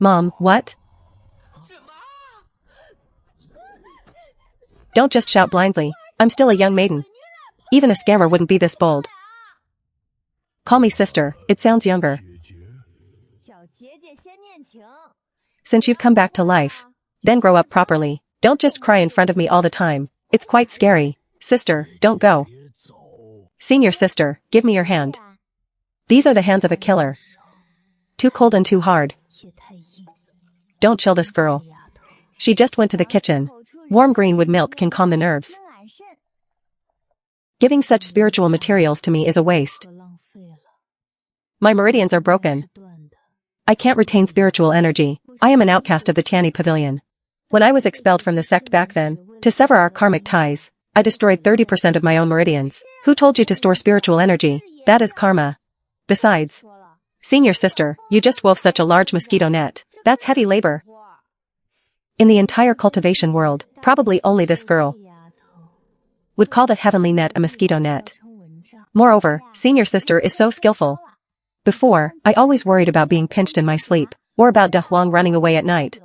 Mom, what? Don't just shout blindly. I'm still a young maiden. Even a scammer wouldn't be this bold. Call me sister, it sounds younger. Since you've come back to life, then grow up properly. Don't just cry in front of me all the time. It's quite scary. Sister, don't go. Senior sister, give me your hand. These are the hands of a killer. Too cold and too hard. Don't chill this girl. She just went to the kitchen. Warm greenwood milk can calm the nerves. Giving such spiritual materials to me is a waste. My meridians are broken. I can't retain spiritual energy. I am an outcast of the Tanny Pavilion. When I was expelled from the sect back then, to sever our karmic ties, I destroyed 30% of my own meridians. Who told you to store spiritual energy? That is karma. Besides, senior sister, you just wove such a large mosquito net. That's heavy labor. In the entire cultivation world, probably only this girl would call the heavenly net a mosquito net. Moreover, senior sister is so skillful. Before, I always worried about being pinched in my sleep, or about Da Huang running away at night.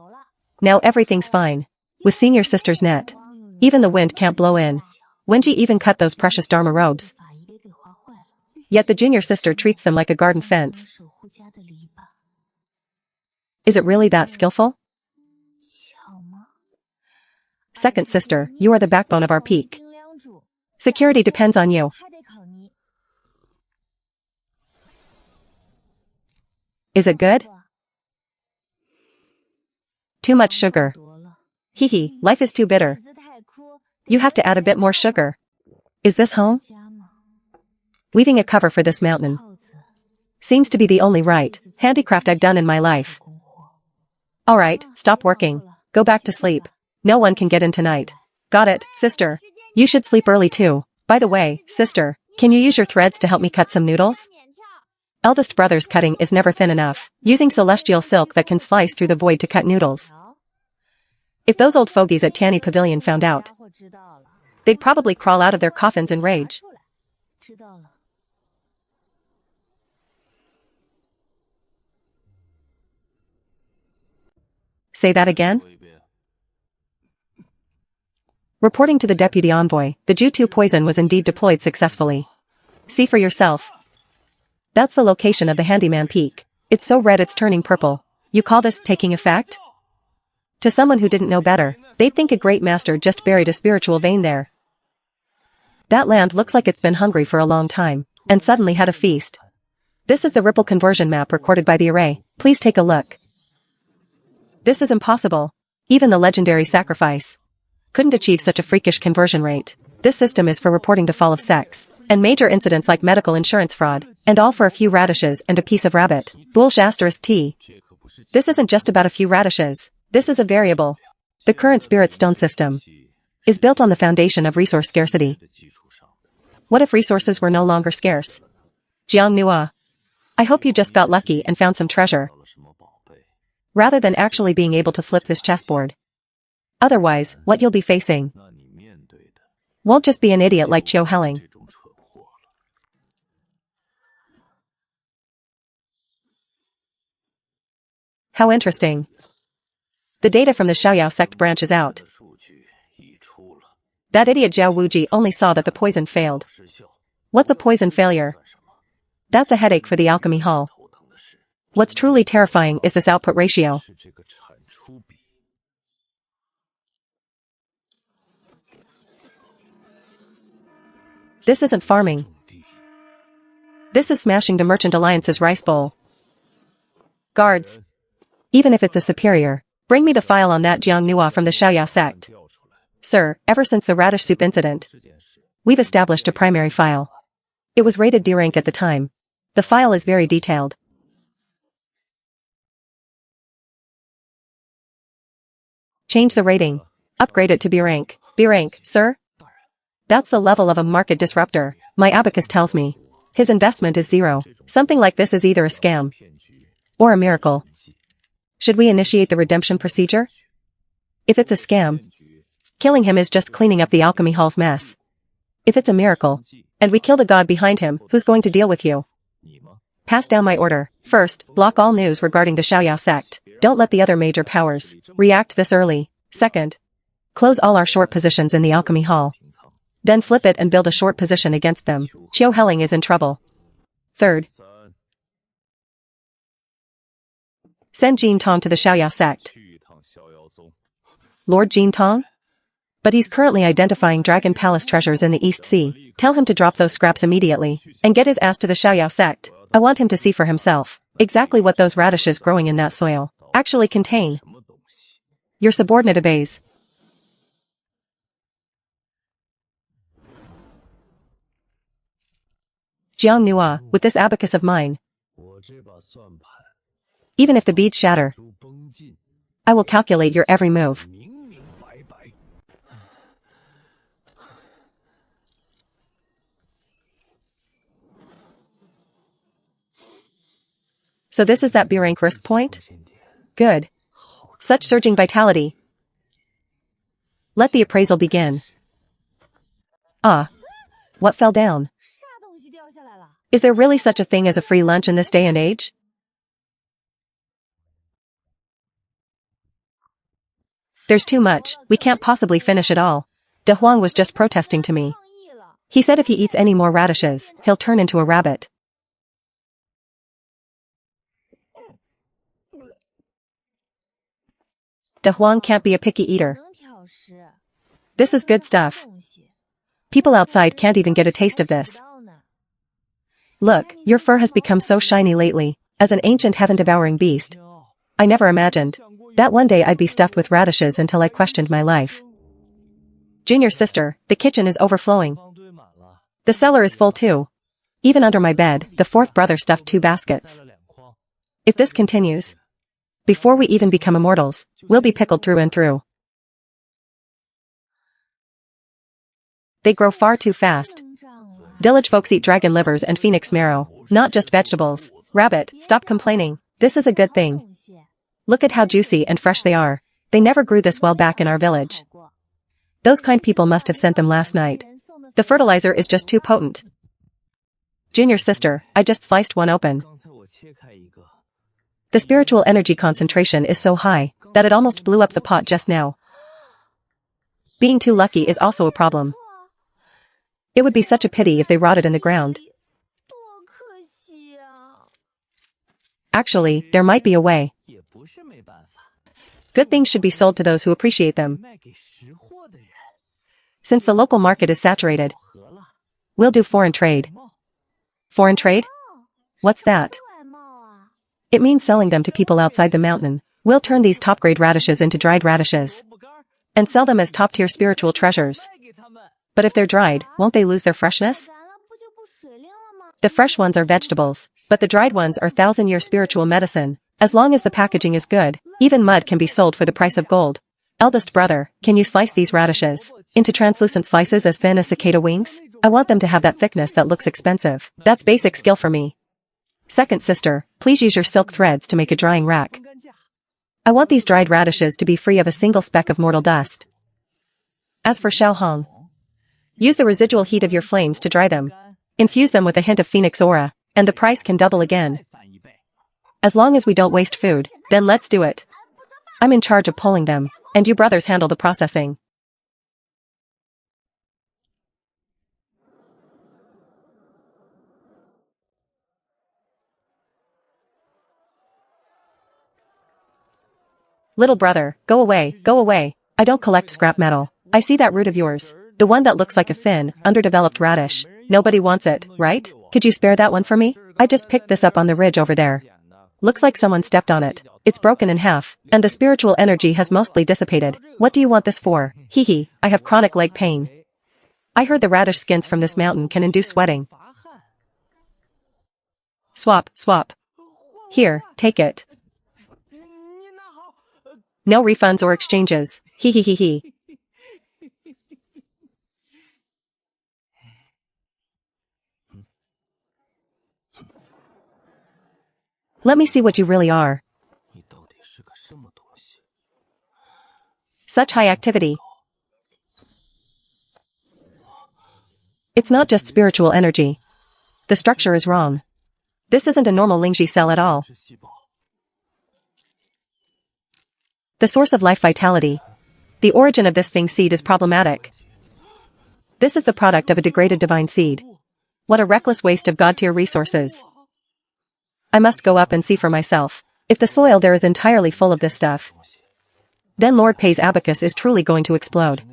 Now everything's fine. With senior sister's net, even the wind can't blow in. Wenji even cut those precious Dharma robes. Yet the junior sister treats them like a garden fence. Is it really that skillful? Second sister, you are the backbone of our peak. Security depends on you. Is it good? Too much sugar. Hee, life is too bitter. You have to add a bit more sugar. Is this home? Weaving a cover for this mountain seems to be the only right handicraft I've done in my life. Alright, stop working. Go back to sleep. No one can get in tonight. Got it, sister. You should sleep early too. By the way, sister, can you use your threads to help me cut some noodles? Eldest brother's cutting is never thin enough, using celestial silk that can slice through the void to cut noodles. If those old fogies at Tanny Pavilion found out, they'd probably crawl out of their coffins in rage. Say that again? Reporting to the deputy envoy, the Ju-2 poison was indeed deployed successfully. See for yourself. That's the location of the Handyman Peak. It's so red it's turning purple. You call this taking effect? To someone who didn't know better, they'd think a great master just buried a spiritual vein there. That land looks like it's been hungry for a long time, and suddenly had a feast. This is the Ripple conversion map recorded by the array. Please take a look. This is impossible. Even the legendary sacrifice couldn't achieve such a freakish conversion rate. This system is for reporting the fall of sex, and major incidents like medical insurance fraud, and all for a few radishes and a piece of rabbit. Bullsh *T. This isn't just about a few radishes. This is a variable. The current spirit stone system is built on the foundation of resource scarcity. What if resources were no longer scarce? Jiang Nua. I hope you just got lucky and found some treasure, rather than actually being able to flip this chessboard. Otherwise, what you'll be facing won't just be an idiot like Chiu Helling. How interesting. The data from the Xiaoyao sect branch is out. That idiot Zhao Wuji only saw that the poison failed. What's a poison failure? That's a headache for the alchemy hall. What's truly terrifying is this output ratio. This isn't farming. This is smashing the Merchant Alliance's rice bowl. Guards. Even if it's a superior, bring me the file on that Jiang Nua from the Xiaoyao sect. Sir, ever since the radish soup incident, we've established a primary file. It was rated D rank at the time. The file is very detailed. Change the rating. Upgrade it to B rank. B rank, sir? That's the level of a market disruptor. My abacus tells me. His investment is 0. Something like this is either a scam or a miracle. Should we initiate the redemption procedure? If it's a scam, killing him is just cleaning up the alchemy hall's mess. If it's a miracle, and we kill the god behind him, who's going to deal with you? Pass down my order. First, block all news regarding the Xiaoyao sect. Don't let the other major powers react this early. Second, close all our short positions in the alchemy hall. Then flip it and build a short position against them. Qiu Heling is in trouble. Third, send Jin Tong to the Xiaoyao sect. Lord Jin Tong? But he's currently identifying Dragon Palace treasures in the East Sea. Tell him to drop those scraps immediately and get his ass to the Xiaoyao sect. I want him to see for himself exactly what those radishes growing in that soil actually contain. Your subordinate obeys. Jiang Nua, with this abacus of mine, even if the beads shatter, I will calculate your every move. So this is that B rank risk point? Good. Such surging vitality. Let the appraisal begin. Ah. What fell down? Is there really such a thing as a free lunch in this day and age? There's too much, we can't possibly finish it all. De Huang was just protesting to me. He said if he eats any more radishes, he'll turn into a rabbit. De Huang can't be a picky eater. This is good stuff. People outside can't even get a taste of this. Look, your fur has become so shiny lately, as an ancient heaven-devouring beast. I never imagined that one day I'd be stuffed with radishes until I questioned my life. Junior sister, the kitchen is overflowing. The cellar is full too. Even under my bed, the fourth brother stuffed 2 baskets. If this continues, before we even become immortals, we'll be pickled through and through. They grow far too fast. Village folks eat dragon livers and phoenix marrow, not just vegetables. Rabbit, stop complaining. This is a good thing. Look at how juicy and fresh they are. They never grew this well back in our village. Those kind people must have sent them last night. The fertilizer is just too potent. Junior sister, I just sliced one open. The spiritual energy concentration is so high that it almost blew up the pot just now. Being too lucky is also a problem. It would be such a pity if they rotted in the ground. Actually, there might be a way. Good things should be sold to those who appreciate them. Since the local market is saturated, we'll do foreign trade. Foreign trade? What's that? It means selling them to people outside the mountain. We'll turn these top-grade radishes into dried radishes and sell them as top-tier spiritual treasures. But if they're dried, won't they lose their freshness? The fresh ones are vegetables, but the dried ones are 1,000-year spiritual medicine. As long as the packaging is good, even mud can be sold for the price of gold. Eldest brother, can you slice these radishes into translucent slices as thin as cicada wings? I want them to have that thickness that looks expensive. That's basic skill for me. Second sister, please use your silk threads to make a drying rack. I want these dried radishes to be free of a single speck of mortal dust. As for Xiaohong, use the residual heat of your flames to dry them. Infuse them with a hint of phoenix aura, and the price can double again. As long as we don't waste food, then let's do it. I'm in charge of pulling them, and you brothers handle the processing. Little brother, go away, go away. I don't collect scrap metal. I see that root of yours. The one that looks like a thin, underdeveloped radish. Nobody wants it, right? Could you spare that one for me? I just picked this up on the ridge over there. Looks like someone stepped on it. It's broken in half, and the spiritual energy has mostly dissipated. What do you want this for? Hee hee, I have chronic leg pain. I heard the radish skins from this mountain can induce sweating. Swap, swap. Here, take it. No refunds or exchanges. Hee hee hee hee. Let me see what you really are. Such high activity. It's not just spiritual energy. The structure is wrong. This isn't a normal Lingji cell at all. The source of life vitality. The origin of this thing seed is problematic. This is the product of a degraded divine seed. What a reckless waste of god-tier resources. I must go up and see for myself. If the soil there is entirely full of this stuff, then Lord Pei's abacus is truly going to explode.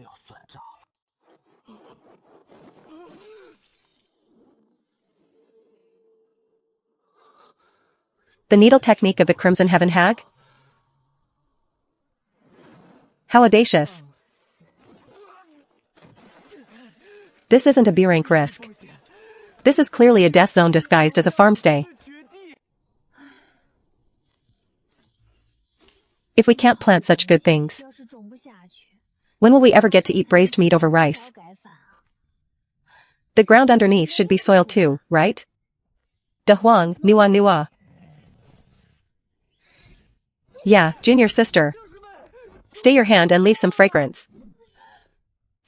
The needle technique of the Crimson Heaven Hag? How audacious. This isn't a B-rank risk. This is clearly a death zone disguised as a farmstay. If we can't plant such good things, when will we ever get to eat braised meat over rice? The ground underneath should be soil too, right? De Huang, Nua Nua. Yeah, junior sister. Stay your hand and leave some fragrance.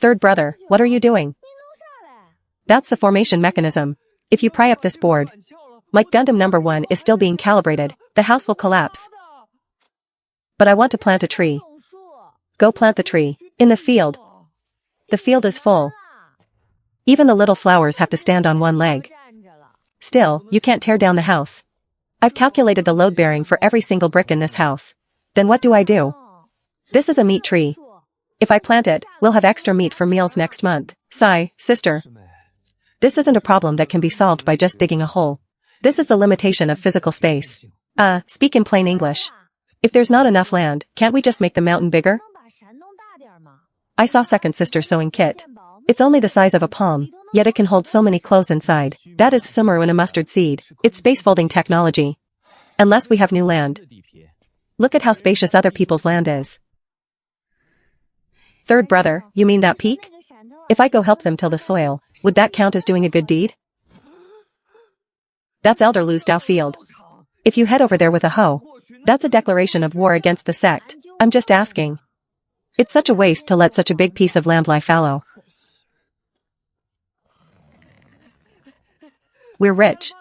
Third brother, what are you doing? That's the formation mechanism. If you pry up this board, like Gundam number 1 is still being calibrated, the house will collapse. But I want to plant a tree. Go plant the tree. In the field. The field is full. Even the little flowers have to stand on one leg. Still, you can't tear down the house. I've calculated the load bearing for every single brick in this house. Then what do I do? This is a meat tree. If I plant it, we'll have extra meat for meals next month. Sigh, sister. This isn't a problem that can be solved by just digging a hole. This is the limitation of physical space. Speak in plain English. If there's not enough land, can't we just make the mountain bigger? I saw second sister sewing kit. It's only the size of a palm, yet it can hold so many clothes inside. That is sumaru in a mustard seed. It's space folding technology. Unless we have new land. Look at how spacious other people's land is. Third brother, you mean that peak? If I go help them till the soil, would that count as doing a good deed? That's Elder Lu's Dao field. If you head over there with a hoe, that's a declaration of war against the sect. I'm just asking. It's such a waste to let such a big piece of land lie fallow. We're rich.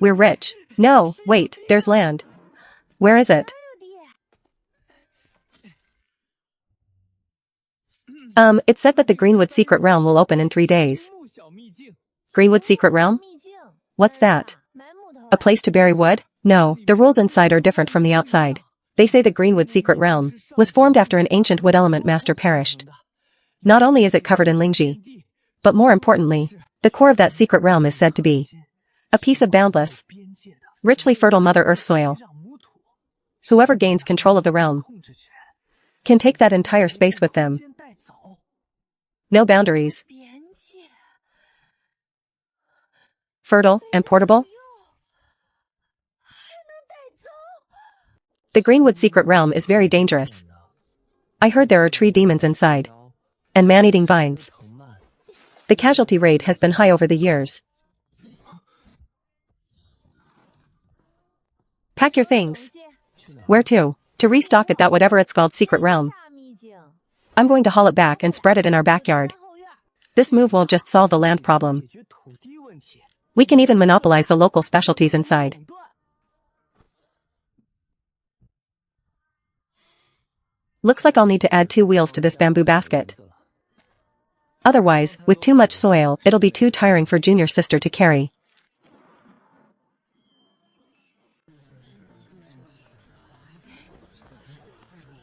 We're rich. No, wait, there's land. Where is it? It said that the Greenwood Secret Realm will open in 3 days. Greenwood Secret Realm? What's that? A place to bury wood? No, the rules inside are different from the outside. They say the Greenwood Secret Realm was formed after an ancient wood element master perished. Not only is it covered in Lingji, but more importantly, the core of that secret realm is said to be a piece of boundless, richly fertile Mother Earth soil. Whoever gains control of the realm can take that entire space with them. No boundaries. Fertile and portable. The Greenwood Secret Realm is very dangerous. I heard there are tree demons inside. And man-eating vines. The casualty rate has been high over the years. Pack your things. Where to? To restock at that whatever it's called secret realm. I'm going to haul it back and spread it in our backyard. This move won't just solve the land problem. We can even monopolize the local specialties inside. Looks like I'll need to add 2 wheels to this bamboo basket. Otherwise, with too much soil, it'll be too tiring for junior sister to carry.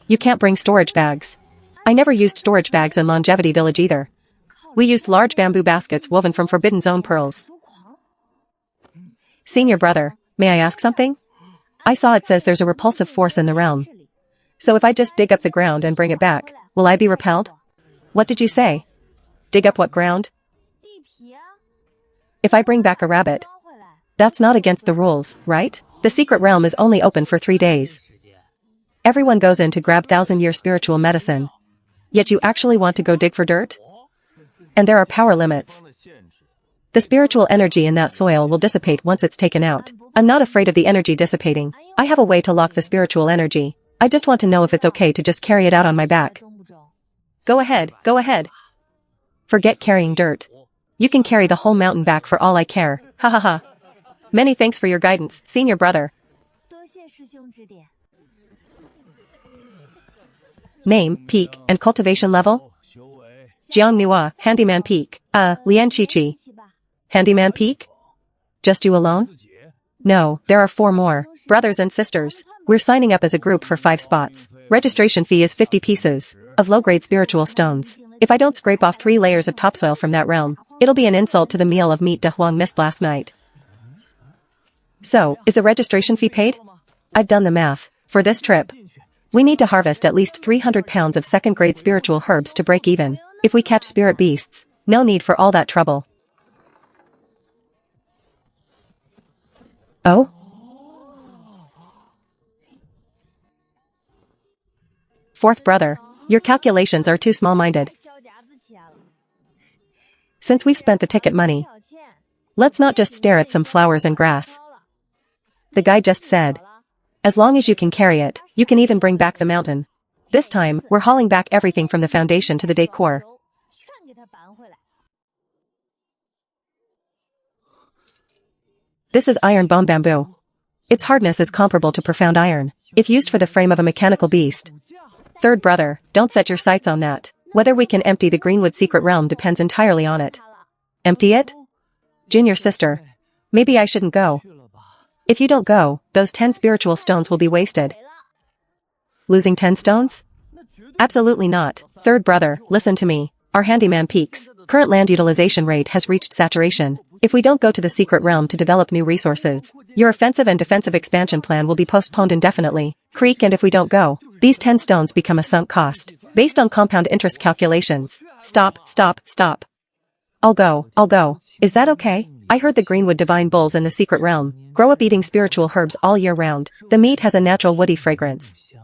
You can't bring storage bags. I never used storage bags in Longevity Village either. We used large bamboo baskets woven from Forbidden Zone pearls. Senior brother, may I ask something? I saw it says there's a repulsive force in the realm. So if I just dig up the ground and bring it back, will I be repelled? What did you say? Dig up what ground? If I bring back a rabbit, that's not against the rules, right? The secret realm is only open for 3 days. Everyone goes in to grab 1,000-year spiritual medicine. Yet you actually want to go dig for dirt? And there are power limits. The spiritual energy in that soil will dissipate once it's taken out. I'm not afraid of the energy dissipating. I have a way to lock the spiritual energy. I just want to know if it's okay to just carry it out on my back. Go ahead, go ahead. Forget carrying dirt. You can carry the whole mountain back for all I care. Ha ha ha. Many thanks for your guidance, senior brother. Name, peak, and cultivation level? Jiang Nua, Handyman Peak. Lian Chichi. Handyman Peak? Just you alone? No, there are 4 more, brothers and sisters. We're signing up as a group for 5 spots. Registration fee is 50 pieces of low-grade spiritual stones. If I don't scrape off 3 layers of topsoil from that realm, it'll be an insult to the meal of meat De Huang missed last night. So, is the registration fee paid? I've done the math. For this trip, we need to harvest at least 300 pounds of second-grade spiritual herbs to break even. If we catch spirit beasts, no need for all that trouble. Oh? Fourth brother, your calculations are too small-minded. Since we've spent the ticket money, let's not just stare at some flowers and grass. The guy just said, as long as you can carry it, you can even bring back the mountain. This time, we're hauling back everything from the foundation to the decor. This is iron bone bamboo. Its hardness is comparable to profound iron, if used for the frame of a mechanical beast. Third brother, don't set your sights on that. Whether we can empty the Greenwood secret realm depends entirely on it. Empty it? Junior sister, maybe I shouldn't go. If you don't go, those 10 spiritual stones will be wasted. Losing 10 stones? Absolutely not. Third brother, listen to me. Our handyman peaks. Current land utilization rate has reached saturation. If we don't go to the secret realm to develop new resources, your offensive and defensive expansion plan will be postponed indefinitely. Creek, and if we don't go, these 10 stones become a sunk cost. Based on compound interest calculations. Stop. I'll go. Is that okay? I heard the Greenwood divine bulls in the secret realm grow up eating spiritual herbs all year round. The meat has a natural woody fragrance.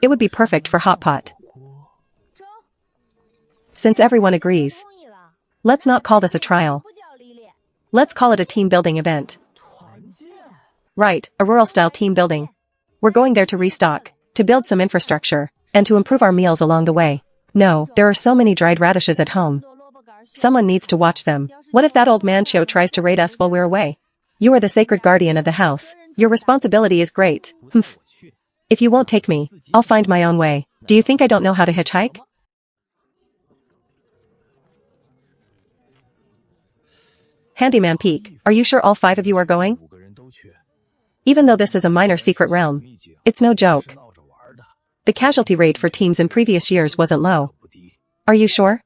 It would be perfect for hot pot. Since everyone agrees, let's not call this a trial. Let's call it a team-building event. Right, a rural-style team building. We're going there to restock, to build some infrastructure, and to improve our meals along the way. No, there are so many dried radishes at home. Someone needs to watch them. What if that old mancho tries to raid us while we're away? You are the sacred guardian of the house. Your responsibility is great. Humph. If you won't take me, I'll find my own way. Do you think I don't know how to hitchhike? Handyman Peak, are you sure all 5 of you are going? Even though this is a minor secret realm, it's no joke. The casualty rate for teams in previous years wasn't low. Are you sure?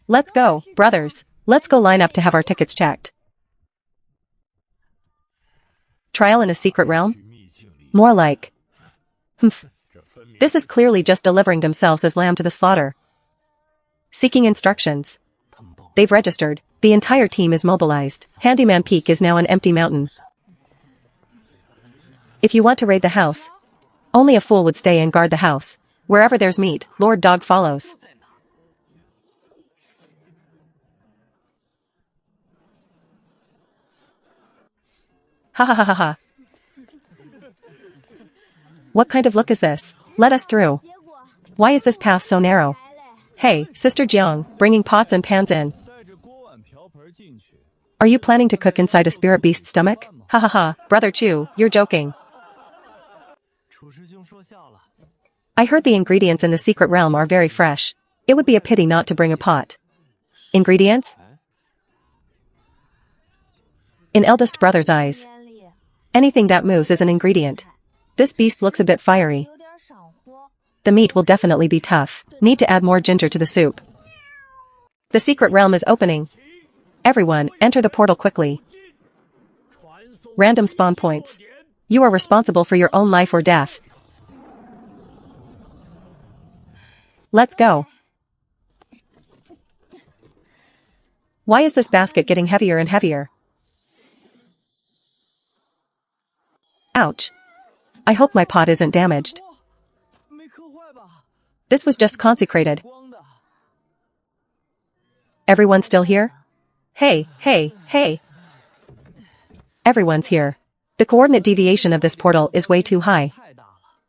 Let's go, brothers. Let's go line up to have our tickets checked. Trial in a secret realm? More like... Humph. This is clearly just delivering themselves as lamb to the slaughter. Seeking instructions. They've registered. The entire team is mobilized. Handyman Peak is now an empty mountain. If you want to raid the house, only a fool would stay and guard the house. Wherever there's meat, Lord Dog follows. Ha ha ha ha ha. What kind of look is this? Let us through. Why is this path so narrow? Hey, Sister Jiang, bringing pots and pans in. Are you planning to cook inside a spirit beast's stomach? Ha ha ha, Brother Chu, you're joking. I heard the ingredients in the secret realm are very fresh. It would be a pity not to bring a pot. Ingredients? In eldest brother's eyes, anything that moves is an ingredient. This beast looks a bit fiery. The meat will definitely be tough. Need to add more ginger to the soup. The secret realm is opening. Everyone, enter the portal quickly. Random spawn points. You are responsible for your own life or death. Let's go. Why is this basket getting heavier and heavier? Ouch. I hope my pot isn't damaged. This was just consecrated. Everyone still here? Hey. Everyone's here. The coordinate deviation of this portal is way too high.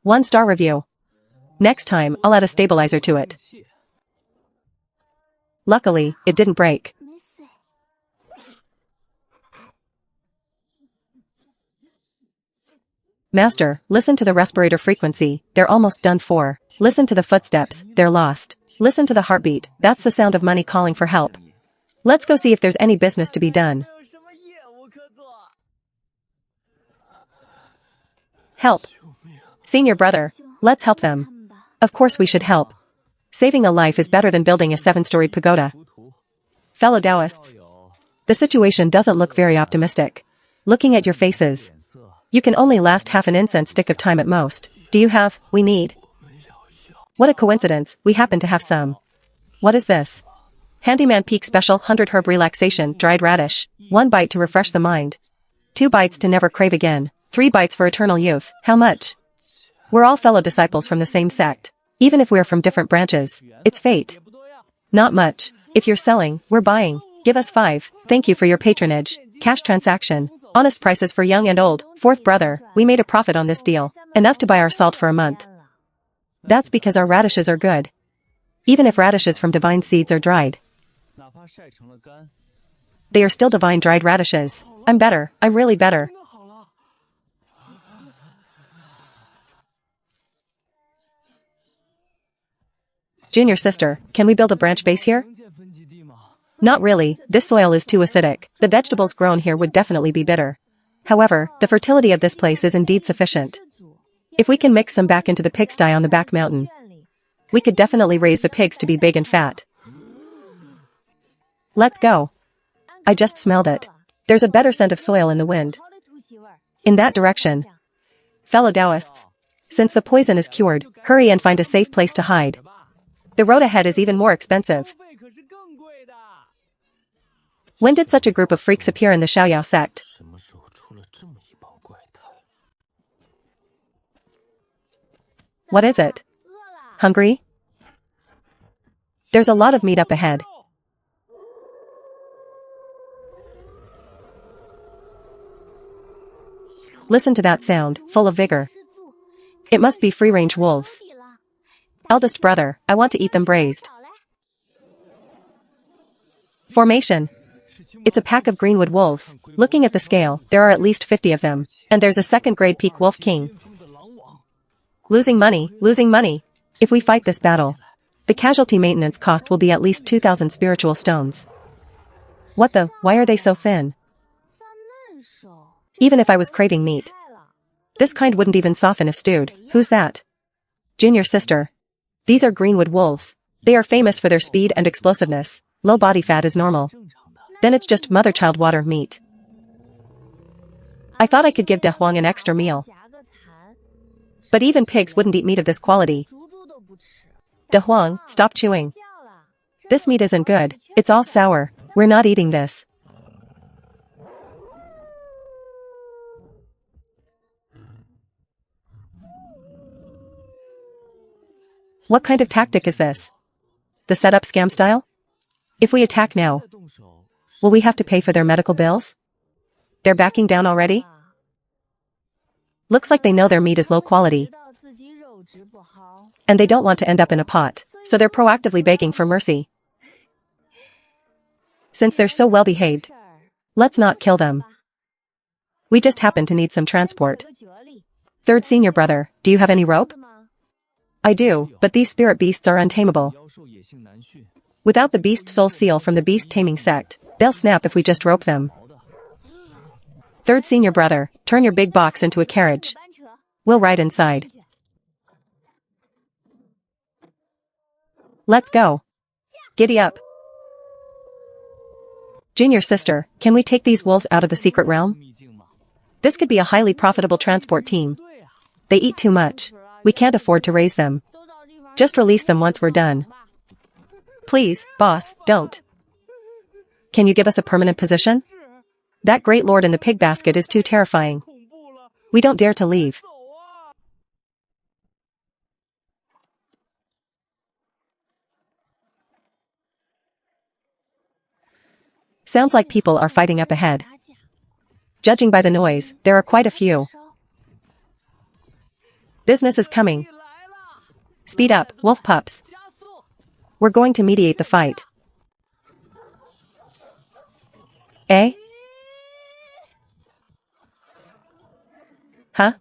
1-star review. Next time, I'll add a stabilizer to it. Luckily, it didn't break. Master, listen to the respirator frequency, they're almost done for. Listen to the footsteps, they're lost. Listen to the heartbeat, that's the sound of money calling for help. Let's go see if there's any business to be done. Help. Senior brother, let's help them. Of course we should help. Saving a life is better than building a 7-story pagoda. Fellow Taoists, the situation doesn't look very optimistic. Looking at your faces, you can only last half an incense stick of time at most. Do you have, we need? What a coincidence, we happen to have some. What is this? Handyman Peak Special 100 Herb Relaxation Dried Radish. 1 bite to refresh the mind. 2 bites to never crave again. 3 bites for eternal youth. How much? We're all fellow disciples from the same sect. Even if we're from different branches, it's fate. Not much. If you're selling, we're buying. Give us 5. Thank you for your patronage. Cash transaction. Honest prices for young and old. 4th brother, we made a profit on this deal. Enough to buy our salt for a month. That's because our radishes are good. Even if radishes from divine seeds are dried, they are still divine dried radishes. I'm better. I'm really better. Junior sister, can we build a branch base here? Not really, this soil is too acidic. The vegetables grown here would definitely be bitter. However, the fertility of this place is indeed sufficient. If we can mix some back into the pigsty on the back mountain, we could definitely raise the pigs to be big and fat. Let's go. I just smelled it. There's a better scent of soil in the wind. In that direction. Fellow Taoists, since the poison is cured, hurry and find a safe place to hide. The road ahead is even more expensive. When did such a group of freaks appear in the Xiaoyao sect? What is it? Hungry? There's a lot of meat up ahead. Listen to that sound, full of vigor. It must be free-range wolves. Eldest brother, I want to eat them braised. Formation. It's a pack of Greenwood wolves. Looking at the scale, there are at least 50 of them. And there's a second-grade peak wolf king. Losing money, losing money. If we fight this battle, the casualty maintenance cost will be at least 2,000 spiritual stones. What the, why are they so thin? Even if I was craving meat, this kind wouldn't even soften if stewed. Who's that? Junior sister. These are Greenwood wolves. They are famous for their speed and explosiveness. Low body fat is normal. Then it's just mother-child water meat. I thought I could give De Huang an extra meal. But even pigs wouldn't eat meat of this quality. De Huang, stop chewing. This meat isn't good. It's all sour. We're not eating this. What kind of tactic is this? The setup scam style? If we attack now, will we have to pay for their medical bills? They're backing down already? Looks like they know their meat is low quality. And they don't want to end up in a pot, so they're proactively begging for mercy. Since they're so well behaved, let's not kill them. We just happen to need some transport. 3rd senior brother, do you have any rope? I do, but these spirit beasts are untamable. Without the beast soul seal from the beast taming sect, they'll snap if we just rope them. 3rd senior brother, turn your big box into a carriage. We'll ride inside. Let's go. Giddy up. Junior sister, can we take these wolves out of the secret realm? This could be a highly profitable transport team. They eat too much. We can't afford to raise them. Just release them once we're done. Please, boss, don't. Can you give us a permanent position? That great lord in the pig basket is too terrifying. We don't dare to leave. Sounds like people are fighting up ahead. Judging by the noise, there are quite a few. Business is coming. Speed up, wolf pups. We're going to mediate the fight. Eh? Huh?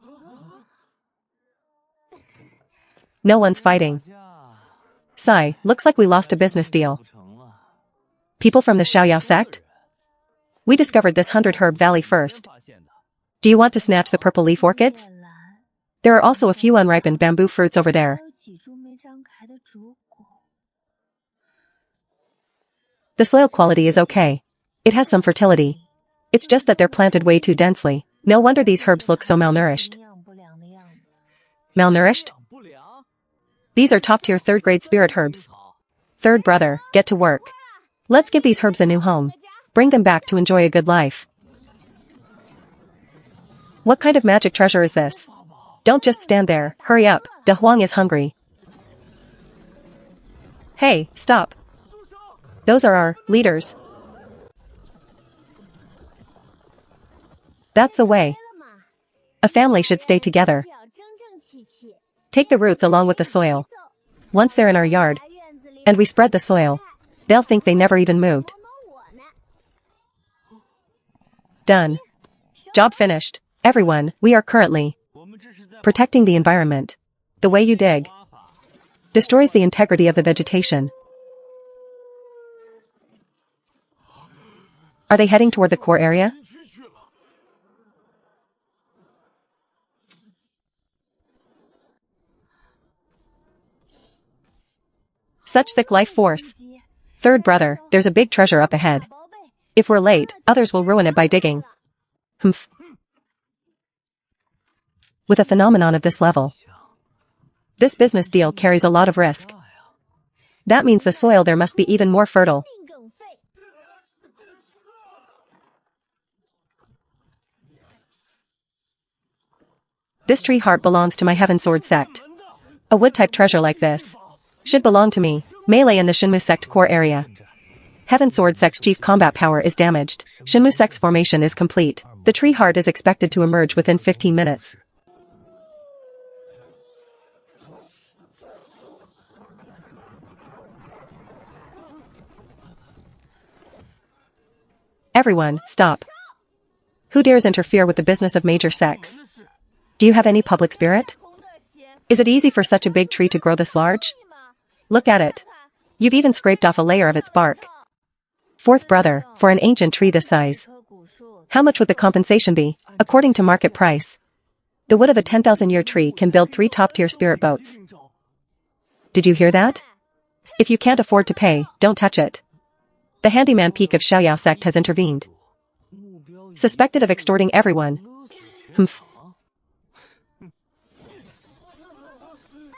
No one's fighting. Sigh, looks like we lost a business deal. People from the Xiaoyao sect? We discovered this 100-herb valley first. Do you want to snatch the purple leaf orchids? There are also a few unripened bamboo fruits over there. The soil quality is okay. It has some fertility. It's just that they're planted way too densely. No wonder these herbs look so malnourished. Malnourished? These are top-tier third-grade spirit herbs. Third brother, get to work. Let's give these herbs a new home. Bring them back to enjoy a good life. What kind of magic treasure is this? Don't just stand there, hurry up, De Huang is hungry. Hey, stop. Those are our leaders. That's the way. A family should stay together. Take the roots along with the soil. Once they're in our yard, and we spread the soil, they'll think they never even moved. Done. Job finished. Everyone, we are currently protecting the environment. The way you dig destroys the integrity of the vegetation. Are they heading toward the core area? Such thick life force. Third brother, there's a big treasure up ahead. If we're late, others will ruin it by digging. Humph. With a phenomenon of this level, this business deal carries a lot of risk. That means the soil there must be even more fertile. This tree heart belongs to my Heaven Sword sect. A wood-type treasure like this should belong to me. Melee in the Shenmue sect core area. Heaven Sword sect's chief combat power is damaged. Shenmue sect's formation is complete. The tree heart is expected to emerge within 15 minutes. Everyone, stop. Who dares interfere with the business of major sects? Do you have any public spirit? Is it easy for such a big tree to grow this large? Look at it. You've even scraped off a layer of its bark. Fourth brother, for an ancient tree this size, how much would the compensation be, according to market price? The wood of a 10,000-year tree can build 3 top-tier spirit boats. Did you hear that? If you can't afford to pay, don't touch it. The handyman peak of Xiaoyao sect has intervened. Suspected of extorting everyone. Humph.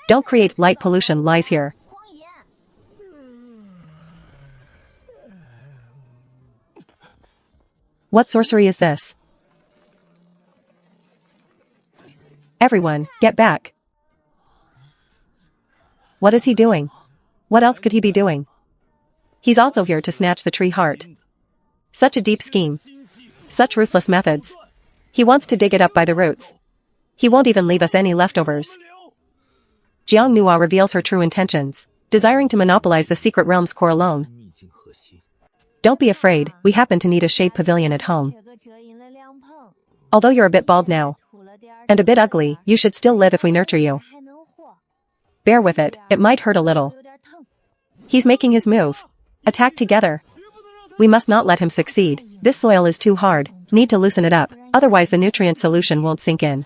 Don't create light pollution, lies here. What sorcery is this? Everyone, get back. What is he doing? What else could he be doing? He's also here to snatch the tree heart. Such a deep scheme. Such ruthless methods. He wants to dig it up by the roots. He won't even leave us any leftovers. Jiang Nua reveals her true intentions, desiring to monopolize the secret realm's core alone. Don't be afraid, we happen to need a shade pavilion at home. Although you're a bit bald now, and a bit ugly, you should still live if we nurture you. Bear with it, it might hurt a little. He's making his move. Attack together. We must not let him succeed. This soil is too hard, need to loosen it up, otherwise the nutrient solution won't sink in.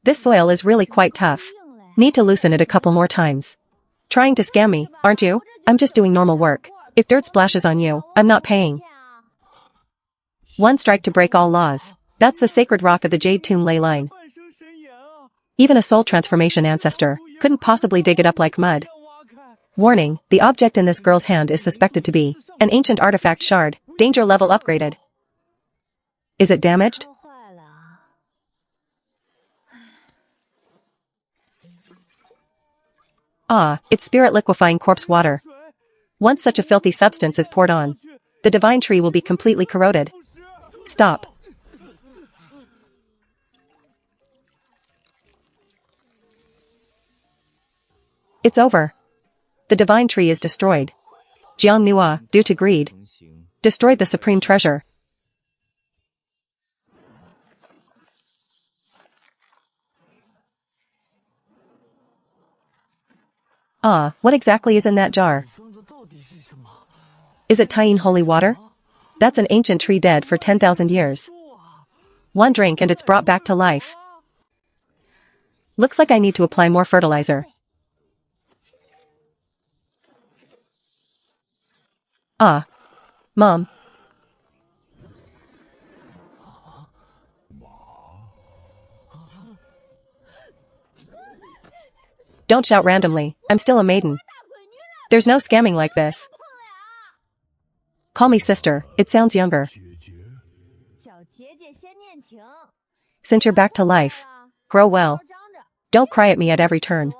This soil is really quite tough. Need to loosen it a couple more times. Trying to scam me, aren't you? I'm just doing normal work. If dirt splashes on you, I'm not paying. One strike to break all laws. That's the sacred rock of the Jade Tomb ley line. Even a soul transformation ancestor couldn't possibly dig it up like mud. Warning, the object in this girl's hand is suspected to be an ancient artifact shard, danger level upgraded. Is it damaged? Ah, it's spirit liquefying corpse water. Once such a filthy substance is poured on, the divine tree will be completely corroded. Stop. It's over. The divine tree is destroyed. Jiang Nua, due to greed, destroyed the supreme treasure. Ah, what exactly is in that jar? Is it Tyene holy water? That's an ancient tree dead for 10,000 years. One drink and it's brought back to life. Looks like I need to apply more fertilizer. Ah. Mom. Don't shout randomly, I'm still a maiden. There's no scamming like this. Call me sister, it sounds younger. Since you're back to life, grow well. Don't cry at me at every turn.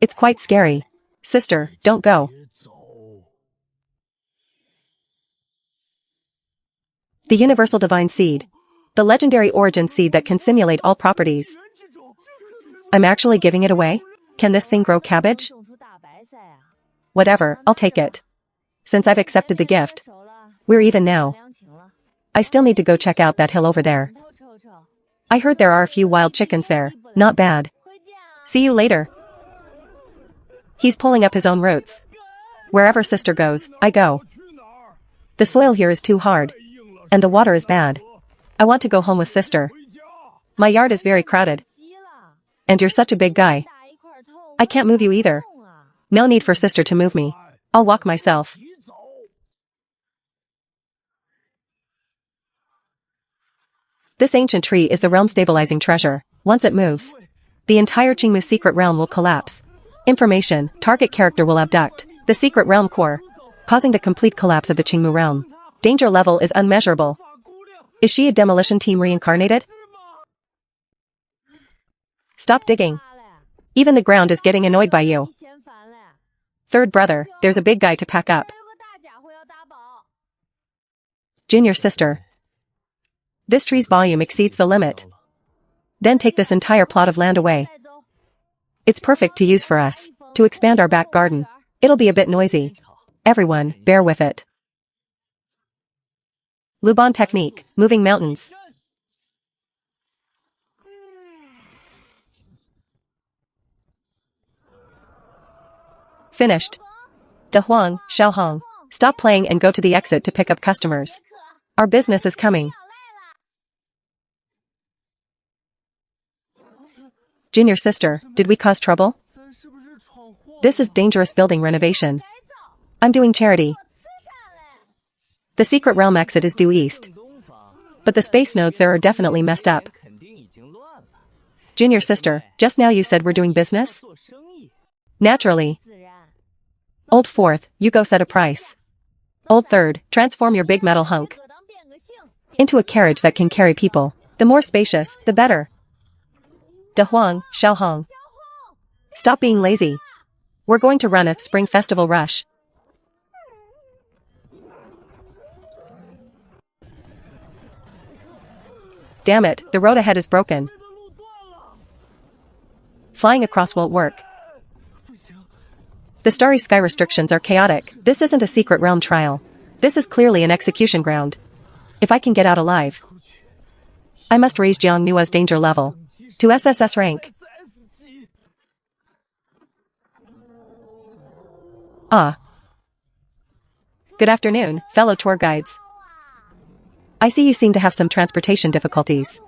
It's quite scary. Sister, don't go. The universal divine seed. The legendary origin seed that can simulate all properties. I'm actually giving it away? Can this thing grow cabbage? Whatever, I'll take it. Since I've accepted the gift, we're even now. I still need to go check out that hill over there. I heard there are a few wild chickens there, not bad. See you later. He's pulling up his own roots. Wherever sister goes, I go. The soil here is too hard. And the water is bad. I want to go home with sister. My yard is very crowded. And you're such a big guy. I can't move you either. No need for sister to move me. I'll walk myself. This ancient tree is the realm stabilizing treasure. Once it moves, the entire Qingmu secret realm will collapse. Information, target character will abduct the secret realm core, causing the complete collapse of the Qingmu realm. Danger level is unmeasurable. Is she a demolition team reincarnated? Stop digging. Even the ground is getting annoyed by you. Third brother, there's a big guy to pack up. Junior sister. This tree's volume exceeds the limit. Then take this entire plot of land away. It's perfect to use for us, to expand our back garden. It'll be a bit noisy. Everyone, bear with it. Luban technique, moving mountains. Finished. De Huang, Xiaohong, stop playing and go to the exit to pick up customers. Our business is coming. Junior sister, did we cause trouble? This is dangerous building renovation. I'm doing charity. The secret realm exit is due east. But the space nodes there are definitely messed up. Junior sister, just now you said we're doing business? Naturally. Old fourth, you go set a price. Old third, transform your big metal hunk into a carriage that can carry people. The more spacious, the better. De Huang, Xiaohong. Stop being lazy. We're going to run a spring festival rush. Damn it, the road ahead is broken. Flying across won't work. The starry sky restrictions are chaotic. This isn't a secret realm trial. This is clearly an execution ground. If I can get out alive, I must raise Jiang Nua's danger level to SSS rank. Ah. Good afternoon, fellow tour guides. I see you seem to have some transportation difficulties.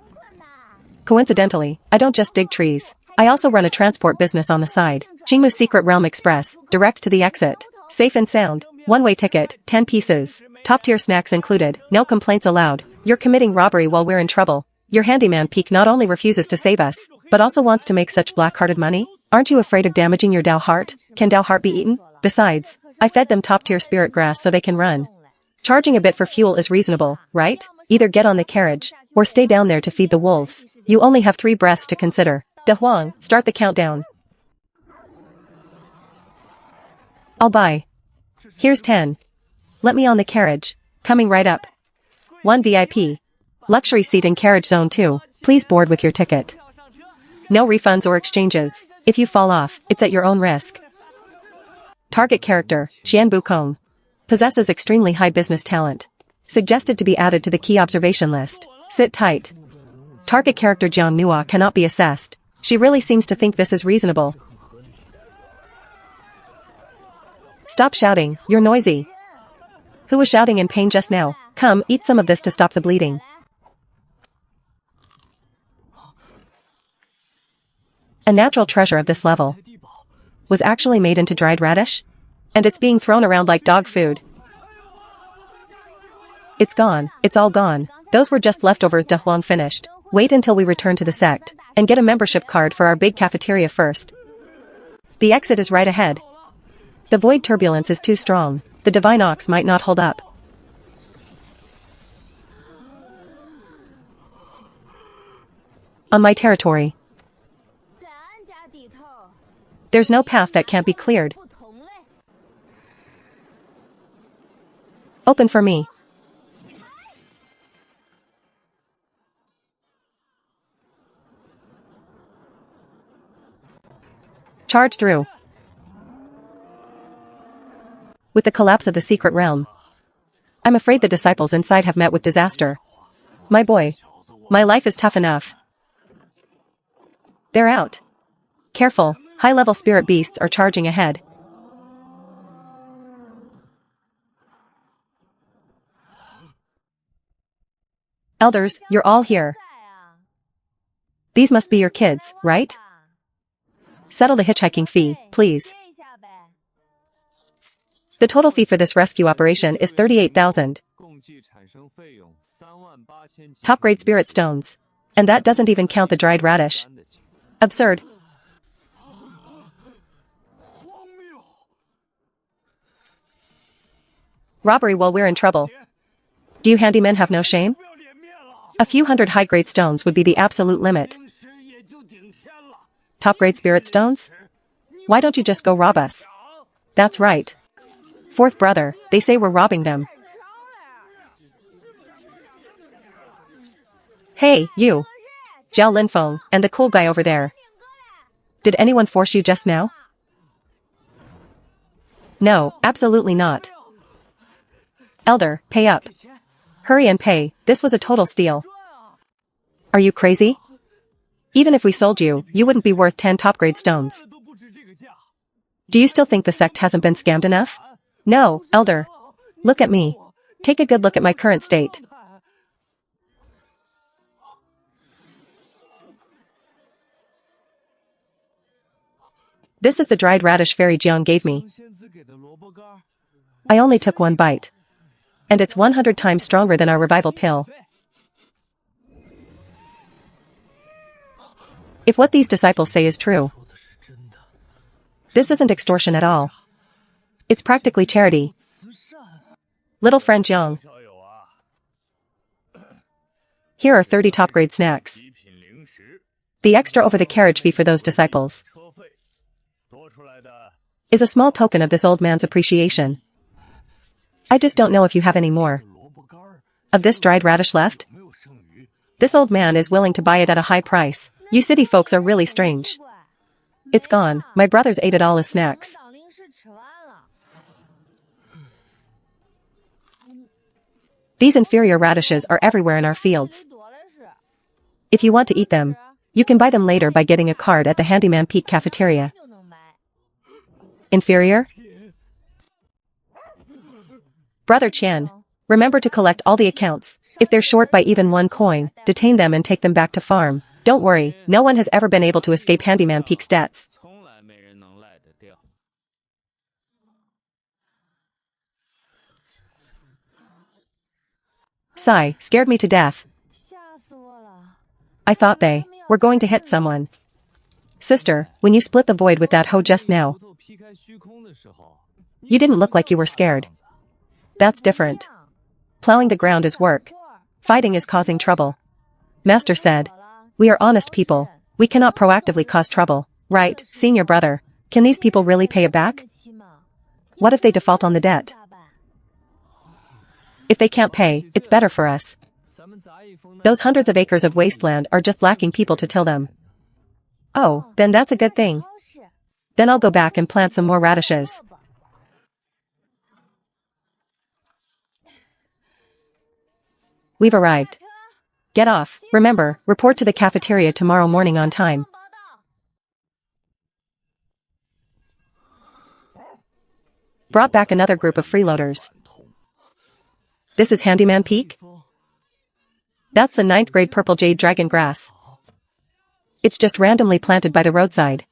Coincidentally, I don't just dig trees. I also run a transport business on the side. Qingmu Secret Realm Express, direct to the exit. Safe and sound. One-way ticket, 10 pieces. Top-tier snacks included, no complaints allowed. You're committing robbery while we're in trouble. Your handyman Peak not only refuses to save us, but also wants to make such black-hearted money? Aren't you afraid of damaging your Dao heart? Can Dao heart be eaten? Besides, I fed them top-tier spirit grass so they can run. Charging a bit for fuel is reasonable, right? Either get on the carriage, or stay down there to feed the wolves. You only have 3 breaths to consider. De Huang, start the countdown. I'll buy. Here's 10. Let me on the carriage. Coming right up. 1 VIP. Luxury seat in carriage zone 2. Please board with your ticket. No refunds or exchanges. If you fall off, it's at your own risk. Target character, Qian Bukong. Possesses extremely high business talent. Suggested to be added to the key observation list. Sit tight. Target character Jiang Nua cannot be assessed. She really seems to think this is reasonable. Stop shouting, you're noisy. Who was shouting in pain just now? Come, eat some of this to stop the bleeding. A natural treasure of this level was actually made into dried radish? And it's being thrown around like dog food. It's gone, it's all gone. Those were just leftovers De Huang finished. Wait until we return to the sect, and get a membership card for our big cafeteria first. The exit is right ahead. The void turbulence is too strong. The divine ox might not hold up. On my territory. There's no path that can't be cleared. Open for me. Charge through. With the collapse of the secret realm, I'm afraid the disciples inside have met with disaster. My boy. My life is tough enough. They're out. Careful, high-level spirit beasts are charging ahead. Elders, you're all here. These must be your kids, right? Settle the hitchhiking fee, please. The total fee for this rescue operation is 38,000. Top-grade spirit stones. And that doesn't even count the dried radish. Absurd. Robbery while we're in trouble. Do you handymen have no shame? A few hundred high-grade stones would be the absolute limit. Top-grade spirit stones? Why don't you just go rob us? That's right. Fourth brother, they say we're robbing them. Hey, you. Zhao Linfeng, and the cool guy over there. Did anyone force you just now? No, absolutely not. Elder, pay up. Hurry and pay, this was a total steal. Are you crazy? Even if we sold you, you wouldn't be worth 10 top-grade stones. Do you still think the sect hasn't been scammed enough? No, Elder. Look at me. Take a good look at my current state. This is the dried radish fairy Jiang gave me. I only took one bite. And it's 100 times stronger than our revival pill. If what these disciples say is true, this isn't extortion at all. It's practically charity. Little friend Jiang. Here are 30 top-grade snacks. The extra over the carriage fee for those disciples is a small token of this old man's appreciation. I just don't know if you have any more of this dried radish left. This old man is willing to buy it at a high price. You city folks are really strange. It's gone. My brothers ate it all as snacks. These inferior radishes are everywhere in our fields. If you want to eat them, you can buy them later by getting a card at the Handyman Peak cafeteria. Inferior? Brother Qian, remember to collect all the accounts. If they're short by even one coin, detain them and take them back to farm. Don't worry, no one has ever been able to escape Handyman Peak's debts. Sigh, scared me to death. I thought they were going to hit someone. Sister, when you split the void with that hoe just now, you didn't look like you were scared. That's different. Plowing the ground is work. Fighting is causing trouble. Master said, we are honest people. We cannot proactively cause trouble. Right, senior brother. Can these people really pay it back? What if they default on the debt? If they can't pay, it's better for us. Those hundreds of acres of wasteland are just lacking people to till them. Oh, then that's a good thing. Then I'll go back and plant some more radishes. We've arrived. Get off. Remember, report to the cafeteria tomorrow morning on time. Brought back another group of freeloaders. This is Handyman Peak? That's the 9th grade purple jade dragon grass. It's just randomly planted by the roadside.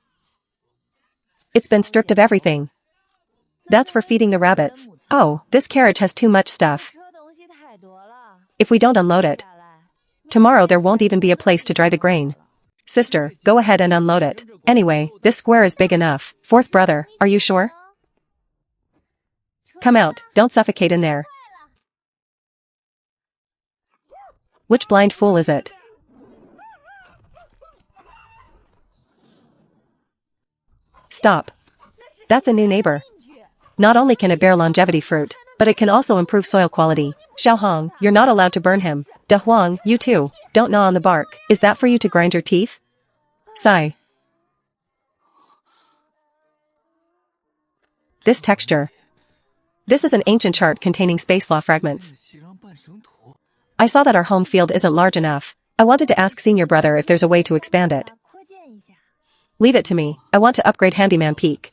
It's been stripped of everything. That's for feeding the rabbits. Oh, this carriage has too much stuff. If we don't unload it, tomorrow there won't even be a place to dry the grain. Sister, go ahead and unload it. Anyway, this square is big enough. 4th brother, are you sure? Come out, don't suffocate in there. Which blind fool is it? Stop. That's a new neighbor. Not only can it bear longevity fruit, but it can also improve soil quality. Xiaohong, you're not allowed to burn him. De Huang, you too. Don't gnaw on the bark. Is that for you to grind your teeth? Sigh. This texture. This is an ancient chart containing space law fragments. I saw that our home field isn't large enough. I wanted to ask senior brother if there's a way to expand it. Leave it to me. I want to upgrade Handyman Peak.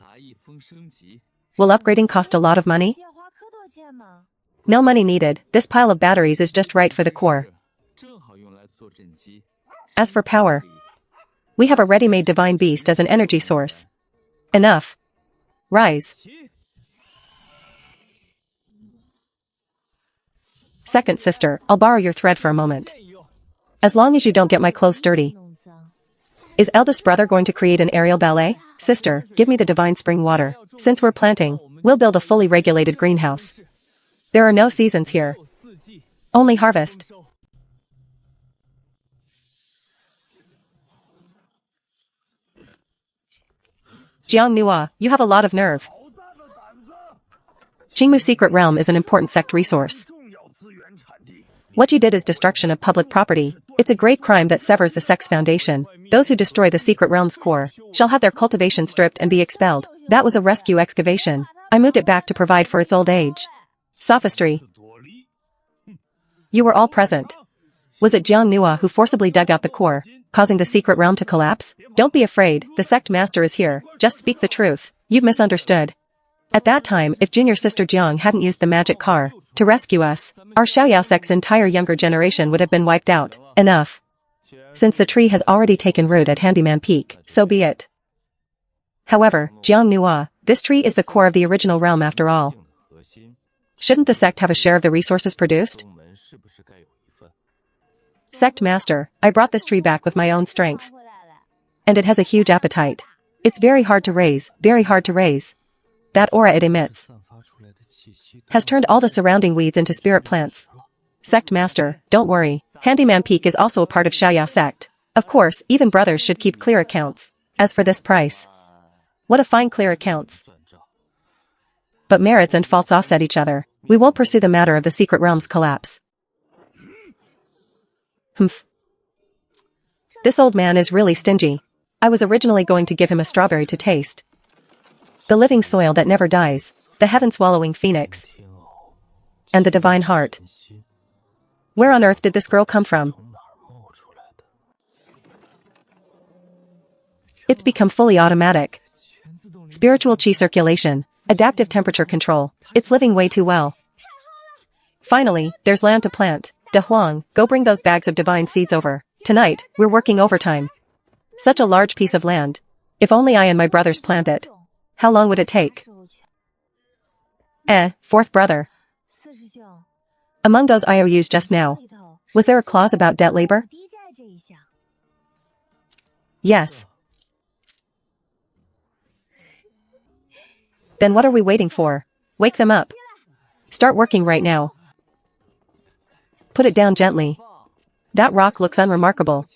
Will upgrading cost a lot of money? No money needed. This pile of batteries is just right for the core. As for power, we have a ready-made divine beast as an energy source. Enough. Rise. Second sister, I'll borrow your thread for a moment. As long as you don't get my clothes dirty. Is eldest brother going to create an aerial ballet? Sister, give me the divine spring water. Since we're planting, we'll build a fully regulated greenhouse. There are no seasons here. Only harvest. Jiang Nua, you have a lot of nerve. Qingmu Secret Realm is an important sect resource. What you did is destruction of public property. It's a great crime that severs the sect's foundation. Those who destroy the Secret Realm's core shall have their cultivation stripped and be expelled. That was a rescue excavation. I moved it back to provide for its old age. Sophistry. You were all present. Was it Jiang Nua who forcibly dug out the core, causing the Secret Realm to collapse? Don't be afraid, the sect master is here. Just speak the truth. You've misunderstood. At that time, if junior sister Jiang hadn't used the magic car to rescue us, our Xiaoyao sect's entire younger generation would have been wiped out. Enough. Since the tree has already taken root at Handyman Peak, so be it. However, Jiang Nua, this tree is the core of the original realm after all. Shouldn't the sect have a share of the resources produced? Sect master, I brought this tree back with my own strength. And it has a huge appetite. It's very hard to raise, very hard to raise. That aura it emits has turned all the surrounding weeds into spirit plants. Sect master, don't worry. Handyman Peak is also a part of Xiaoyao sect. Of course, even brothers should keep clear accounts. As for this price, what a fine clear accounts. But merits and faults offset each other. We won't pursue the matter of the Secret Realm's collapse. Humph. This old man is really stingy. I was originally going to give him a strawberry to taste. The living soil that never dies, the heaven-swallowing phoenix, and the divine heart. Where on earth did this girl come from? It's become fully automatic. Spiritual chi circulation, adaptive temperature control. It's living way too well. Finally, there's land to plant. De Huang, go bring those bags of divine seeds over. Tonight, we're working overtime. Such a large piece of land. If only I and my brothers planned it. How long would it take? Fourth brother. Among those IOUs just now, was there a clause about debt labor? Yes. Then what are we waiting for? Wake them up. Start working right now. Put it down gently. That rock looks unremarkable.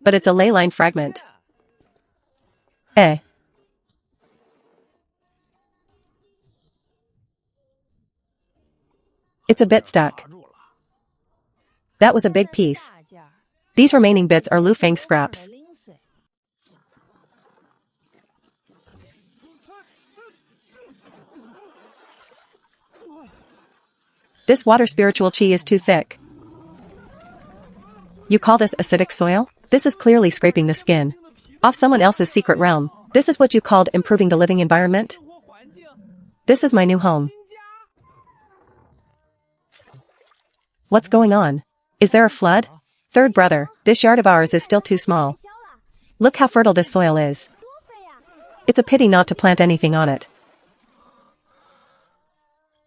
But it's a ley line fragment. It's a bit stuck. That was a big piece. These remaining bits are Lu Feng's scraps. This water spiritual chi is too thick. You call this acidic soil? This is clearly scraping the skin off someone else's secret realm. This is what you called improving the living environment? This is my new home. What's going on? Is there a flood? Third brother, this yard of ours is still too small. Look how fertile this soil is. It's a pity not to plant anything on it.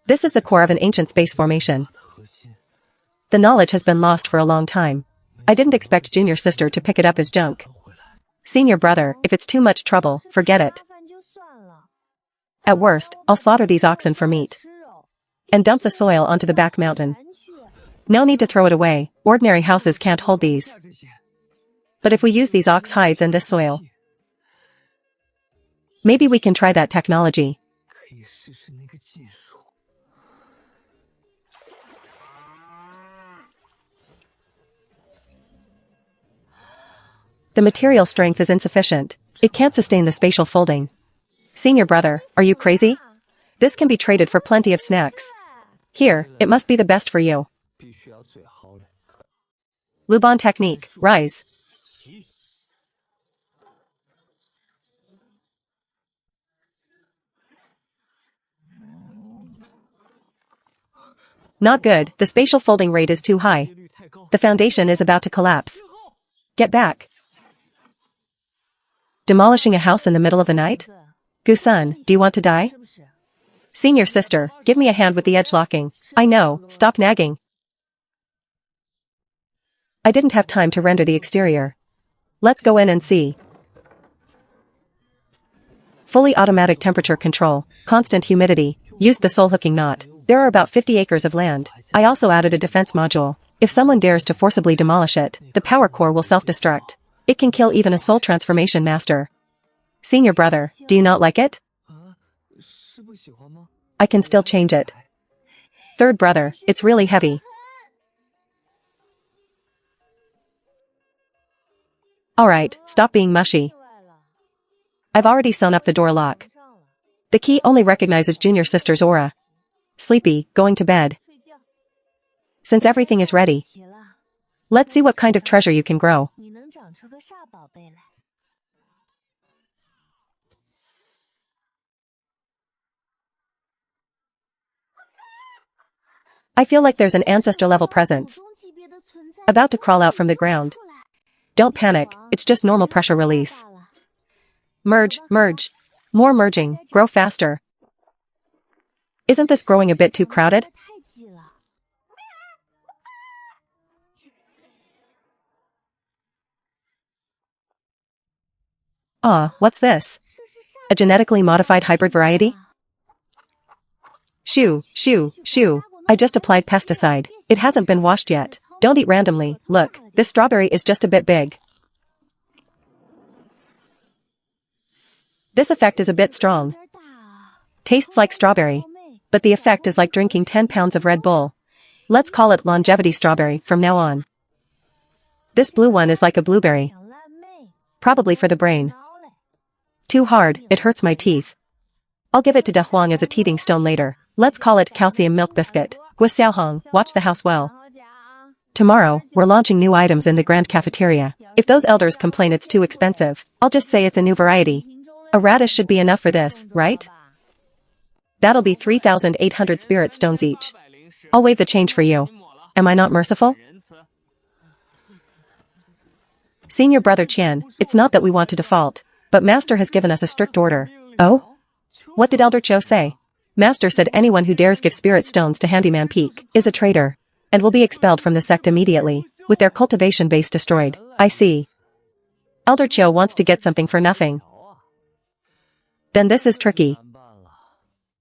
This is the core of an ancient space formation. The knowledge has been lost for a long time. I didn't expect junior sister to pick it up as junk. Senior brother, if it's too much trouble, forget it. At worst, I'll slaughter these oxen for meat. And dump the soil onto the back mountain. No need to throw it away, ordinary houses can't hold these. But if we use these ox hides and this soil, maybe we can try that technology. The material strength is insufficient. It can't sustain the spatial folding. Senior brother, are you crazy? This can be traded for plenty of snacks. Here, it must be the best for you. Luban technique, rise. Not good, the spatial folding rate is too high. The foundation is about to collapse. Get back. Demolishing a house in the middle of the night? Gusan, do you want to die? Senior sister, give me a hand with the edge locking. I know, stop nagging. I didn't have time to render the exterior. Let's go in and see. Fully automatic temperature control, constant humidity, used the soul hooking knot. There are about 50 acres of land. I also added a defense module. If someone dares to forcibly demolish it, the power core will self-destruct. It can kill even a soul transformation master. Senior brother, do you not like it? I can still change it. Third brother, it's really heavy. Alright, stop being mushy. I've already sewn up the door lock. The key only recognizes junior sister's aura. Sleepy, going to bed. Since everything is ready, let's see what kind of treasure you can grow. I feel like there's an ancestor-level presence about to crawl out from the ground. Don't panic, it's just normal pressure release. Merge, merge. More merging, grow faster. Isn't this growing a bit too crowded? What's this? A genetically modified hybrid variety? Shoo, shoo, shoo. I just applied pesticide. It hasn't been washed yet. Don't eat randomly. Look, this strawberry is just a bit big. This effect is a bit strong. Tastes like strawberry. But the effect is like drinking 10 pounds of Red Bull. Let's call it longevity strawberry from now on. This blue one is like a blueberry. Probably for the brain. Too hard, it hurts my teeth. I'll give it to De Huang as a teething stone later. Let's call it calcium milk biscuit. Gui Xiaohong, watch the house well. Tomorrow, we're launching new items in the grand cafeteria. If those elders complain it's too expensive, I'll just say it's a new variety. A radish should be enough for this, right? That'll be 3,800 spirit stones each. I'll waive the change for you. Am I not merciful? Senior brother Qian, it's not that we want to default, but Master has given us a strict order. Oh? What did Elder Cho say? Master said anyone who dares give spirit stones to Handyman Peak is a traitor, and will be expelled from the sect immediately, with their cultivation base destroyed. I see. Elder Cho wants to get something for nothing. Then this is tricky.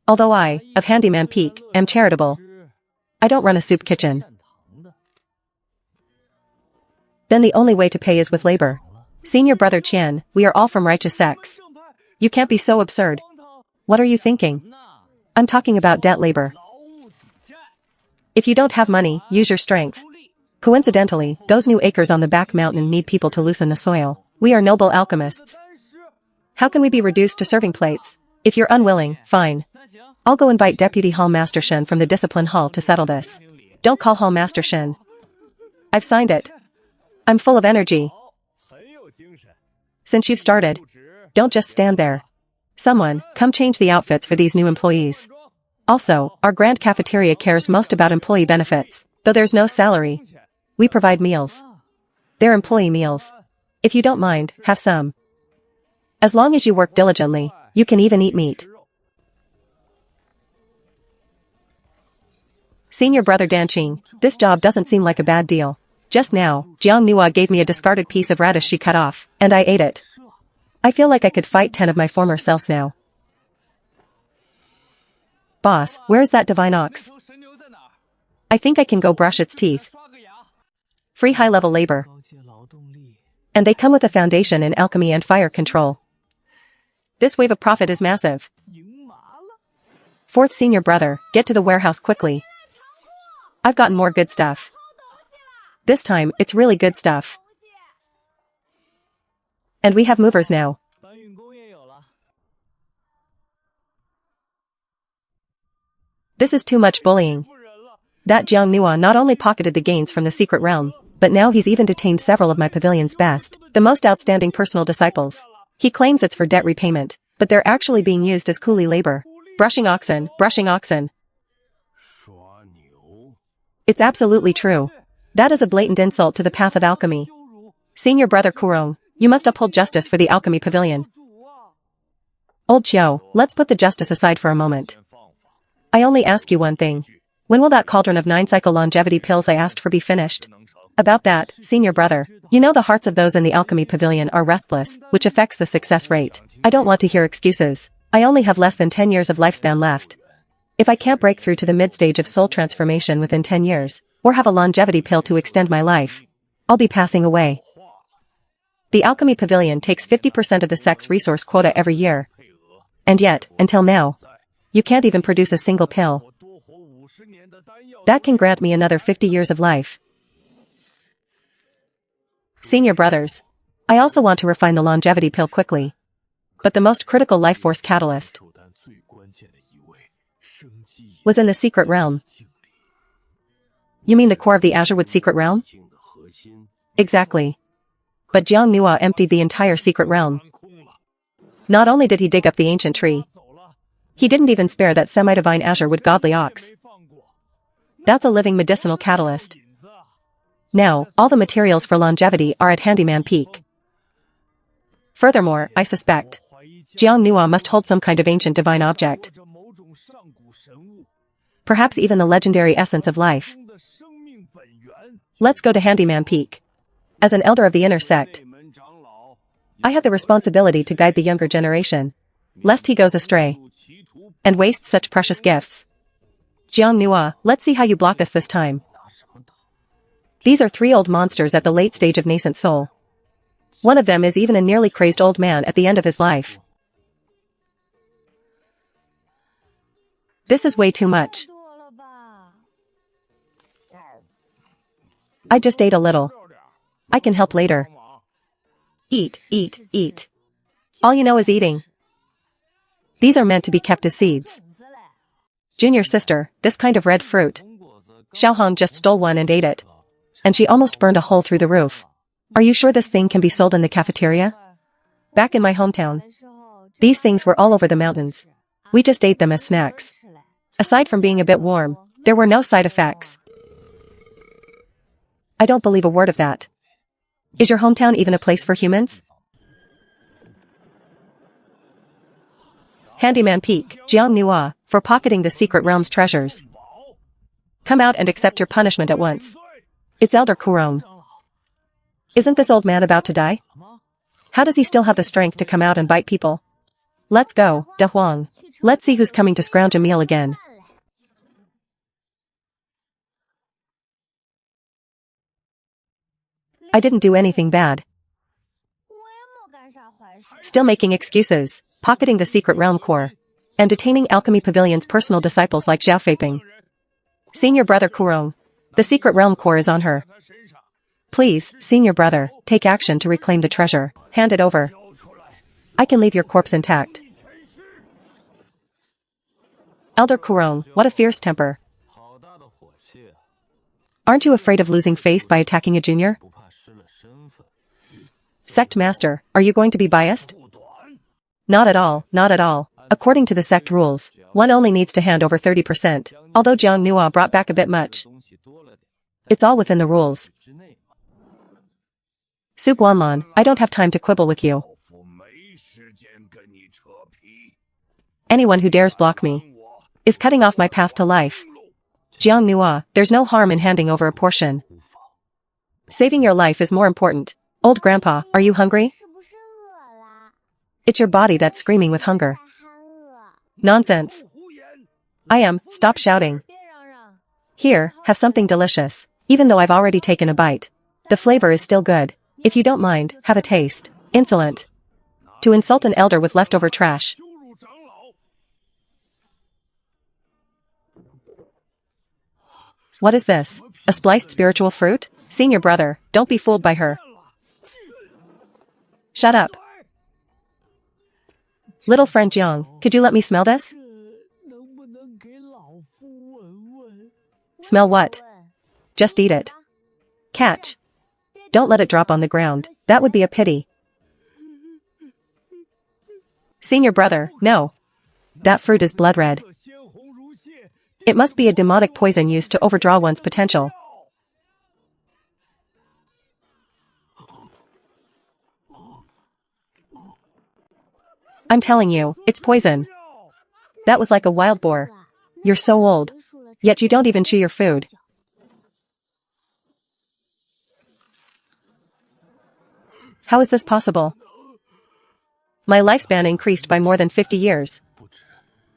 Although I, of Handyman Peak, am charitable, I don't run a soup kitchen. Then the only way to pay is with labor. Senior brother Qian, we are all from righteous sects. You can't be so absurd. What are you thinking? I'm talking about debt labor. If you don't have money, use your strength. Coincidentally, those new acres on the back mountain need people to loosen the soil. We are noble alchemists. How can we be reduced to serving plates? If you're unwilling, fine. I'll go invite Deputy Hall Master Shen from the Discipline Hall to settle this. Don't call Hall Master Shen. I've signed it. I'm full of energy. Since you've started, don't just stand there. Someone, come change the outfits for these new employees. Also, our grand cafeteria cares most about employee benefits, though there's no salary. We provide meals. They're employee meals. If you don't mind, have some. As long as you work diligently, you can even eat meat. Senior brother Danqing, this job doesn't seem like a bad deal. Just now, Jiang Nua gave me a discarded piece of radish she cut off, and I ate it. I feel like I could fight 10 of my former selves now. Boss, where's that divine ox? I think I can go brush its teeth. Free high-level labor. And they come with a foundation in alchemy and fire control. This wave of profit is massive. Fourth senior brother, get to the warehouse quickly. I've gotten more good stuff. This time, it's really good stuff. And we have movers now. This is too much bullying. That Jiang Nua not only pocketed the gains from the secret realm, but now he's even detained several of my pavilion's best, the most outstanding personal disciples. He claims it's for debt repayment, but they're actually being used as coolie labor. Brushing oxen, brushing oxen. It's absolutely true. That is a blatant insult to the path of alchemy. Senior brother Kurong, you must uphold justice for the alchemy pavilion. Old Qiao, let's put the justice aside for a moment. I only ask you one thing. When will that cauldron of 9-cycle longevity pills I asked for be finished? About that, senior brother, you know the hearts of those in the alchemy pavilion are restless, which affects the success rate. I don't want to hear excuses. I only have less than 10 years of lifespan left. If I can't break through to the mid-stage of soul transformation within 10 years, or have a longevity pill to extend my life, I'll be passing away. The alchemy pavilion takes 50% of the sex resource quota every year. And yet, until now, you can't even produce a single pill. That can grant me another 50 years of life. Senior brothers, I also want to refine the longevity pill quickly. But the most critical life force catalyst was in the secret realm. You mean the core of the Azurewood secret realm? Exactly. But Jiang Nua emptied the entire secret realm. Not only did he dig up the ancient tree, he didn't even spare that semi-divine Azurewood godly ox. That's a living medicinal catalyst. Now, all the materials for longevity are at Handyman Peak. Furthermore, I suspect Jiang Nua must hold some kind of ancient divine object. Perhaps even the legendary essence of life. Let's go to Handyman Peak. As an elder of the inner sect, I have the responsibility to guide the younger generation, lest he goes astray and wastes such precious gifts. Jiang Nua, let's see how you block us this time. These are 3 old monsters at the late stage of nascent soul. One of them is even a nearly crazed old man at the end of his life. This is way too much. I just ate a little. I can help later. Eat, eat, eat. All you know is eating. These are meant to be kept as seeds. Junior sister, this kind of red fruit. Xiaohong just stole one and ate it. And she almost burned a hole through the roof. Are you sure this thing can be sold in the cafeteria? Back in my hometown, these things were all over the mountains. We just ate them as snacks. Aside from being a bit warm, there were no side effects. I don't believe a word of that. Is your hometown even a place for humans? Handyman Peak, Jiang Nua, for pocketing the secret realm's treasures. Come out and accept your punishment at once. It's Elder Kurong. Isn't this old man about to die? How does he still have the strength to come out and bite people? Let's go, De Huang. Let's see who's coming to scrounge a meal again. I didn't do anything bad. Still making excuses, pocketing the secret realm core, and detaining Alchemy Pavilion's personal disciples like Zhao Feiping. Senior brother Kurong, the secret realm core is on her. Please, senior brother, take action to reclaim the treasure. Hand it over. I can leave your corpse intact. Elder Kurong, what a fierce temper. Aren't you afraid of losing face by attacking a junior? Sect Master, are you going to be biased? Not at all, not at all. According to the sect rules, one only needs to hand over 30%, although Jiang Nua brought back a bit much. It's all within the rules. Su Guanlan, I don't have time to quibble with you. Anyone who dares block me is cutting off my path to life. Jiang Nua, there's no harm in handing over a portion. Saving your life is more important. Old grandpa, are you hungry? It's your body that's screaming with hunger. Nonsense. I am, stop shouting. Here, have something delicious. Even though I've already taken a bite, the flavor is still good. If you don't mind, have a taste. Insolent. To insult an elder with leftover trash. What is this? A spliced spiritual fruit? Senior brother, don't be fooled by her. Shut up. Little friend Jiang, could you let me smell this? Smell what? Just eat it. Catch. Don't let it drop on the ground, that would be a pity. Senior brother, no. That fruit is blood red. It must be a demonic poison used to overdraw one's potential. I'm telling you, it's poison. That was like a wild boar. You're so old. Yet you don't even chew your food. How is this possible? My lifespan increased by more than 50 years.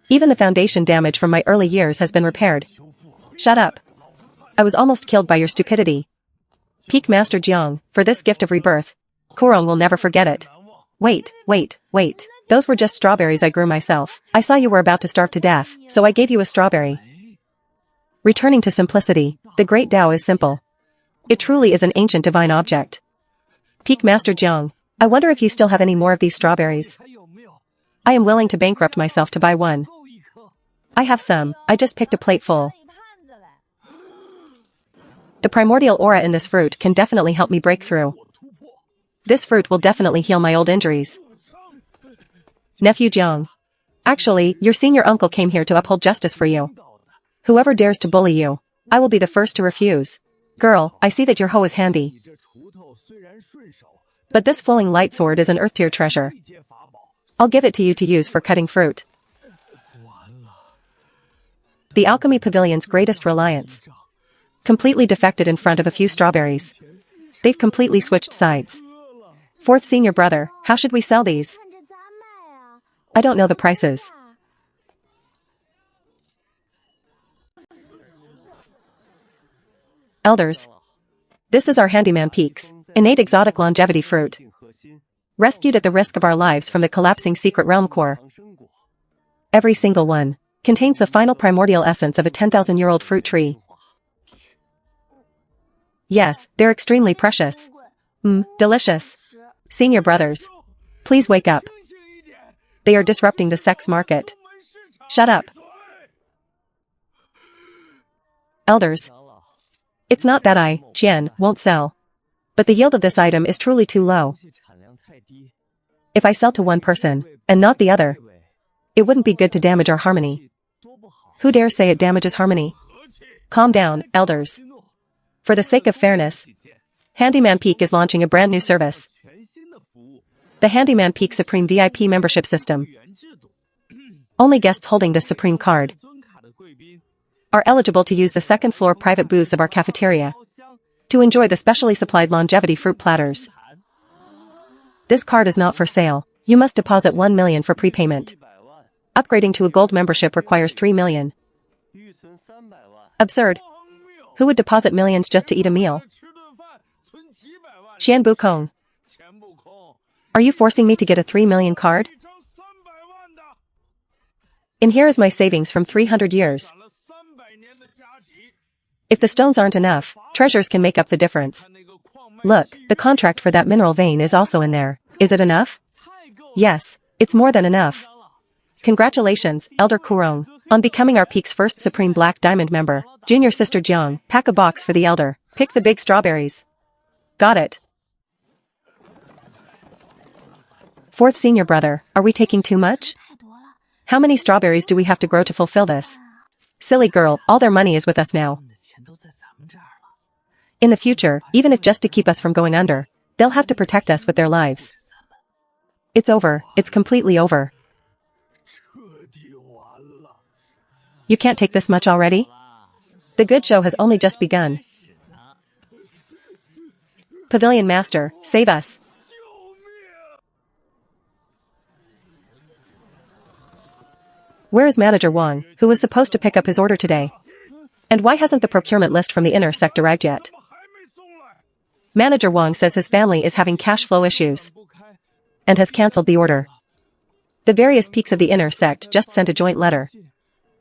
Even the foundation damage from my early years has been repaired. Shut up. I was almost killed by your stupidity. Peak Master Jiang, for this gift of rebirth. Kurong will never forget it. Wait. Those were just strawberries I grew myself. I saw you were about to starve to death, so I gave you a strawberry. Returning to simplicity, the great Tao is simple. It truly is an ancient divine object. Peak Master Jiang, I wonder if you still have any more of these strawberries. I am willing to bankrupt myself to buy one. I have some, I just picked a plate full. The primordial aura in this fruit can definitely help me break through. This fruit will definitely heal my old injuries. Nephew Jiang. Actually, your senior uncle came here to uphold justice for you. Whoever dares to bully you, I will be the first to refuse. Girl, I see that your hoe is handy. But this flowing light sword is an earth tier treasure. I'll give it to you to use for cutting fruit. The alchemy pavilion's greatest reliance. Completely defected in front of a few strawberries. They've completely switched sides. Fourth senior brother, how should we sell these? I don't know the prices. Elders. This is our handyman peaks, innate exotic longevity fruit. Rescued at the risk of our lives from the collapsing secret realm core. Every single one contains the final primordial essence of a 10,000-year-old fruit tree. Yes, they're extremely precious. Delicious. Senior brothers. Please wake up. They are disrupting the sex market. Shut up. Elders. It's not that I, Qian, won't sell. But the yield of this item is truly too low. If I sell to one person, and not the other, it wouldn't be good to damage our harmony. Who dares say it damages harmony? Calm down, elders. For the sake of fairness, Handyman Peak is launching a brand new service. The Handyman Peak Supreme VIP membership system. Only guests holding this Supreme card are eligible to use the second floor private booths of our cafeteria to enjoy the specially supplied longevity fruit platters. This card is not for sale. You must deposit 1 million for prepayment. Upgrading to a gold membership requires 3 million. Absurd. Who would deposit millions just to eat a meal? Qian Bukong. Are you forcing me to get a 3 million card? In here is my savings from 300 years. If the stones aren't enough, treasures can make up the difference. Look, the contract for that mineral vein is also in there. Is it enough? Yes, it's more than enough. Congratulations, Elder Kurong, on becoming our Peak's first Supreme Black Diamond member. Junior Sister Jiang, pack a box for the Elder. Pick the big strawberries. Got it. Fourth senior brother, are we taking too much? How many strawberries do we have to grow to fulfill this? Silly girl, all their money is with us now. In the future, even if just to keep us from going under, they'll have to protect us with their lives. It's over, it's completely over. You can't take this much already? The good show has only just begun. Pavilion Master, save us. Where is Manager Wang, who was supposed to pick up his order today? And why hasn't the procurement list from the inner sect arrived yet? Manager Wang says his family is having cash flow issues and has cancelled the order. The various peaks of the inner sect just sent a joint letter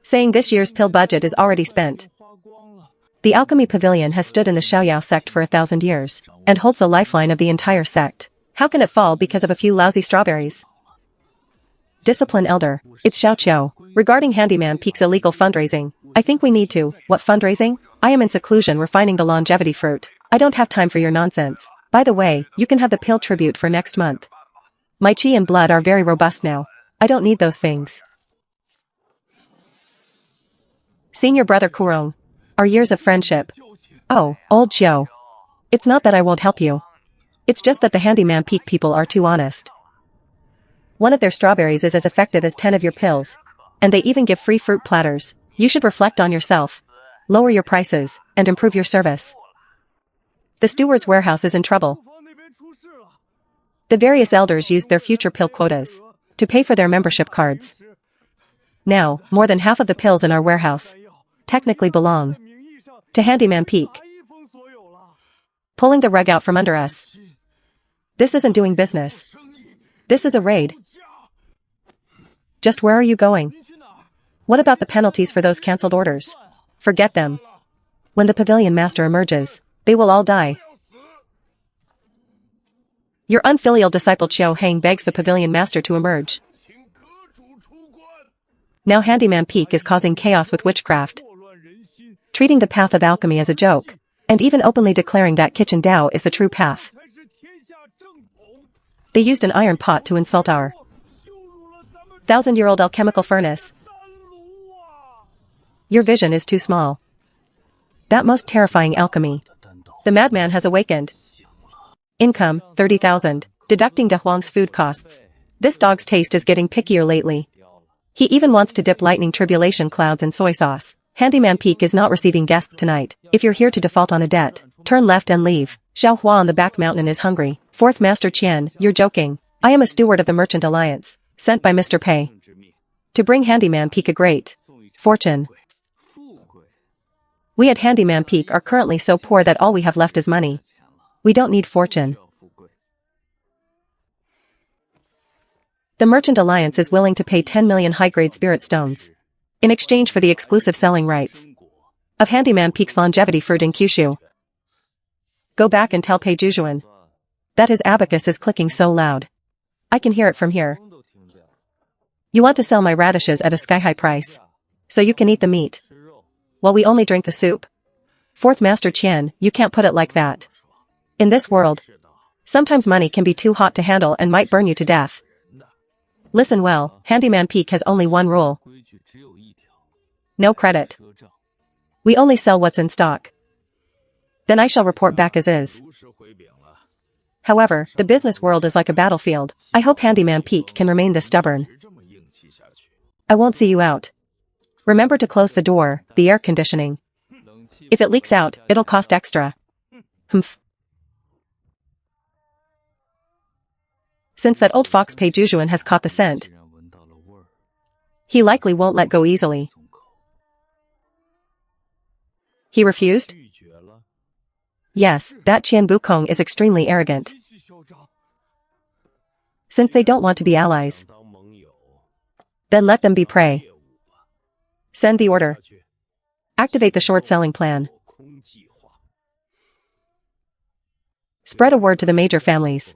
saying this year's pill budget is already spent. The Alchemy Pavilion has stood in the Xiaoyao sect for 1,000 years and holds the lifeline of the entire sect. How can it fall because of a few lousy strawberries? Discipline Elder, it's Xiao Qiao. Regarding Handyman Peak's illegal fundraising, I think we need to. What fundraising? I am in seclusion refining the longevity fruit. I don't have time for your nonsense. By the way, you can have the pill tribute for next month. My chi and blood are very robust now. I don't need those things. Senior brother Kurong. Our years of friendship. Oh, old Xiao. It's not that I won't help you. It's just that the Handyman Peak people are too honest. One of their strawberries is as effective as 10 of your pills. And they even give free fruit platters. You should reflect on yourself. Lower your prices, and improve your service. The steward's warehouse is in trouble. The various elders used their future pill quotas to pay for their membership cards. Now, more than half of the pills in our warehouse technically belong to Handyman Peak. Pulling the rug out from under us. This isn't doing business. This is a raid. Just where are you going? What about the penalties for those cancelled orders? Forget them. When the Pavilion Master emerges, they will all die. Your unfilial disciple Qiao Hang begs the Pavilion Master to emerge. Now Handyman Peak is causing chaos with witchcraft, treating the path of alchemy as a joke, and even openly declaring that Kitchen Dao is the true path. They used an iron pot to insult our 1,000-year-old alchemical furnace. Your vision is too small. That most terrifying alchemy. The madman has awakened. Income, 30,000, deducting De Huang's food costs. This dog's taste is getting pickier lately. He even wants to dip lightning tribulation clouds in soy sauce. Handyman Peak is not receiving guests tonight. If you're here to default on a debt, turn left and leave. Xiao Hua on the back mountain is hungry. Fourth Master Qian, you're joking. I am a steward of the Merchant Alliance, sent by Mr. Pei to bring Handyman Peak a great fortune. We at Handyman Peak are currently so poor that all we have left is money. We don't need fortune. The Merchant Alliance is willing to pay 10 million high-grade spirit stones in exchange for the exclusive selling rights of Handyman Peak's longevity fruit in Kyushu. Go back and tell Pei Jujuan that his abacus is clicking so loud. I can hear it from here. You want to sell my radishes at a sky-high price, so you can eat the meat, while we only drink the soup? Fourth Master Qian, you can't put it like that. In this world, sometimes money can be too hot to handle and might burn you to death. Listen well, Handyman Peak has only one rule. No credit. We only sell what's in stock. Then I shall report back as is. However, the business world is like a battlefield. I hope Handyman Peak can remain this stubborn. I won't see you out. Remember to close the door, the air conditioning. If it leaks out, it'll cost extra. Humph. Since that old fox Pei Jujuan has caught the scent, he likely won't let go easily. He refused? Yes, that Qian Bukong is extremely arrogant. Since they don't want to be allies, then let them be prey. Send the order. Activate the short selling plan. Spread a word to the major families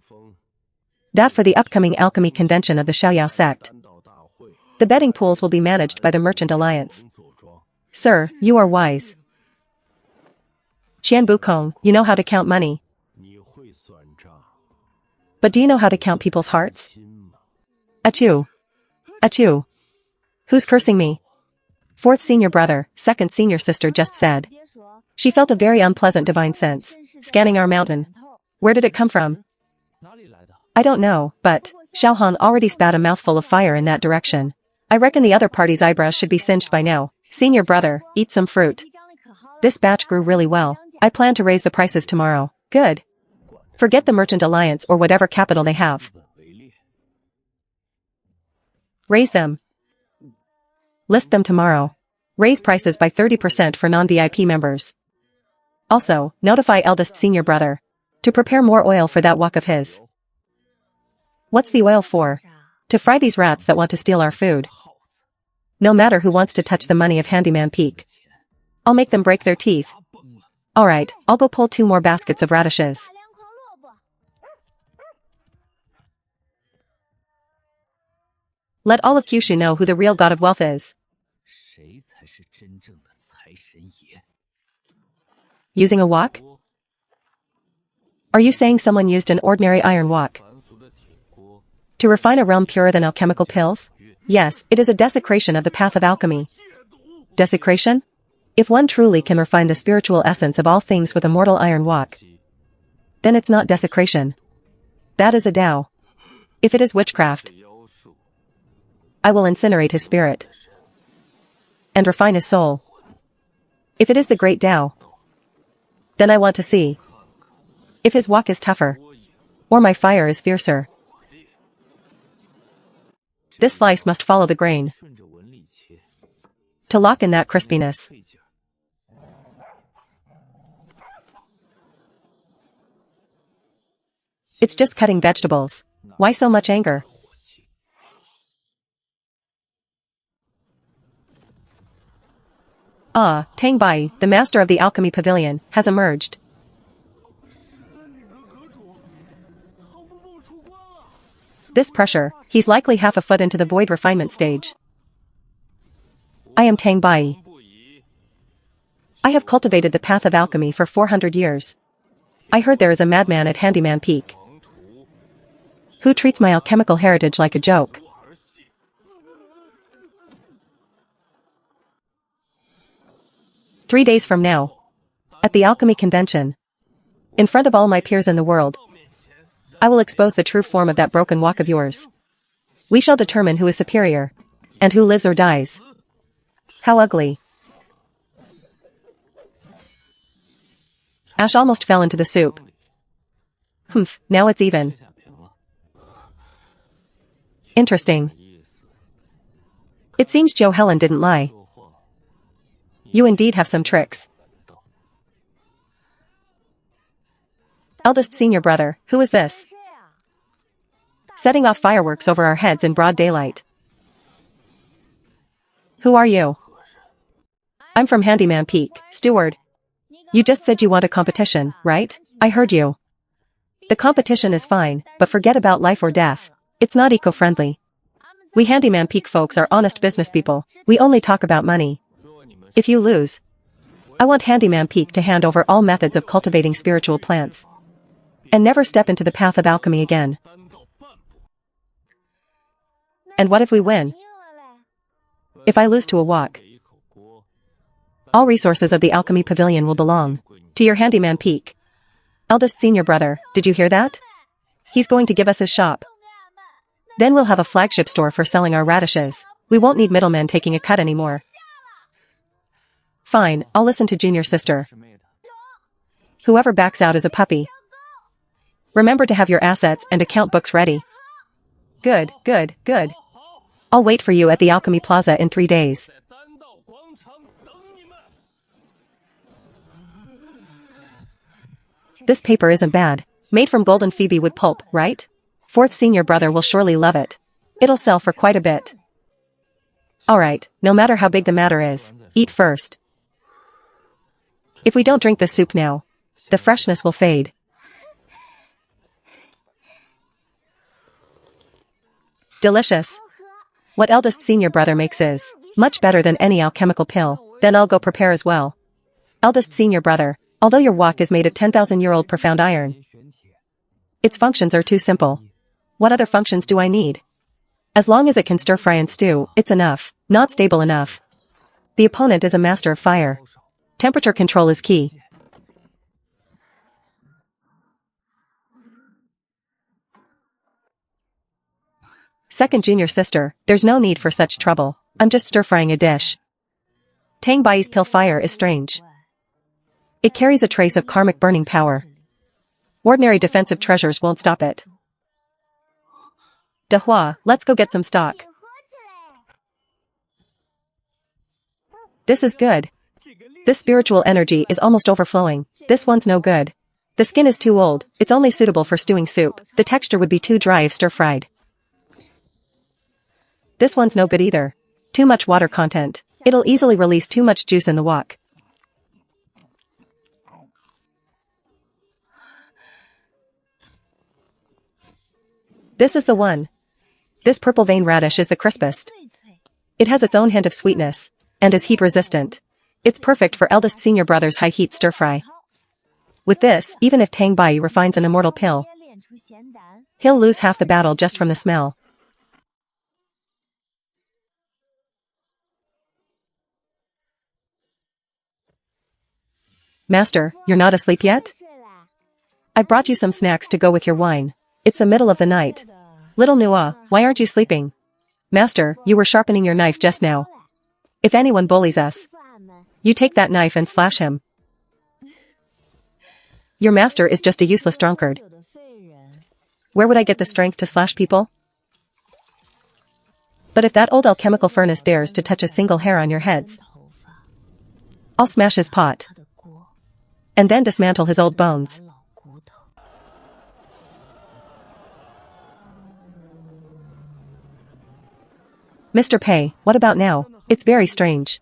that for the upcoming alchemy convention of the Xiaoyao sect, the betting pools will be managed by the Merchant Alliance. Sir, you are wise. Qian Bukong, you know how to count money. But do you know how to count people's hearts? Achoo. Achoo. Who's cursing me? Fourth senior brother, second senior sister just said. She felt a very unpleasant divine sense, scanning our mountain. Where did it come from? I don't know, but Xiaohong already spat a mouthful of fire in that direction. I reckon the other party's eyebrows should be singed by now. Senior brother, eat some fruit. This batch grew really well. I plan to raise the prices tomorrow. Good. Forget the Merchant Alliance or whatever capital they have. Raise them. List them tomorrow. Raise prices by 30% for non-VIP members. Also, notify eldest senior brother to prepare more oil for that wok of his. What's the oil for? To fry these rats that want to steal our food. No matter who wants to touch the money of Handyman Peak. I'll make them break their teeth. Alright, I'll go pull 2 more baskets of radishes. Let all of Kyushu know who the real god of wealth is. Using a wok? Are you saying someone used an ordinary iron wok to refine a realm purer than alchemical pills? Yes, it is a desecration of the path of alchemy. Desecration? If one truly can refine the spiritual essence of all things with a mortal iron wok, then it's not desecration. That is a Tao. If it is witchcraft, I will incinerate his spirit and refine his soul. If it is the great Tao, then I want to see if his wok is tougher or my fire is fiercer. This slice must follow the grain to lock in that crispiness. It's just cutting vegetables. Why so much anger? Ah, Tang Bai, the master of the alchemy pavilion, has emerged. This pressure, he's likely half a foot into the void refinement stage. I am Tang Bai. I have cultivated the path of alchemy for 400 years. I heard there is a madman at Handyman Peak who treats my alchemical heritage like a joke. "3 days from now, at the alchemy convention, in front of all my peers in the world, I will expose the true form of that broken wok of yours. We shall determine who is superior, and who lives or dies." How ugly. Ash almost fell into the soup. Humph, now it's even. Interesting. It seems Joe Helen didn't lie. You indeed have some tricks. Eldest senior brother, who is this? Setting off fireworks over our heads in broad daylight. Who are you? I'm from Handyman Peak, steward. You just said you want a competition, right? I heard you. The competition is fine, but forget about life or death. It's not eco-friendly. We Handyman Peak folks are honest business people. We only talk about money. If you lose, I want Handyman Peak to hand over all methods of cultivating spiritual plants and never step into the path of alchemy again. And what if we win? If I lose to a wok, all resources of the alchemy pavilion will belong to your Handyman Peak. Eldest senior brother, did you hear that? He's going to give us his shop. Then we'll have a flagship store for selling our radishes. We won't need middlemen taking a cut anymore. Fine, I'll listen to junior sister. Whoever backs out is a puppy. Remember to have your assets and account books ready. Good, good, good. I'll wait for you at the Alchemy Plaza in 3 days. This paper isn't bad. Made from golden phoebe wood pulp, right? Fourth senior brother will surely love it. It'll sell for quite a bit. Alright, no matter how big the matter is, eat first. If we don't drink this soup now, the freshness will fade. Delicious. What eldest senior brother makes is much better than any alchemical pill. Then I'll go prepare as well. Eldest senior brother, although your wok is made of 10,000-year-old profound iron, its functions are too simple. What other functions do I need? As long as it can stir fry and stew, it's enough. Not stable enough. The opponent is a master of fire. Temperature control is key. Second junior sister, there's no need for such trouble. I'm just stir-frying a dish. Tang Bai's pill fire is strange. It carries a trace of karmic burning power. Ordinary defensive treasures won't stop it. Dehua, let's go get some stock. This is good. This spiritual energy is almost overflowing. This one's no good. The skin is too old, it's only suitable for stewing soup. The texture would be too dry if stir-fried. This one's no good either. Too much water content. It'll easily release too much juice in the wok. This is the one. This purple vein radish is the crispest. It has its own hint of sweetness, and is heat resistant. It's perfect for eldest senior brother's high heat stir fry. With this, even if Tang Bai refines an immortal pill, he'll lose half the battle just from the smell. Master, you're not asleep yet? I brought you some snacks to go with your wine. It's the middle of the night. Little Nua, why aren't you sleeping? Master, you were sharpening your knife just now. If anyone bullies us, you take that knife and slash him. Your master is just a useless drunkard. Where would I get the strength to slash people? But if that old alchemical furnace dares to touch a single hair on your heads, I'll smash his pot. And then dismantle his old bones. Mr. Pei, what about now? It's very strange.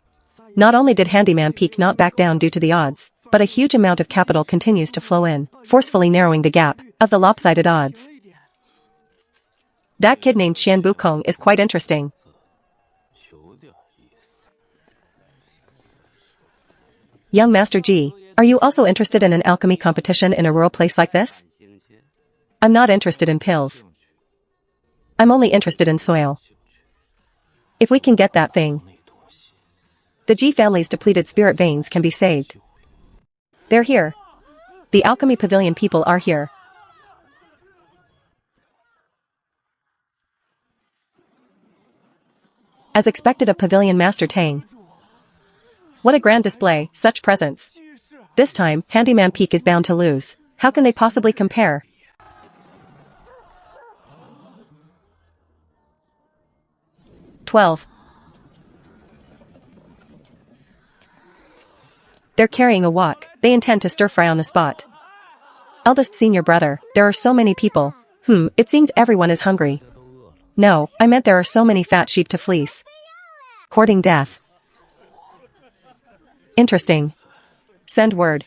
Not only did Handyman Peak not back down due to the odds, but a huge amount of capital continues to flow in, forcefully narrowing the gap of the lopsided odds. That kid named Xian Bukong is quite interesting. Young Master Ji, are you also interested in an alchemy competition in a rural place like this? I'm not interested in pills. I'm only interested in soil. If we can get that thing, the Ji family's depleted spirit veins can be saved. They're here. The Alchemy Pavilion people are here. As expected of Pavilion Master Tang. What a grand display, such presents. This time, Handyman Peak is bound to lose. How can they possibly compare? They're carrying a wok. They intend to stir-fry on the spot. Eldest senior brother, there are so many people. It seems everyone is hungry. No, I meant there are so many fat sheep to fleece. Courting death. Interesting. Send word.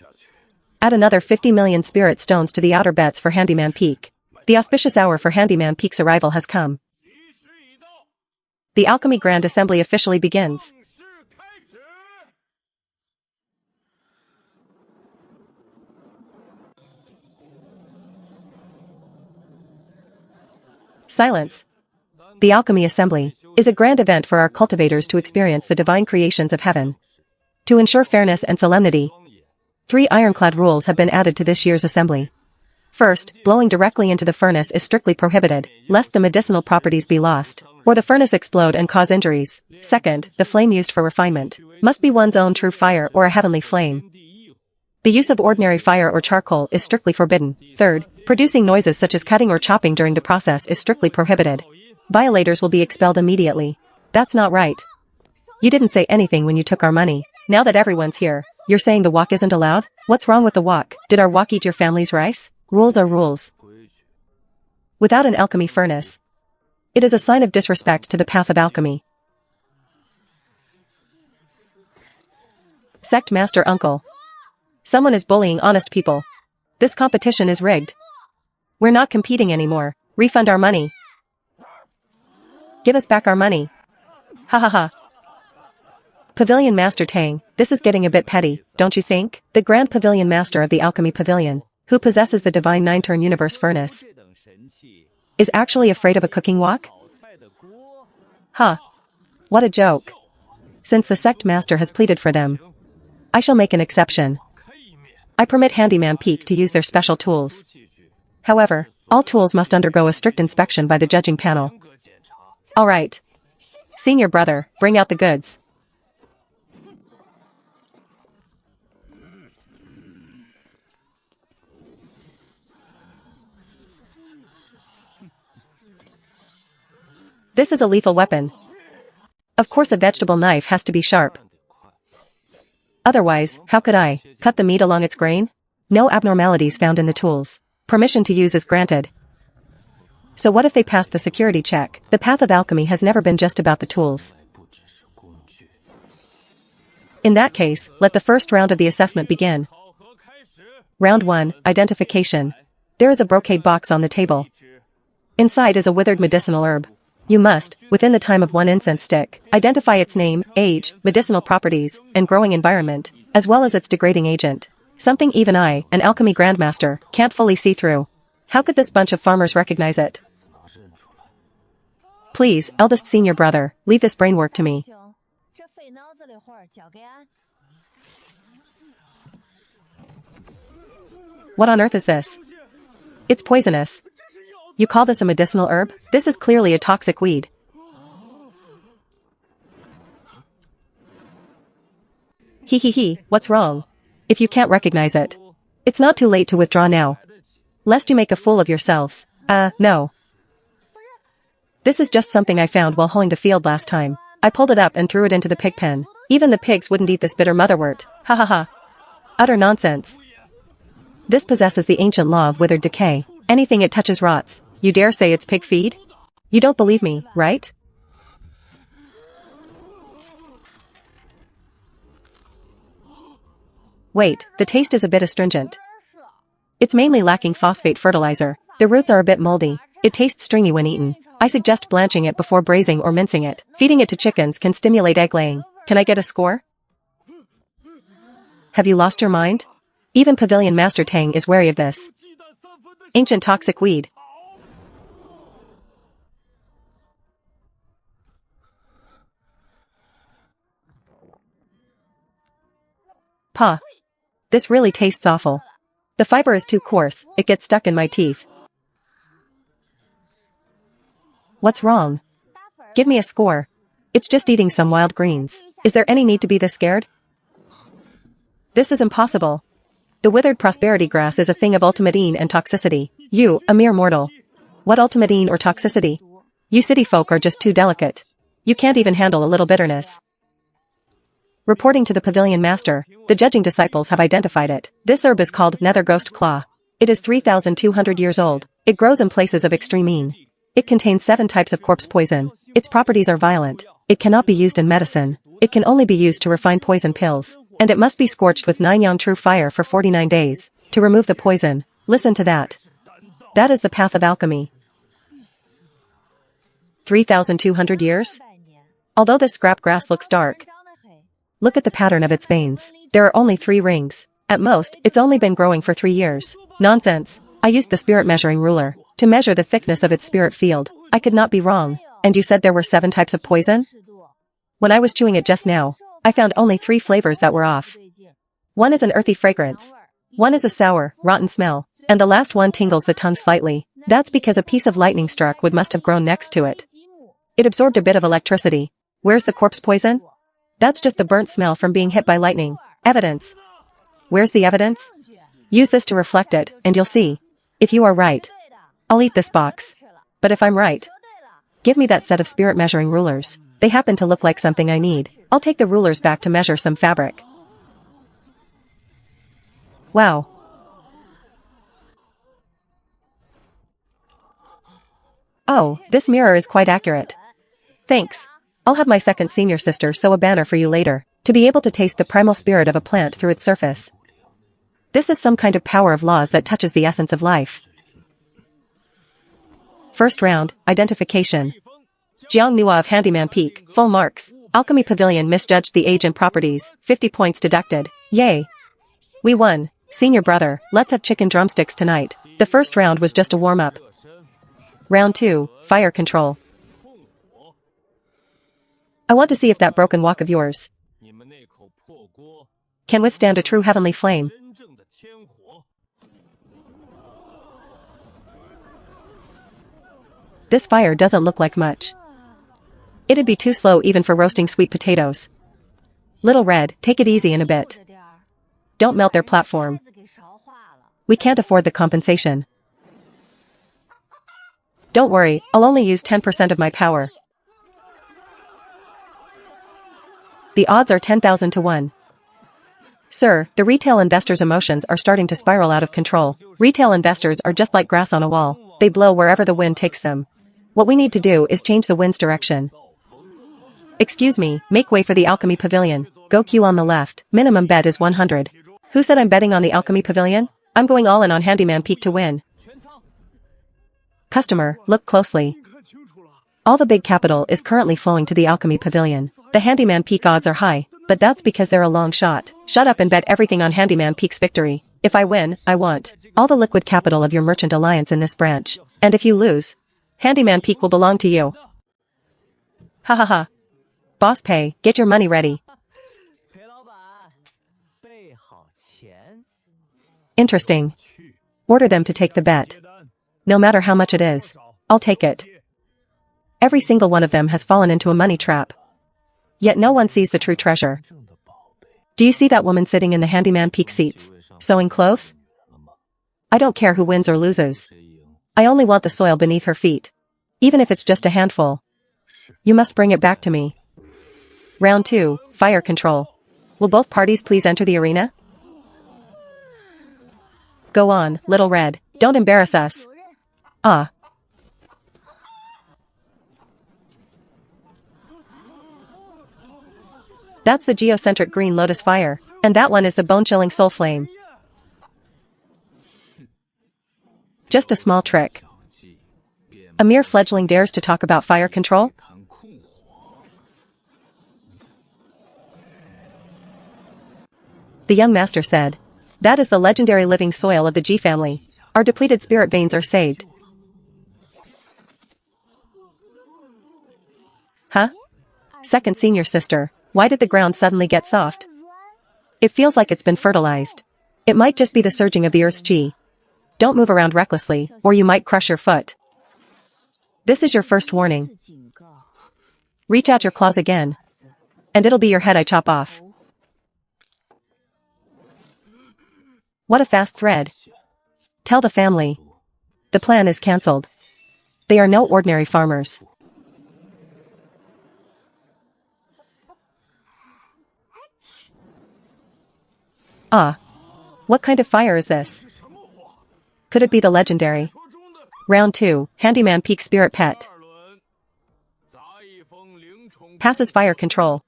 Add another 50 million spirit stones to the outer bets for Handyman Peak. The auspicious hour for Handyman Peak's arrival has come. The Alchemy Grand Assembly officially begins. Silence. The Alchemy Assembly is a grand event for our cultivators to experience the divine creations of heaven. To ensure fairness and solemnity, 3 ironclad rules have been added to this year's assembly. First, blowing directly into the furnace is strictly prohibited, lest the medicinal properties be lost, or the furnace explode and cause injuries. Second, the flame used for refinement must be one's own true fire or a heavenly flame. The use of ordinary fire or charcoal is strictly forbidden. Third, producing noises such as cutting or chopping during the process is strictly prohibited. Violators will be expelled immediately. That's not right. You didn't say anything when you took our money. Now that everyone's here, you're saying the wok isn't allowed? What's wrong with the wok? Did our wok eat your family's rice? Rules are rules. Without an alchemy furnace, it is a sign of disrespect to the path of alchemy. Sect Master Uncle. Someone is bullying honest people. This competition is rigged. We're not competing anymore. Refund our money. Give us back our money. Ha ha ha. Pavilion Master Tang, this is getting a bit petty, don't you think? The Grand Pavilion Master of the Alchemy Pavilion, who possesses the divine 9-turn universe furnace, is actually afraid of a cooking wok? Huh. What a joke. Since the sect master has pleaded for them, I shall make an exception. I permit Handyman Peak to use their special tools. However, all tools must undergo a strict inspection by the judging panel. Alright. Senior brother, bring out the goods. This is a lethal weapon. Of course a vegetable knife has to be sharp. Otherwise, how could I cut the meat along its grain? No abnormalities found in the tools. Permission to use is granted. So what if they pass the security check? The path of alchemy has never been just about the tools. In that case, let the first round of the assessment begin. Round 1, Identification. There is a brocade box on the table. Inside is a withered medicinal herb. You must, within the time of one incense stick, identify its name, age, medicinal properties, and growing environment, as well as its degrading agent. Something even I, an alchemy grandmaster, can't fully see through. How could this bunch of farmers recognize it? Please, eldest senior brother, leave this brain work to me. What on earth is this? It's poisonous. You call this a medicinal herb? This is clearly a toxic weed. Hee, what's wrong? If you can't recognize it, it's not too late to withdraw now. Lest you make a fool of yourselves. No. This is just something I found while hoeing the field last time. I pulled it up and threw it into the pig pen. Even the pigs wouldn't eat this bitter motherwort. Ha ha ha. Utter nonsense. This possesses the ancient law of withered decay. Anything it touches rots. You dare say it's pig feed? You don't believe me, right? Wait, the taste is a bit astringent. It's mainly lacking phosphate fertilizer. The roots are a bit moldy. It tastes stringy when eaten. I suggest blanching it before braising or mincing it. Feeding it to chickens can stimulate egg laying. Can I get a score? Have you lost your mind? Even Pavilion Master Tang is wary of this ancient toxic weed. Pah. This really tastes awful. The fiber is too coarse, it gets stuck in my teeth. What's wrong? Give me a score. It's just eating some wild greens. Is there any need to be this scared? This is impossible. The withered prosperity grass is a thing of ultimatine and toxicity. You, a mere mortal. What ultimatine or toxicity? You city folk are just too delicate. You can't even handle a little bitterness. Reporting to the Pavilion Master, the judging disciples have identified it. This herb is called Nether Ghost Claw. It is 3,200 years old. It grows in places of extreme mean. It contains 7 types of corpse poison. Its properties are violent. It cannot be used in medicine. It can only be used to refine poison pills. And it must be scorched with 9 yang true fire for 49 days. To remove the poison. Listen to that. That is the path of alchemy. 3,200 years? Although this scrap grass looks dark, look at the pattern of its veins. There are only 3 rings. At most, it's only been growing for 3 years. Nonsense. I used the spirit measuring ruler to measure the thickness of its spirit field. I could not be wrong. And you said there were 7 types of poison? When I was chewing it just now, I found only 3 flavors that were off. One is an earthy fragrance. One is a sour, rotten smell. And the last one tingles the tongue slightly. That's because a piece of lightning struck wood must have grown next to it. It absorbed a bit of electricity. Where's the corpse poison? That's just the burnt smell from being hit by lightning. Evidence. Where's the evidence? Use this to reflect it, and you'll see. If you are right, I'll eat this box. But if I'm right, give me that set of spirit measuring rulers. They happen to look like something I need. I'll take the rulers back to measure some fabric. Wow. Oh, this mirror is quite accurate. Thanks. I'll have my second senior sister sew a banner for you later, to be able to taste the primal spirit of a plant through its surface. This is some kind of power of laws that touches the essence of life. First round, Identification. Jiang Nua of Handyman Peak, full marks. Alchemy Pavilion misjudged the age and properties, 50 points deducted. Yay. We won. Senior brother, let's have chicken drumsticks tonight. The first round was just a warm-up. Round 2, Fire Control. I want to see if that broken wok of yours can withstand a true heavenly flame. This fire doesn't look like much. It'd be too slow even for roasting sweet potatoes. Little Red, take it easy in a bit. Don't melt their platform. We can't afford the compensation. Don't worry, I'll only use 10% of my power. The odds are 10,000 to 1. Sir, the retail investors' emotions are starting to spiral out of control. Retail investors are just like grass on a wall. They blow wherever the wind takes them. What we need to do is change the wind's direction. Excuse me, make way for the Alchemy Pavilion. Go queue on the left. Minimum bet is 100. Who said I'm betting on the Alchemy Pavilion? I'm going all in on Handyman Peak to win. Customer, look closely. All the big capital is currently flowing to the Alchemy Pavilion. The Handyman Peak odds are high, but that's because they're a long shot. Shut up and bet everything on Handyman Peak's victory. If I win, I want all the liquid capital of your merchant alliance in this branch. And if you lose, Handyman Peak will belong to you. Ha ha ha. Boss pay, get your money ready. Interesting. Order them to take the bet. No matter how much it is, I'll take it. Every single one of them has fallen into a money trap. Yet no one sees the true treasure. Do you see that woman sitting in the Handyman Peak seats, sewing clothes? I don't care who wins or loses. I only want the soil beneath her feet. Even if it's just a handful. You must bring it back to me. Round 2, Fire Control. Will both parties please enter the arena? Go on, Little Red. Don't embarrass us. Ah. That's the geocentric green lotus fire, and that one is the bone-chilling soul flame. Just a small trick. A mere fledgling dares to talk about fire control? The young master said, "That is the legendary living soil of the G family. Our depleted spirit veins are saved." Huh? Second senior sister, why did the ground suddenly get soft? It feels like it's been fertilized. It might just be the surging of the earth's G. Don't move around recklessly, or you might crush your foot. This is your first warning. Reach out your claws again, and it'll be your head I chop off. What a fast thread. Tell the family. The plan is cancelled. They are no ordinary farmers. Ah. What kind of fire is this? Could it be the legendary? Round 2, Handyman Peak Spirit Pet. Passes fire control.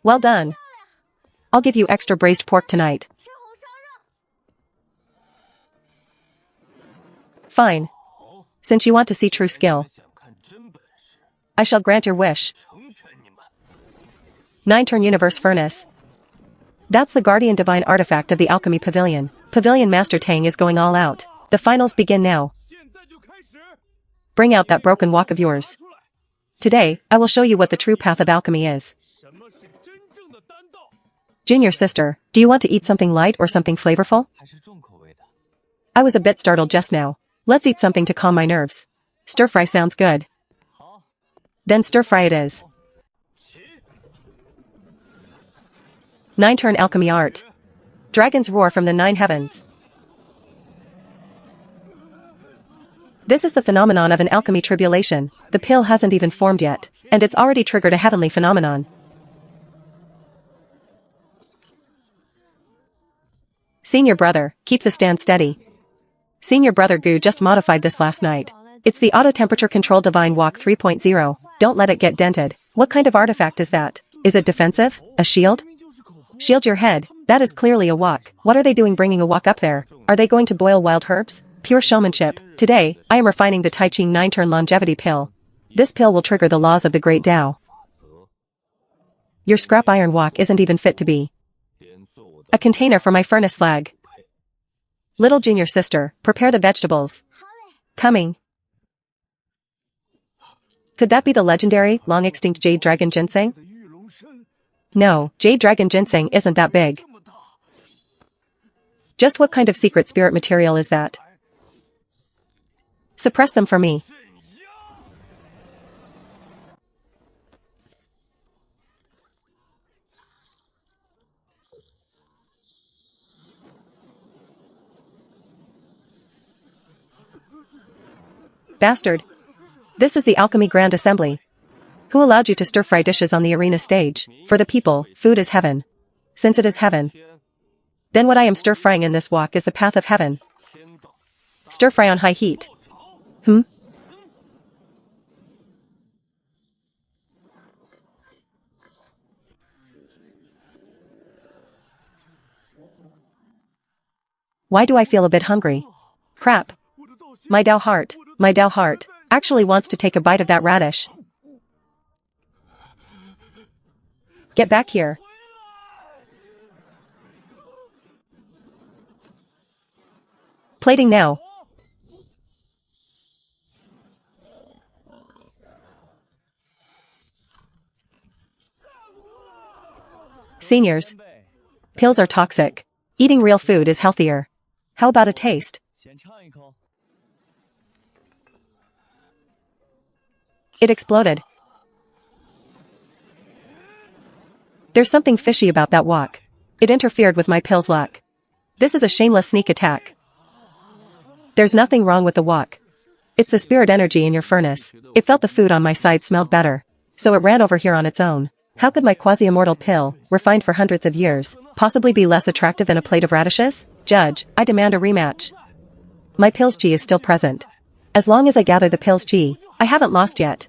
Well done. I'll give you extra braised pork tonight. Fine. Since you want to see true skill, I shall grant your wish. 9-turn Universe Furnace. That's the Guardian Divine artifact of the Alchemy Pavilion. Pavilion Master Tang is going all out. The finals begin now. Bring out that broken wok of yours. Today, I will show you what the true path of alchemy is. Junior sister, do you want to eat something light or something flavorful? I was a bit startled just now. Let's eat something to calm my nerves. Stir fry sounds good. Then stir fry it is. 9-turn alchemy art. Dragons roar from the 9 heavens. This is the phenomenon of an alchemy tribulation. The pill hasn't even formed yet, and it's already triggered a heavenly phenomenon. Senior brother, keep the stand steady. Senior brother Gu just modified this last night. It's the auto temperature control divine wok 3.0. Don't let it get dented. What kind of artifact is that? Is it defensive? A shield? Shield your head. That is clearly a wok. What are they doing bringing a wok up there? Are they going to boil wild herbs? Pure showmanship. Today, I am refining the Tai Ching 9-turn longevity pill. This pill will trigger the laws of the Great Tao. Your scrap iron wok isn't even fit to be a container for my furnace slag. Little junior sister, prepare the vegetables. Coming. Could that be the legendary, long-extinct jade dragon ginseng? No, jade dragon ginseng isn't that big. Just what kind of secret spirit material is that? Suppress them for me. Bastard. This is the Alchemy Grand Assembly. Who allowed you to stir-fry dishes on the arena stage? For the people, food is heaven. Since it is heaven, then what I am stir-frying in this wok is the path of heaven. Stir-fry on high heat. Why do I feel a bit hungry? Crap. My Dao heart, actually wants to take a bite of that radish. Get back here. Plating now. Seniors. Pills are toxic. Eating real food is healthier. How about a taste? It exploded. There's something fishy about that wok. It interfered with my pill's luck. This is a shameless sneak attack. There's nothing wrong with the wok. It's the spirit energy in your furnace. It felt the food on my side smelled better, so it ran over here on its own. How could my quasi-immortal pill, refined for hundreds of years, possibly be less attractive than a plate of radishes? Judge, I demand a rematch. My pill's chi is still present. As long as I gather the pill's chi, I haven't lost yet.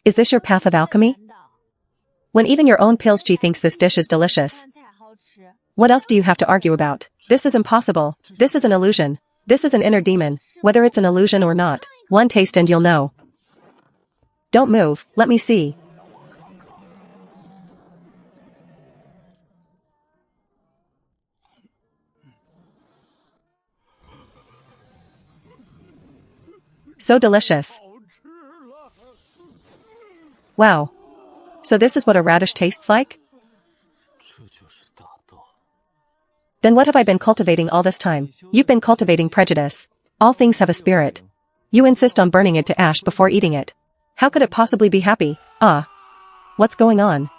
Is this your path of alchemy? When even your own pill's chi thinks this dish is delicious. What else do you have to argue about? This is impossible. This is an illusion. This is an inner demon. Whether it's an illusion or not, one taste and you'll know. Don't move, let me see. So delicious. Wow. So this is what a radish tastes like? Then what have I been cultivating all this time? You've been cultivating prejudice. All things have a spirit. You insist on burning it to ash before eating it. How could it possibly be happy? Ah. What's going on?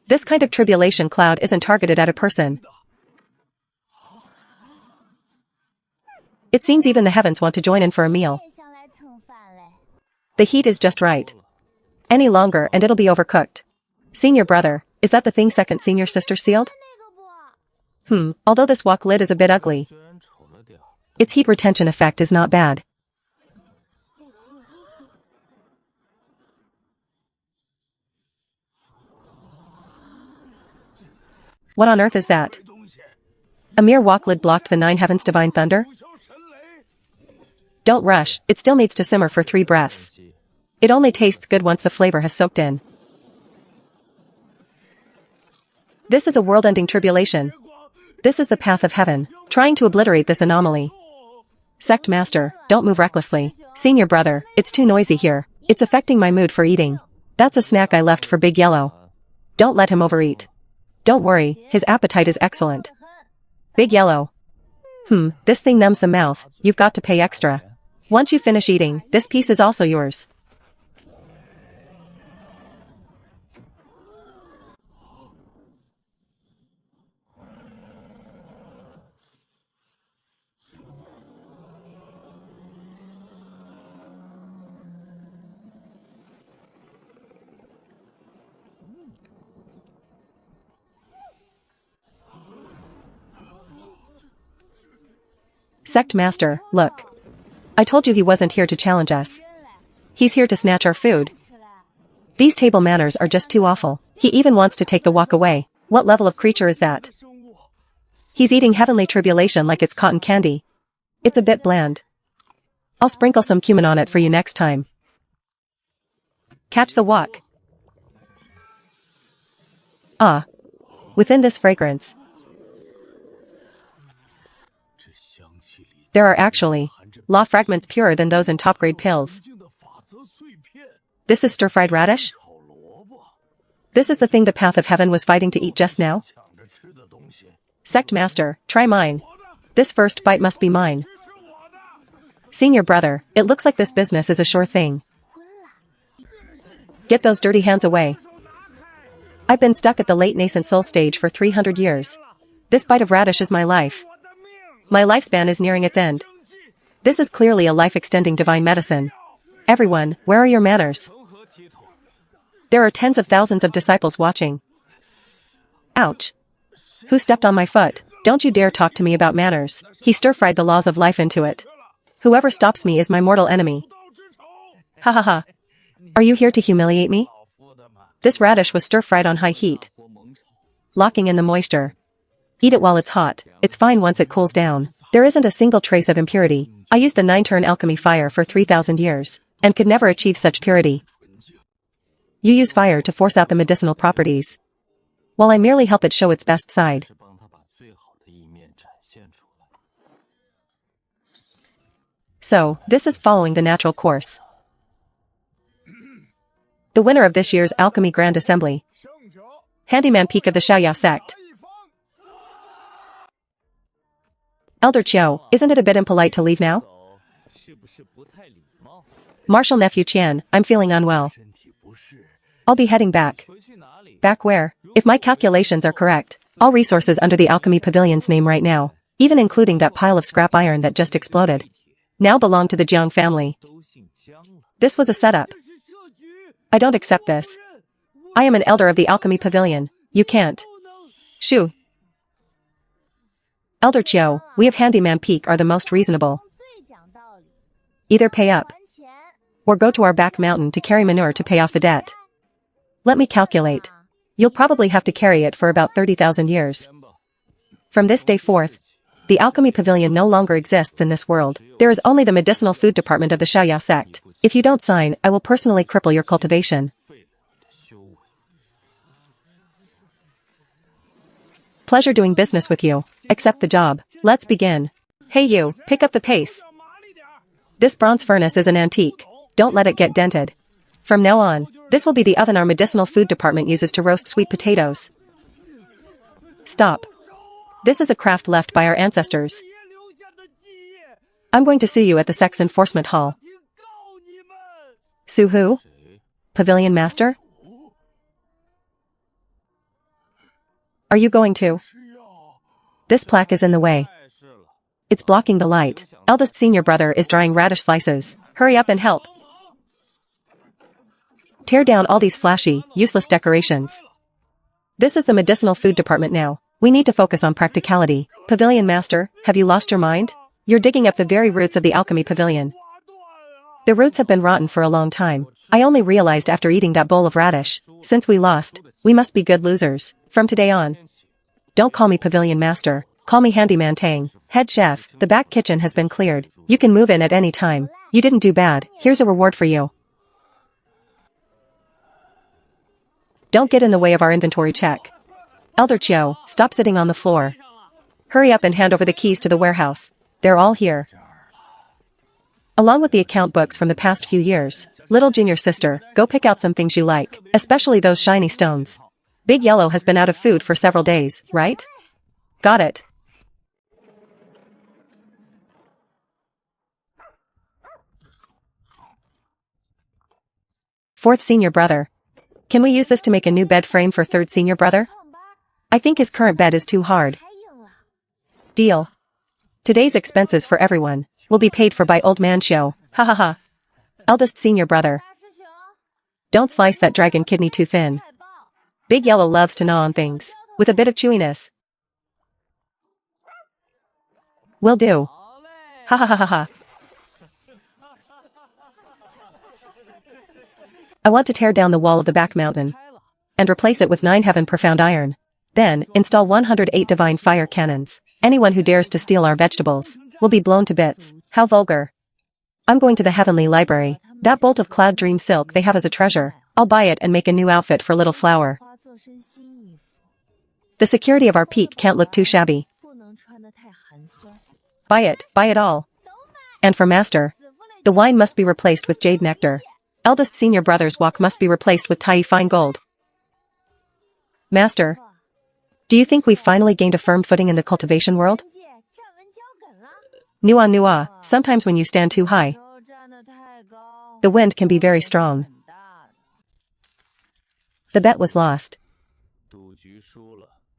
This kind of tribulation cloud isn't targeted at a person. It seems even the heavens want to join in for a meal. The heat is just right. Any longer and it'll be overcooked. Senior brother, is that the thing second senior sister sealed? Although this wok lid is a bit ugly, its heat retention effect is not bad. What on earth is that? A mere wok lid blocked the 9 heavens' divine thunder? Don't rush, it still needs to simmer for 3 breaths. It only tastes good once the flavor has soaked in. This is a world-ending tribulation. This is the path of heaven, trying to obliterate this anomaly. Sect master, don't move recklessly. Senior brother, it's too noisy here. It's affecting my mood for eating. That's a snack I left for Big Yellow. Don't let him overeat. Don't worry, his appetite is excellent. Big Yellow. This thing numbs the mouth, you've got to pay extra. Once you finish eating, this piece is also yours. Sect master, look. I told you he wasn't here to challenge us. He's here to snatch our food. These table manners are just too awful. He even wants to take the wok away. What level of creature is that? He's eating heavenly tribulation like it's cotton candy. It's a bit bland. I'll sprinkle some cumin on it for you next time. Catch the wok. Ah. Within this fragrance, there are actually law fragments purer than those in top-grade pills. This is stir-fried radish? This is the thing the path of heaven was fighting to eat just now? Sect master, try mine. This first bite must be mine. Senior brother, it looks like this business is a sure thing. Get those dirty hands away. I've been stuck at the late nascent soul stage for 300 years. This bite of radish is my life. My lifespan is nearing its end. This is clearly a life-extending divine medicine. Everyone, where are your manners? There are tens of thousands of disciples watching. Ouch. Who stepped on my foot? Don't you dare talk to me about manners. He stir-fried the laws of life into it. Whoever stops me is my mortal enemy. Ha ha ha. Are you here to humiliate me? This radish was stir-fried on high heat, locking in the moisture. Eat it while it's hot. It's fine once it cools down. There isn't a single trace of impurity. I used the 9-turn alchemy fire for 3,000 years, and could never achieve such purity. You use fire to force out the medicinal properties, while I merely help it show its best side. So, this is following the natural course. The winner of this year's Alchemy Grand Assembly, Handyman Peak of the Xiaoyao sect. Elder Qiao, isn't it a bit impolite to leave now? Marshal Nephew Qian, I'm feeling unwell. I'll be heading back. Back where? If my calculations are correct, all resources under the Alchemy Pavilion's name right now, even including that pile of scrap iron that just exploded, now belong to the Jiang family. This was a setup. I don't accept this. I am an elder of the Alchemy Pavilion. You can't. Shoo. Elder Qiao, we of Handyman Peak are the most reasonable. Either pay up, or go to our back mountain to carry manure to pay off the debt. Let me calculate. You'll probably have to carry it for about 30,000 years. From this day forth, the Alchemy Pavilion no longer exists in this world. There is only the medicinal food department of the Xiaoyao sect. If you don't sign, I will personally cripple your cultivation. Pleasure doing business with you. Accept the job. Let's begin. Hey you, pick up the pace. This bronze furnace is an antique. Don't let it get dented. From now on, this will be the oven our medicinal food department uses to roast sweet potatoes. Stop. This is a craft left by our ancestors. I'm going to sue you at the Sex Enforcement Hall. Sue who? Pavilion Master? Are you going to? This plaque is in the way. It's blocking the light. Eldest senior brother is drying radish slices. Hurry up and help. Tear down all these flashy, useless decorations. This is the medicinal food department now. We need to focus on practicality. Pavilion Master, have you lost your mind? You're digging up the very roots of the Alchemy Pavilion. The roots have been rotten for a long time. I only realized after eating that bowl of radish. Since we lost, we must be good losers. From today on. Don't call me Pavilion Master. Call me Handyman Tang. Head chef, the back kitchen has been cleared. You can move in at any time. You didn't do bad. Here's a reward for you. Don't get in the way of our inventory check. Elder Qiao, stop sitting on the floor. Hurry up and hand over the keys to the warehouse. They're all here. Along with the account books from the past few years. Little junior sister, go pick out some things you like, especially those shiny stones. Big Yellow has been out of food for several days, right? Got it. Fourth senior brother. Can we use this to make a new bed frame for third senior brother? I think his current bed is too hard. Deal. Today's expenses for everyone will be paid for by Old Man Show. Ha ha ha. Eldest senior brother. Don't slice that dragon kidney too thin. Big Yellow loves to gnaw on things, with a bit of chewiness. Will do. Ha ha ha ha ha. I want to tear down the wall of the back mountain and replace it with 9 heaven profound iron. Then, install 108 divine fire cannons. Anyone who dares to steal our vegetables will be blown to bits. How vulgar. I'm going to the heavenly library. That bolt of cloud dream silk they have as a treasure. I'll buy it and make a new outfit for little flower. The security of our peak can't look too shabby. Buy it all. And for master, the wine must be replaced with jade nectar. Eldest senior brother's walk must be replaced with Tai fine gold. Master, do you think we've finally gained a firm footing in the cultivation world? Nua, sometimes when you stand too high, the wind can be very strong. The bet was lost.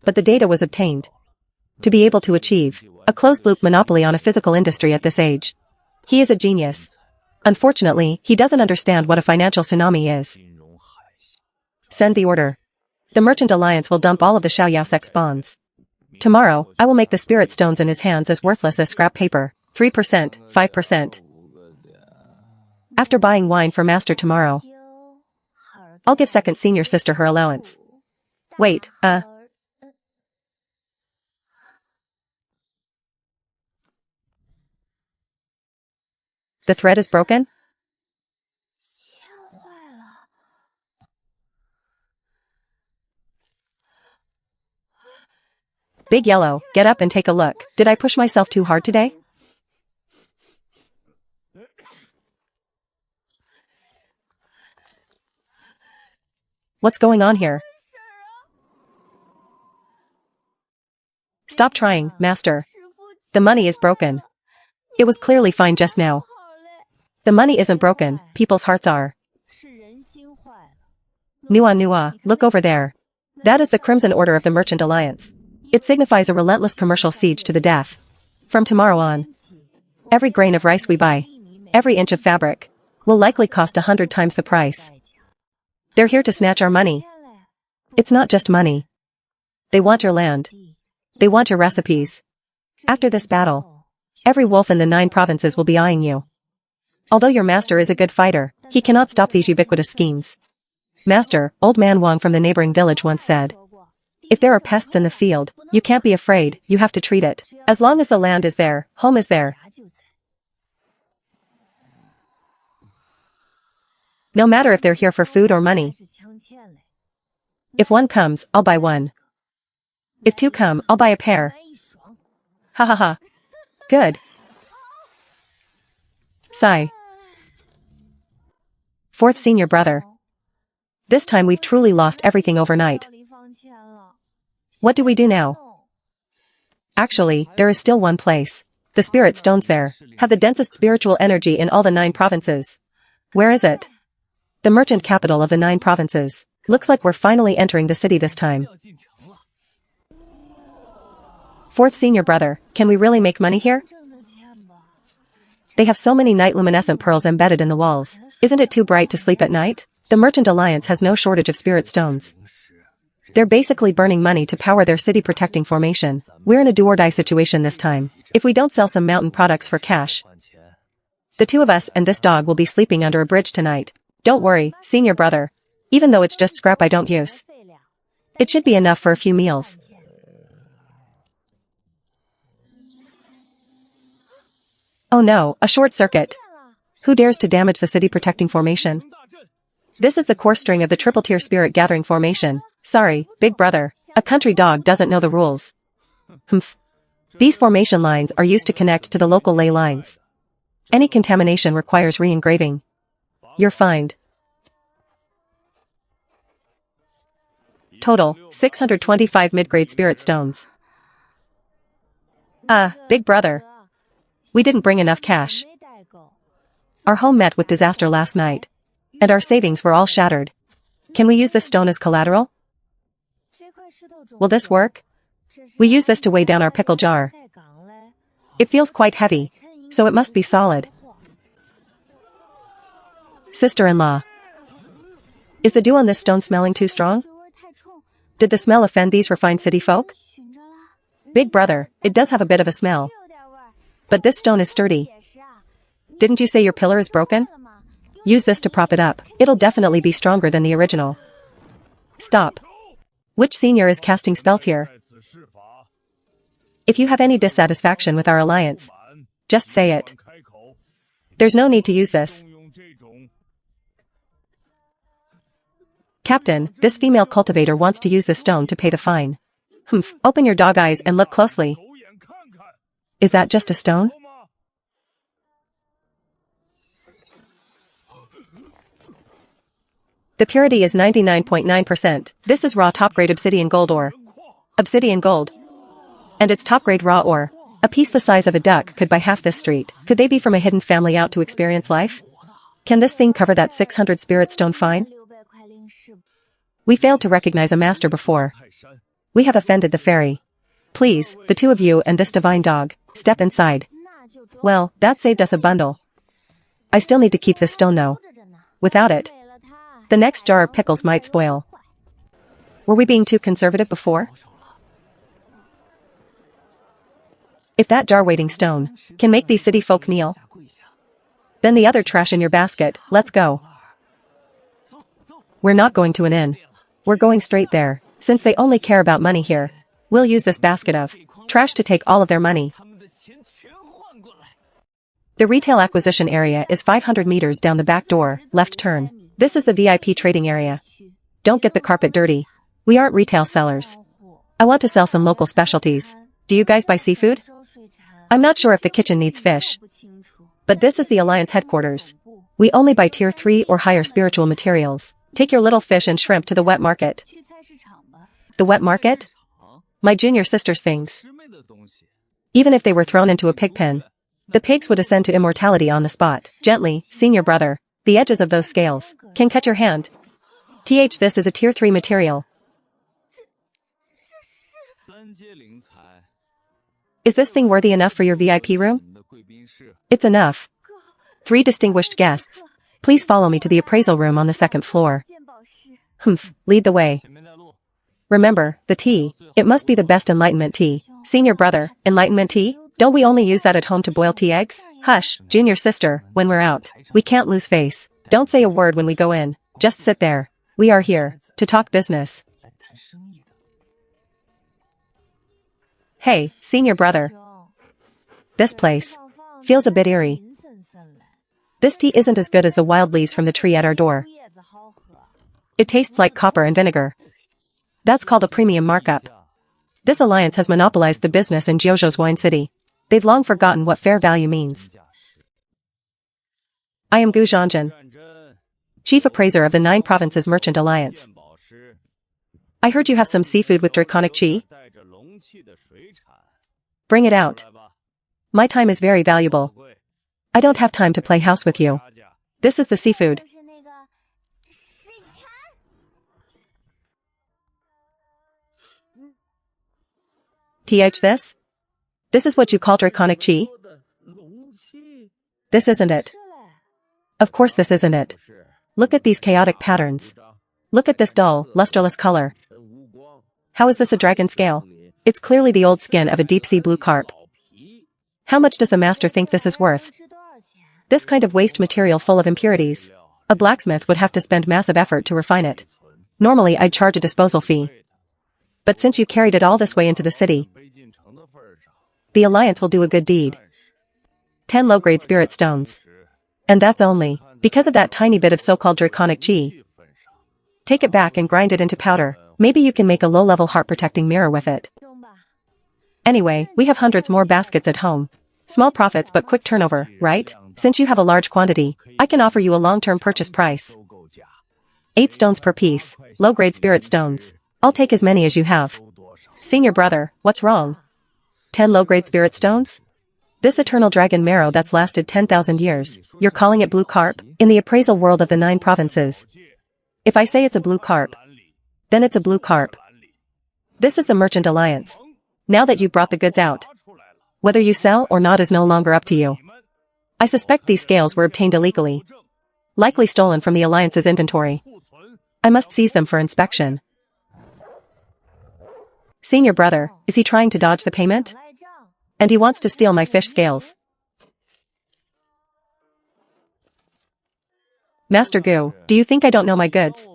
But the data was obtained. To be able to achieve a closed-loop monopoly on a physical industry at this age. He is a genius. Unfortunately, he doesn't understand what a financial tsunami is. Send the order. The Merchant Alliance will dump all of the Xiaoyao Sex bonds. Tomorrow, I will make the spirit stones in his hands as worthless as scrap paper. 3%, 5%. After buying wine for master tomorrow, I'll give second senior sister her allowance. Wait, the thread is broken? Big Yellow, get up and take a look. Did I push myself too hard today? What's going on here? Stop trying, master. The money is broken. It was clearly fine just now. The money isn't broken, people's hearts are. Nua, look over there. That is the Crimson Order of the Merchant Alliance. It signifies a relentless commercial siege to the death. From tomorrow on, every grain of rice we buy, every inch of fabric, will likely cost 100 times the price. They're here to snatch our money. It's not just money. They want your land. They want your recipes. After this battle, every wolf in the 9 provinces will be eyeing you. Although your master is a good fighter, he cannot stop these ubiquitous schemes. Master, old man Wang from the neighboring village once said, if there are pests in the field, you can't be afraid, you have to treat it. As long as the land is there, home is there. No matter if they're here for food or money. If one comes, I'll buy one. If 2 come, I'll buy a pair. Ha ha ha. Good. Sigh. 4th senior brother. This time we've truly lost everything overnight. What do we do now? Actually, there is still one place. The spirit stones there have the densest spiritual energy in all the 9 provinces. Where is it? The merchant capital of the 9 provinces. Looks like we're finally entering the city this time. 4th senior brother, can we really make money here? They have so many night luminescent pearls embedded in the walls. Isn't it too bright to sleep at night? The Merchant Alliance has no shortage of spirit stones. They're basically burning money to power their city protecting formation. We're in a do-or-die situation this time. If we don't sell some mountain products for cash, the 2 of us and this dog will be sleeping under a bridge tonight. Don't worry, senior brother. Even though it's just scrap I don't use, it should be enough for a few meals. Oh no, a short circuit. Who dares to damage the city protecting formation? This is the core string of the triple-tier spirit gathering formation. Sorry, big brother. A country dog doesn't know the rules. Humph. These formation lines are used to connect to the local ley lines. Any contamination requires re-engraving. You're fined. Total, 625 mid-grade spirit stones. Big brother. We didn't bring enough cash. Our home met with disaster last night, and our savings were all shattered. Can we use this stone as collateral? Will this work? We use this to weigh down our pickle jar. It feels quite heavy, so it must be solid. Sister-in-law. Is the dew on this stone smelling too strong? Did the smell offend these refined city folk? Big brother, it does have a bit of a smell. But this stone is sturdy. Didn't you say your pillar is broken? Use this to prop it up. It'll definitely be stronger than the original. Stop. Which senior is casting spells here? If you have any dissatisfaction with our alliance, just say it. There's no need to use this. Captain, this female cultivator wants to use this stone to pay the fine. Humph, open your dog eyes and look closely. Is that just a stone? The purity is 99.9%. This is raw top-grade obsidian gold ore. Obsidian gold. And it's top-grade raw ore. A piece the size of a duck could buy half this street. Could they be from a hidden family out to experience life? Can this thing cover that 600 spirit stone fine? We failed to recognize a master before. We have offended the fairy. Please, the two of you and this divine dog, step inside. Well, that saved us a bundle. I still need to keep this stone though. Without it, the next jar of pickles might spoil. Were we being too conservative before? If that jar-weighting stone can make these city folk kneel, then the other trash in your basket, let's go. We're not going to an inn. We're going straight there. Since they only care about money here, we'll use this basket of trash to take all of their money. The retail acquisition area is 500 meters down the back door, left turn. This is the VIP trading area. Don't get the carpet dirty. We aren't retail sellers. I want to sell some local specialties. Do you guys buy seafood? I'm not sure if the kitchen needs fish. But this is the Alliance headquarters. We only buy tier 3 or higher spiritual materials. Take your little fish and shrimp to the wet market. The wet market? My junior sister's things. Even if they were thrown into a pig pen, the pigs would ascend to immortality on the spot. Gently, senior brother. The edges of those scales can cut your hand. This is a tier 3 material. Is this thing worthy enough for your VIP room? It's enough. 3 distinguished guests. Please follow me to the appraisal room on the 2nd floor. Humph, lead the way. Remember, the tea. It must be the best enlightenment tea. Senior brother, enlightenment tea? Don't we only use that at home to boil tea eggs? Hush, junior sister, when we're out, we can't lose face. Don't say a word when we go in. Just sit there. We are here to talk business. Hey, senior brother. This place feels a bit eerie. This tea isn't as good as the wild leaves from the tree at our door. It tastes like copper and vinegar. That's called a premium markup. This alliance has monopolized the business in Jiuzhou's wine city. They've long forgotten what fair value means. I am Gu Zhangjin, Chief Appraiser of the 9 Provinces Merchant Alliance. I heard you have some seafood with draconic chi. Bring it out. My time is very valuable. I don't have time to play house with you. This is the seafood. This? This is what you call draconic chi? This isn't it. Of course this isn't it. Look at these chaotic patterns. Look at this dull, lusterless color. How is this a dragon scale? It's clearly the old skin of a deep-sea blue carp. How much does the master think this is worth? This kind of waste material full of impurities. A blacksmith would have to spend massive effort to refine it. Normally I'd charge a disposal fee. But since you carried it all this way into the city, the Alliance will do a good deed. 10 low-grade spirit stones. And that's only because of that tiny bit of so-called draconic chi. Take it back and grind it into powder. Maybe you can make a low-level heart-protecting mirror with it. Anyway, we have hundreds more baskets at home. Small profits but quick turnover, right? Since you have a large quantity, I can offer you a long-term purchase price. 8 stones per piece, low-grade spirit stones. I'll take as many as you have. Senior brother, what's wrong? 10 low-grade spirit stones? This eternal dragon marrow that's lasted 10,000 years. You're calling it blue carp? In the appraisal world of the 9 provinces. If I say it's a blue carp, then it's a blue carp. This is the Merchant Alliance. Now that you've brought the goods out, whether you sell or not is no longer up to you. I suspect these scales were obtained illegally. Likely stolen from the Alliance's inventory. I must seize them for inspection. Senior brother, is he trying to dodge the payment? And he wants to steal my fish scales. Master Gu, do you think I don't know my goods?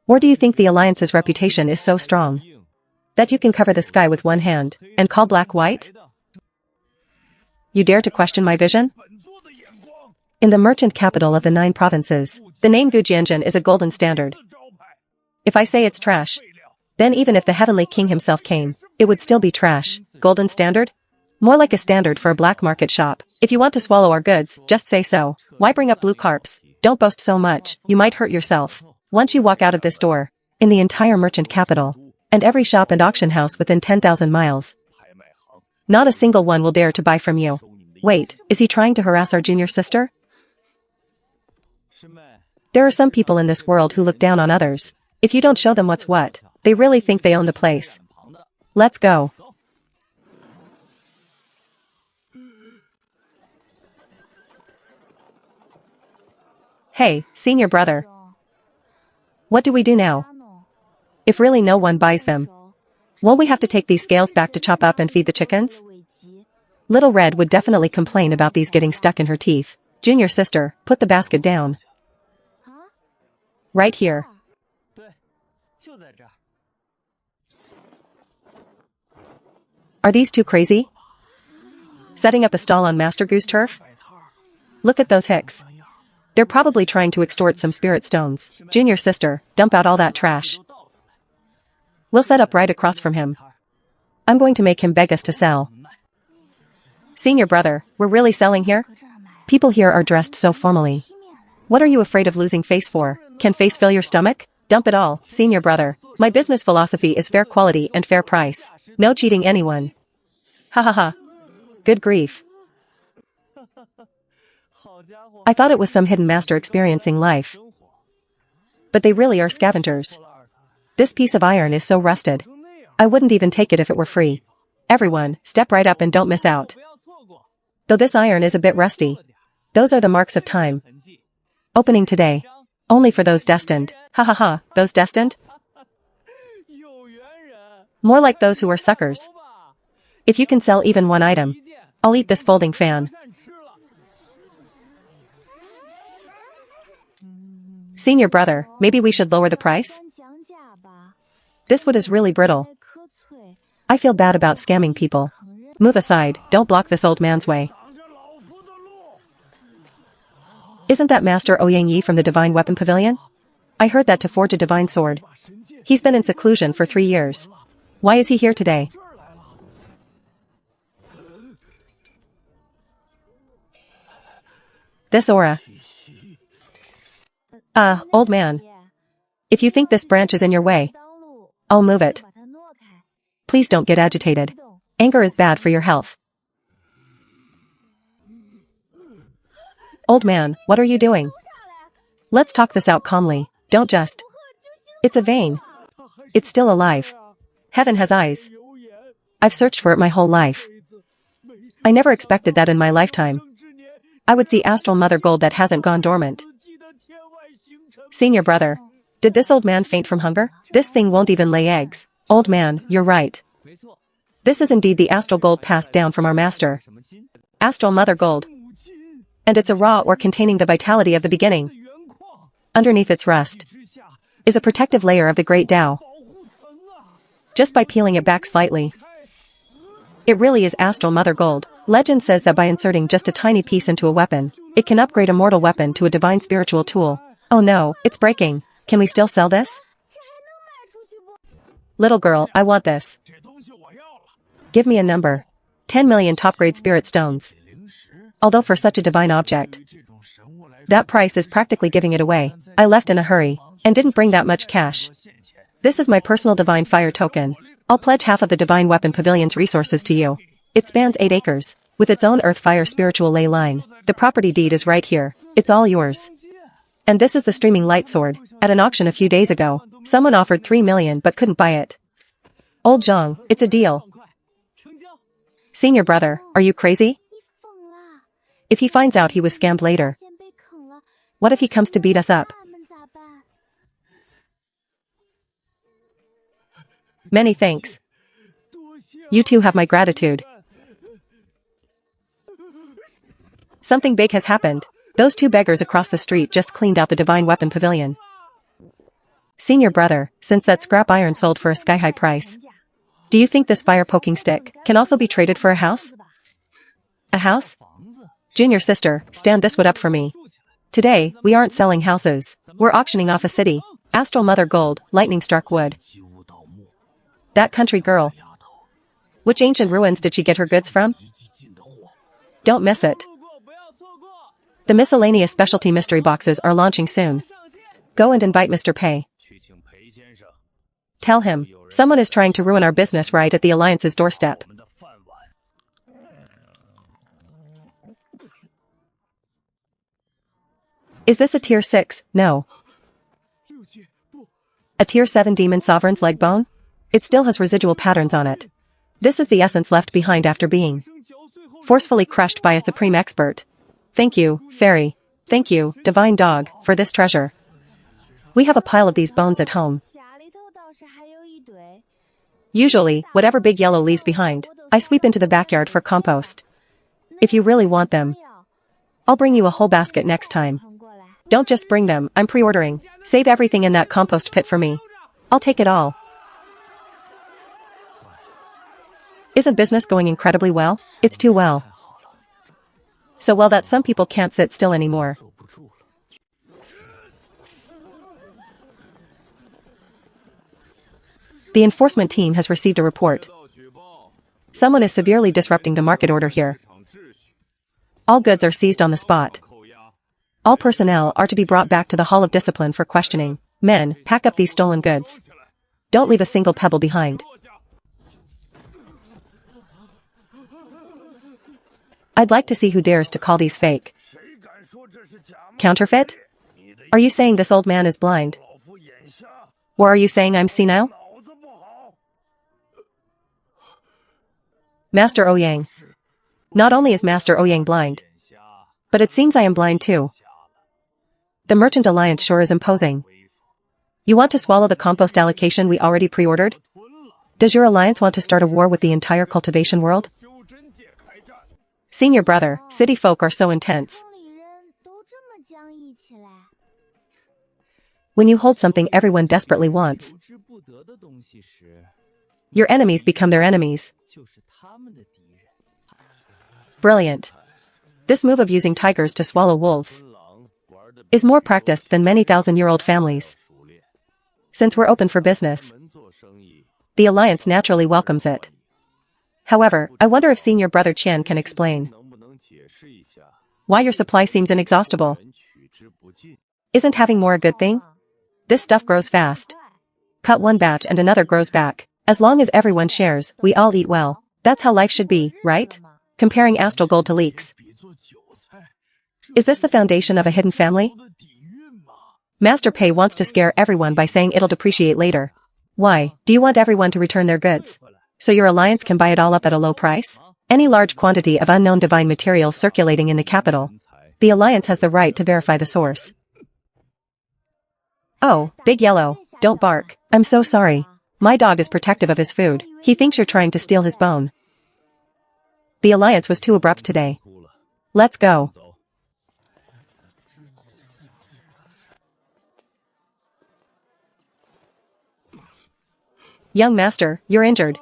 Or do you think the Alliance's reputation is so strong that you can cover the sky with one hand and call black white? You dare to question my vision? In the merchant capital of the 9 provinces, the name Gujianjin is a golden standard. If I say it's trash, then even if the heavenly king himself came, it would still be trash. Golden standard? More like a standard for a black market shop. If you want to swallow our goods, just say so. Why bring up blue carps? Don't boast so much, you might hurt yourself. Once you walk out of this door, in the entire merchant capital, and every shop and auction house within 10,000 miles, not a single one will dare to buy from you. Wait, is he trying to harass our junior sister? There are some people in this world who look down on others. If you don't show them what's what, they really think they own the place. Let's go. Hey, senior brother. What do we do now? If really no one buys them, won't we have to take these scales back to chop up and feed the chickens? Little Red would definitely complain about these getting stuck in her teeth. Junior sister, put the basket down. Right here. Are these two crazy? Setting up a stall on Master Goose turf? Look at those hicks. They're probably trying to extort some spirit stones. Junior sister, dump out all that trash. We'll set up right across from him. I'm going to make him beg us to sell. Senior brother, we're really selling here? People here are dressed so formally. What are you afraid of losing face for? Can face fill your stomach? Dump it all, senior brother. My business philosophy is fair quality and fair price. No cheating anyone. Ha ha ha. Good grief. I thought it was some hidden master experiencing life. But they really are scavengers. This piece of iron is so rusted. I wouldn't even take it if it were free. Everyone, step right up and don't miss out. Though this iron is a bit rusty, those are the marks of time. Opening today. Only for those destined. Ha ha ha, those destined? More like those who are suckers. If you can sell even one item, I'll eat this folding fan. Senior brother, maybe we should lower the price? This wood is really brittle. I feel bad about scamming people. Move aside, don't block this old man's way. Isn't that Master Ouyang Yi from the Divine Weapon Pavilion? I heard that to forge a divine sword. He's been in seclusion for 3 years. Why is he here today? This aura. Old man. If you think this branch is in your way, I'll move it. Please don't get agitated. Anger is bad for your health. Old man, what are you doing? Let's talk this out calmly. Don't just. It's a vein. It's still alive. Heaven has eyes. I've searched for it my whole life. I never expected that in my lifetime. I would see astral mother gold that hasn't gone dormant. Senior brother. Did this old man faint from hunger? This thing won't even lay eggs. Old man, you're right. This is indeed the astral gold passed down from our master. Astral mother gold. And it's a raw ore containing the vitality of the beginning. Underneath its rust is a protective layer of the great Tao. Just by peeling it back slightly, it really is astral mother gold. Legend says that by inserting just a tiny piece into a weapon, it can upgrade a mortal weapon to a divine spiritual tool. Oh no, it's breaking. Can we still sell this? Little girl, I want this. Give me a number. 10 million top-grade spirit stones. Although for such a divine object, that price is practically giving it away. I left in a hurry, and didn't bring that much cash. This is my personal divine fire token. I'll pledge half of the Divine Weapon Pavilion's resources to you. It spans 8 acres, with its own earth fire spiritual ley line. The property deed is right here. It's all yours. And this is the streaming light sword. At an auction a few days ago, someone offered 3 million but couldn't buy it. Old Zhang, it's a deal. Senior brother, are you crazy? If he finds out he was scammed later, what if he comes to beat us up? Many thanks. You two have my gratitude. Something big has happened. Those 2 beggars across the street just cleaned out the Divine Weapon Pavilion. Senior brother, since that scrap iron sold for a sky-high price, do you think this fire-poking stick can also be traded for a house? A house? Junior sister, stand this wood up for me. Today, we aren't selling houses. We're auctioning off a city. Astral Mother Gold, lightning struck wood. That country girl. Which ancient ruins did she get her goods from? Don't miss it. The miscellaneous specialty mystery boxes are launching soon. Go and invite Mr. Pei. Tell him, someone is trying to ruin our business right at the Alliance's doorstep. Is this a tier 6? No. A tier 7 demon sovereign's leg bone? It still has residual patterns on it. This is the essence left behind after being forcefully crushed by a supreme expert. Thank you, fairy. Thank you, divine dog, for this treasure. We have a pile of these bones at home. Usually, whatever Big Yellow leaves behind, I sweep into the backyard for compost. If you really want them, I'll bring you a whole basket next time. Don't just bring them, I'm pre-ordering. Save everything in that compost pit for me. I'll take it all. Isn't business going incredibly well? It's too well. So well that some people can't sit still anymore. The enforcement team has received a report. Someone is severely disrupting the market order here. All goods are seized on the spot. All personnel are to be brought back to the Hall of Discipline for questioning. Men, pack up these stolen goods. Don't leave a single pebble behind. I'd like to see who dares to call these fake. Counterfeit? Are you saying this old man is blind? Or are you saying I'm senile? Master Ouyang. Not only is Master Ouyang blind, but it seems I am blind too. The Merchant Alliance sure is imposing. You want to swallow the compost allocation we already pre-ordered? Does your alliance want to start a war with the entire cultivation world? Senior brother, city folk are so intense. When you hold something everyone desperately wants, your enemies become their enemies. Brilliant. This move of using tigers to swallow wolves is more practiced than many thousand-year-old families. Since we're open for business, the Alliance naturally welcomes it. However, I wonder if Senior Brother Qian can explain why your supply seems inexhaustible. Isn't having more a good thing? This stuff grows fast. Cut one batch and another grows back. As long as everyone shares, we all eat well. That's how life should be, right? Comparing astral gold to leeks. Is this the foundation of a hidden family? Master Pei wants to scare everyone by saying it'll depreciate later. Why, do you want everyone to return their goods? So your alliance can buy it all up at a low price? Any large quantity of unknown divine materials circulating in the capital. The alliance has the right to verify the source. Oh, Big Yellow, don't bark. I'm so sorry. My dog is protective of his food. He thinks you're trying to steal his bone. The alliance was too abrupt today. Let's go. Young master, you're injured.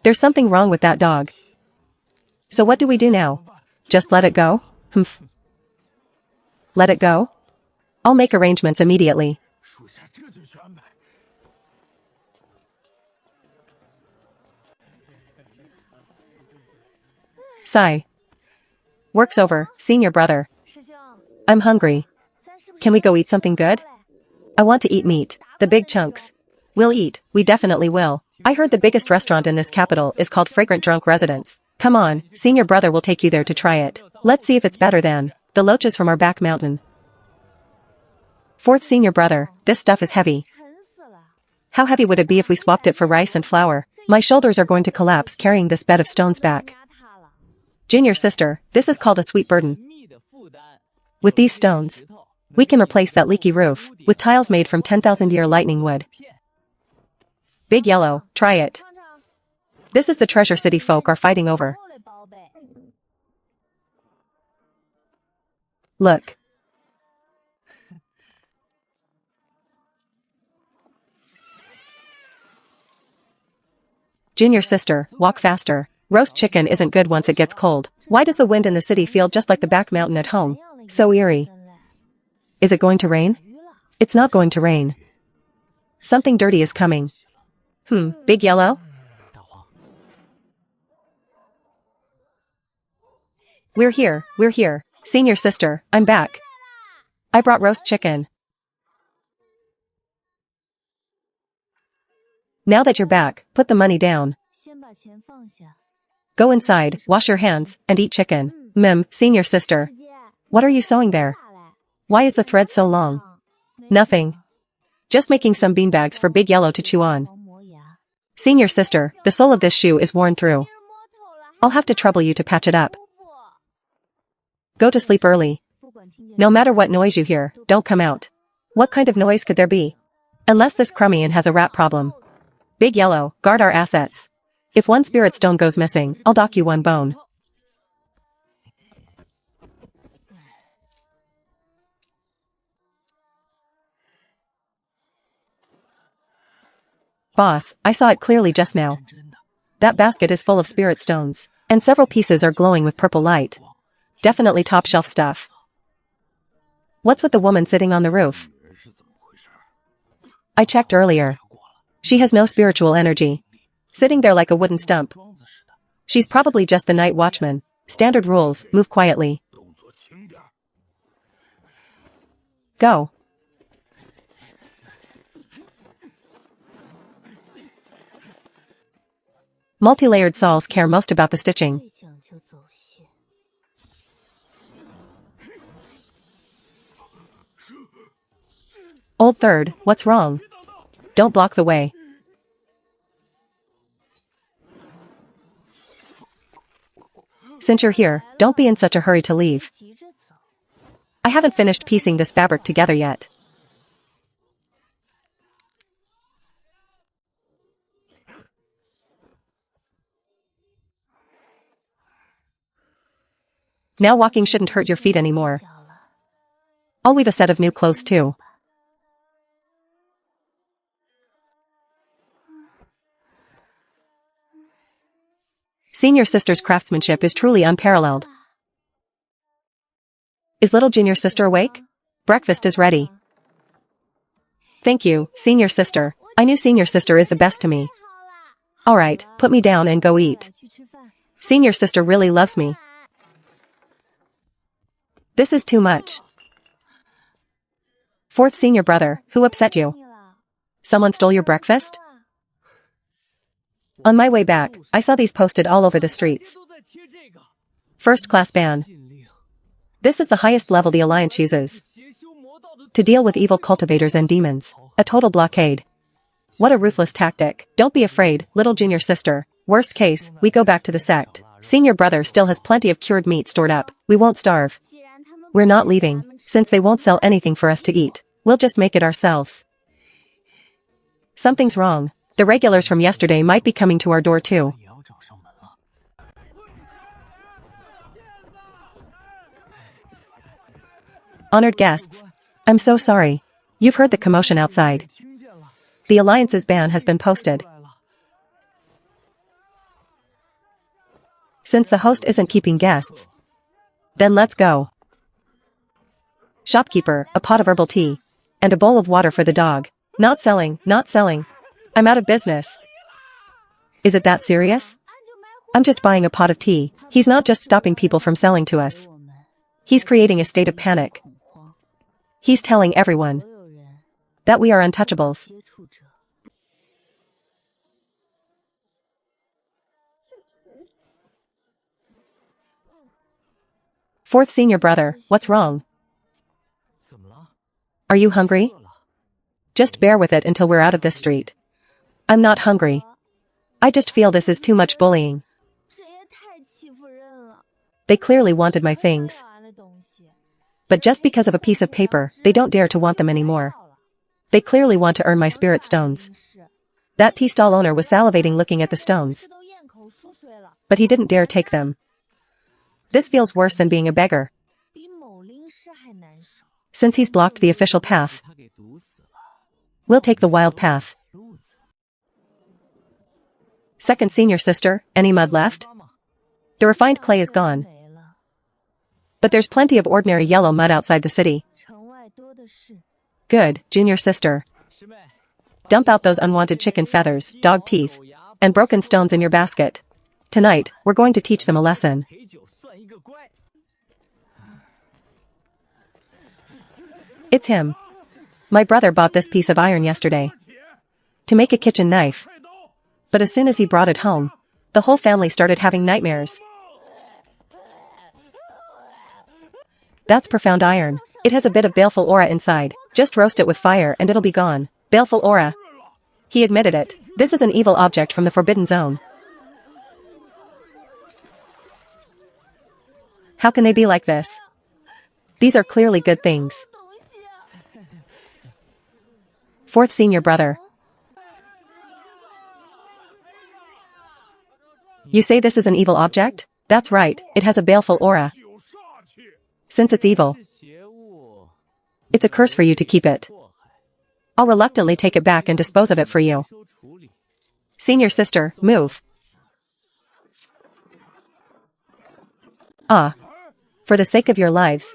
There's something wrong with that dog. So what do we do now? Just let it go? Humph. Let it go? I'll make arrangements immediately. Sigh. Work's over, senior brother. I'm hungry. Can we go eat something good? I want to eat meat, the big chunks. We'll eat, we definitely will. I heard the biggest restaurant in this capital is called Fragrant Drunk Residence. Come on, senior brother will take you there to try it. Let's see if it's better than the loaches from our back mountain. Fourth senior brother, this stuff is heavy. How heavy would it be if we swapped it for rice and flour? My shoulders are going to collapse carrying this bed of stones back. Junior sister, this is called a sweet burden. With these stones, we can replace that leaky roof with tiles made from 10,000-year lightning wood. Big Yellow, try it. This is the treasure city folk are fighting over. Look. Junior sister, walk faster. Roast chicken isn't good once it gets cold. Why does the wind in the city feel just like the back mountain at home? So eerie. Is it going to rain? It's not going to rain. Something dirty is coming. Big Yellow? We're here. Senior sister, I'm back. I brought roast chicken. Now that you're back, put the money down. Go inside, wash your hands, and eat chicken. Senior sister. What are you sewing there? Why is the thread so long? Nothing. Just making some beanbags for Big Yellow to chew on. Senior sister, the sole of this shoe is worn through. I'll have to trouble you to patch it up. Go to sleep early. No matter what noise you hear, don't come out. What kind of noise could there be? Unless this Crummian has a rat problem. Big Yellow, guard our assets. If one spirit stone goes missing, I'll dock you one bone. Boss, I saw it clearly just now. That basket is full of spirit stones, and several pieces are glowing with purple light. Definitely top shelf stuff. What's with the woman sitting on the roof? I checked earlier. She has no spiritual energy. Sitting there like a wooden stump. She's probably just the night watchman. Standard rules, move quietly. Go. Multi-layered sauls care most about the stitching. Old third, what's wrong? Don't block the way. Since you're here, don't be in such a hurry to leave. I haven't finished piecing this fabric together yet. Now walking shouldn't hurt your feet anymore. I'll weave a set of new clothes too. Senior sister's craftsmanship is truly unparalleled. Is little junior sister awake? Breakfast is ready. Thank you, senior sister. I knew senior sister is the best to me. Alright, put me down and go eat. Senior sister really loves me. This is too much. Fourth senior brother, who upset you? Someone stole your breakfast? On my way back, I saw these posted all over the streets. First class ban. This is the highest level the Alliance uses. To deal with evil cultivators and demons. A total blockade. What a ruthless tactic. Don't be afraid, little junior sister. Worst case, we go back to the sect. Senior brother still has plenty of cured meat stored up. We won't starve. We're not leaving, since they won't sell anything for us to eat. We'll just make it ourselves. Something's wrong. The regulars from yesterday might be coming to our door too. Honored guests. I'm so sorry. You've heard the commotion outside. The Alliance's ban has been posted. Since the host isn't keeping guests, then let's go. Shopkeeper, a pot of herbal tea. And a bowl of water for the dog. Not selling. I'm out of business. Is it that serious? I'm just buying a pot of tea. He's not just stopping people from selling to us. He's creating a state of panic. He's telling everyone that we are untouchables. Fourth senior brother, what's wrong? Are you hungry? Just bear with it until we're out of this street. I'm not hungry. I just feel this is too much bullying. They clearly wanted my things. But just because of a piece of paper, they don't dare to want them anymore. They clearly want to earn my spirit stones. That tea stall owner was salivating looking at the stones. But he didn't dare take them. This feels worse than being a beggar. Since he's blocked the official path, we'll take the wild path. Second senior sister, any mud left? The refined clay is gone. But there's plenty of ordinary yellow mud outside the city. Good, junior sister. Dump out those unwanted chicken feathers, dog teeth, and broken stones in your basket. Tonight, we're going to teach them a lesson. It's him. My brother bought this piece of iron yesterday to make a kitchen knife. But as soon as he brought it home, the whole family started having nightmares. That's profound iron. It has a bit of baleful aura inside. Just roast it with fire and it'll be gone. Baleful aura. He admitted it. This is an evil object from the Forbidden Zone. How can they be like this? These are clearly good things. Fourth senior brother. You say this is an evil object? That's right, it has a baleful aura. Since it's evil, it's a curse for you to keep it. I'll reluctantly take it back and dispose of it for you. Senior sister, move. For the sake of your lives,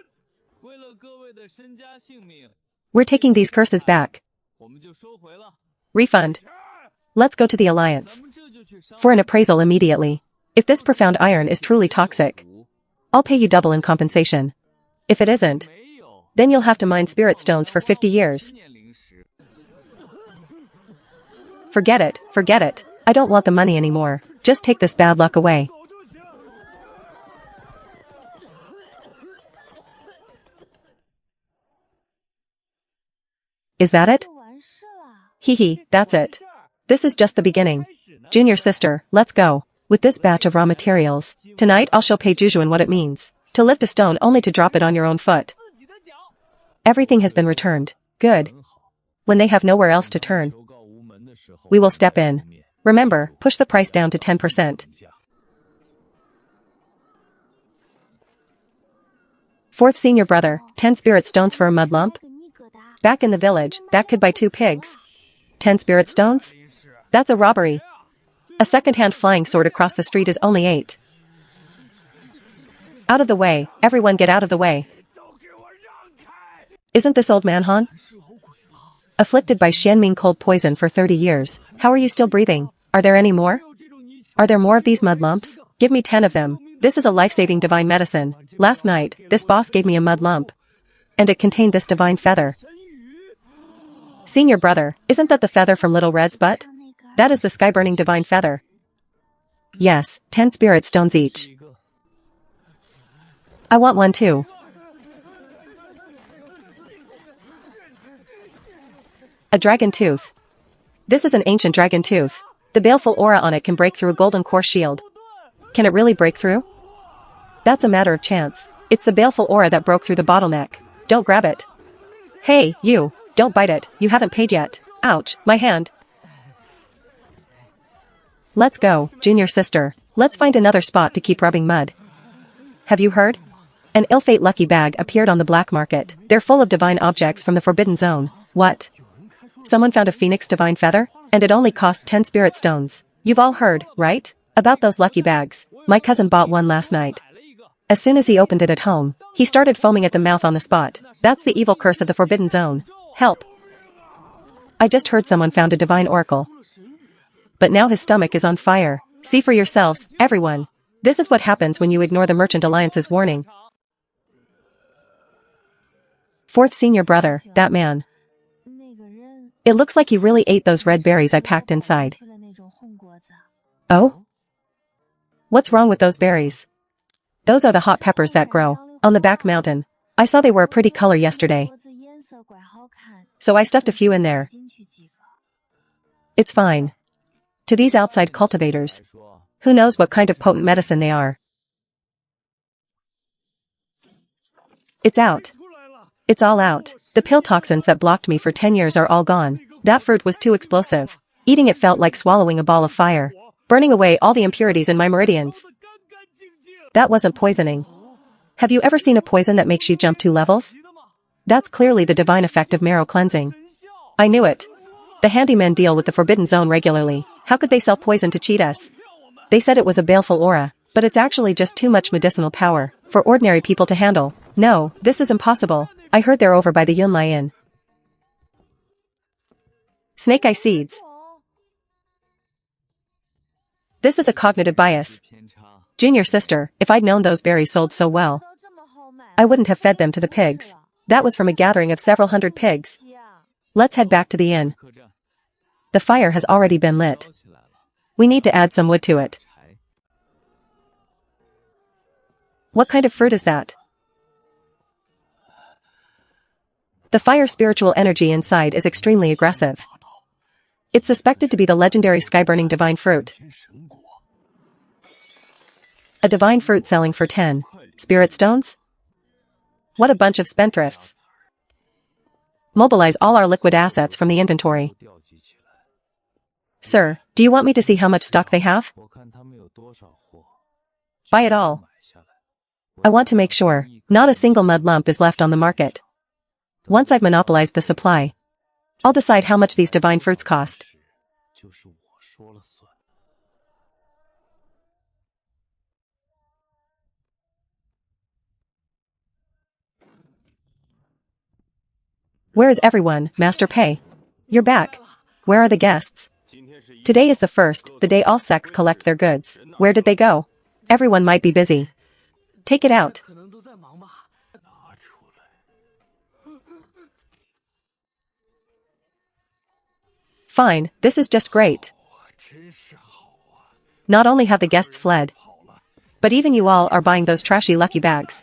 we're taking these curses back. Refund. Let's go to the Alliance for an appraisal immediately. If this profound iron is truly toxic, I'll pay you double in compensation. If it isn't, then you'll have to mine spirit stones for 50 years. Forget it, forget it. I don't want the money anymore. Just take this bad luck away. Is that it? Hee, that's it. This is just the beginning. Junior sister, let's go. With this batch of raw materials, tonight I'll show Pei Jujuan what it means to lift a stone only to drop it on your own foot. Everything has been returned. Good. When they have nowhere else to turn, we will step in. Remember, push the price down to 10%. Fourth senior brother, 10 spirit stones for a mud lump? Back in the village, that could buy 2 pigs. 10 spirit stones? That's a robbery. A second-hand flying sword across the street is only 8. Out of the way, everyone get out of the way. Isn't this old man Han? Afflicted by Xianming cold poison for 30 years, how are you still breathing? Are there any more? Are there more of these mud lumps? Give me 10 of them. This is a life-saving divine medicine. Last night, this boss gave me a mud lump. And it contained this divine feather. Senior brother, isn't that the feather from Little Red's butt? That is the sky-burning divine feather. Yes, 10 spirit stones each. I want one too. A dragon tooth. This is an ancient dragon tooth. The baleful aura on it can break through a golden core shield. Can it really break through? That's a matter of chance. It's the baleful aura that broke through the bottleneck. Don't grab it. Hey, you, don't bite it, you haven't paid yet. Ouch, my hand. Let's go, junior sister. Let's find another spot to keep rubbing mud. Have you heard? An ill-fate lucky bag appeared on the black market. They're full of divine objects from the Forbidden Zone. What? Someone found a phoenix divine feather? And it only cost 10 spirit stones. You've all heard, right? About those lucky bags. My cousin bought one last night. As soon as he opened it at home, he started foaming at the mouth on the spot. That's the evil curse of the Forbidden Zone. Help! I just heard someone found a divine oracle. But now his stomach is on fire. See for yourselves, everyone. This is what happens when you ignore the Merchant Alliance's warning. Fourth senior brother, that man. It looks like he really ate those red berries I packed inside. Oh? What's wrong with those berries? Those are the hot peppers that grow on the back mountain. I saw they were a pretty color yesterday, so I stuffed a few in there. It's fine. To these outside cultivators, who knows what kind of potent medicine they are. It's out. It's all out. The pill toxins that blocked me for 10 years are all gone. That fruit was too explosive. Eating it felt like swallowing a ball of fire, burning away all the impurities in my meridians. That wasn't poisoning. Have you ever seen a poison that makes you jump 2 levels? That's clearly the divine effect of marrow cleansing. I knew it. The handymen deal with the Forbidden Zone regularly. How could they sell poison to cheat us? They said it was a baleful aura. But it's actually just too much medicinal power for ordinary people to handle. No, this is impossible. I heard they're over by the Yunlai Inn. Snake eye seeds. This is a cognitive bias. Junior sister, if I'd known those berries sold so well, I wouldn't have fed them to the pigs. That was from a gathering of several hundred pigs. Let's head back to the inn. The fire has already been lit. We need to add some wood to it. What kind of fruit is that? The fire spiritual energy inside is extremely aggressive. It's suspected to be the legendary sky-burning divine fruit. A divine fruit selling for 10 spirit stones? What a bunch of spendthrifts. Mobilize all our liquid assets from the inventory. Sir, do you want me to see how much stock they have? Buy it all. I want to make sure not a single mud lump is left on the market. Once I've monopolized the supply, I'll decide how much these divine fruits cost. Where is everyone, Master Pei? You're back. Where are the guests? Today is the first, the day all sects collect their goods. Where did they go? Everyone might be busy. Take it out. Fine, this is just great. Not only have the guests fled, but even you all are buying those trashy lucky bags.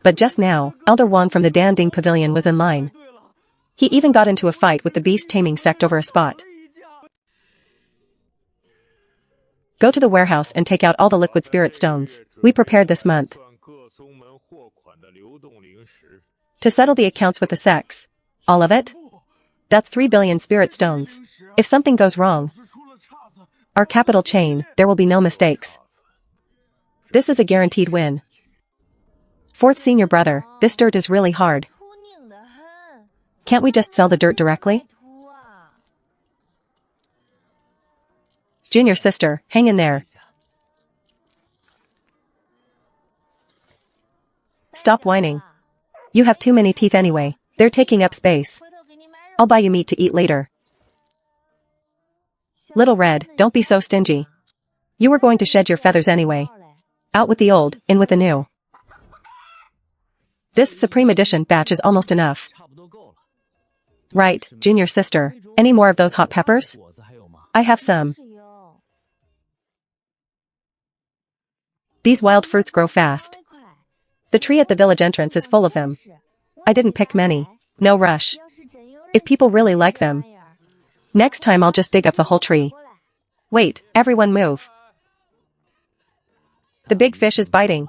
But just now, Elder Wang from the Danding Pavilion was in line. He even got into a fight with the beast-taming sect over a spot. Go to the warehouse and take out all the liquid spirit stones we prepared this month. To settle the accounts with the sects. All of it? That's 3 billion spirit stones. If something goes wrong, our capital chain, there will be no mistakes. This is a guaranteed win. Fourth senior brother, this dirt is really hard. Can't we just sell the dirt directly? Junior sister, hang in there. Stop whining. You have too many teeth anyway. They're taking up space. I'll buy you meat to eat later. Little Red, don't be so stingy. You were going to shed your feathers anyway. Out with the old, in with the new. This Supreme Edition batch is almost enough. Right, Junior sister. Any more of those hot peppers? I have some. These wild fruits grow fast. The tree at the village entrance is full of them. I didn't pick many. No rush. If people really like them, next time I'll just dig up the whole tree. Wait, everyone move. The big fish is biting.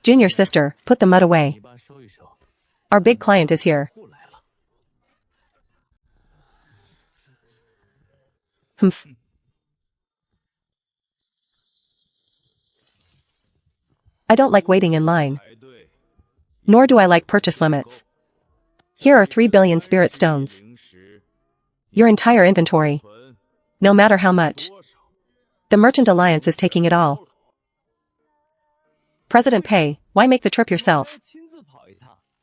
Junior sister, put the mud away. Our big client is here. Humph. I don't like waiting in line. Nor do I like purchase limits. Here are 3 billion spirit stones. Your entire inventory. No matter how much. The Merchant Alliance is taking it all. President Pei, why make the trip yourself?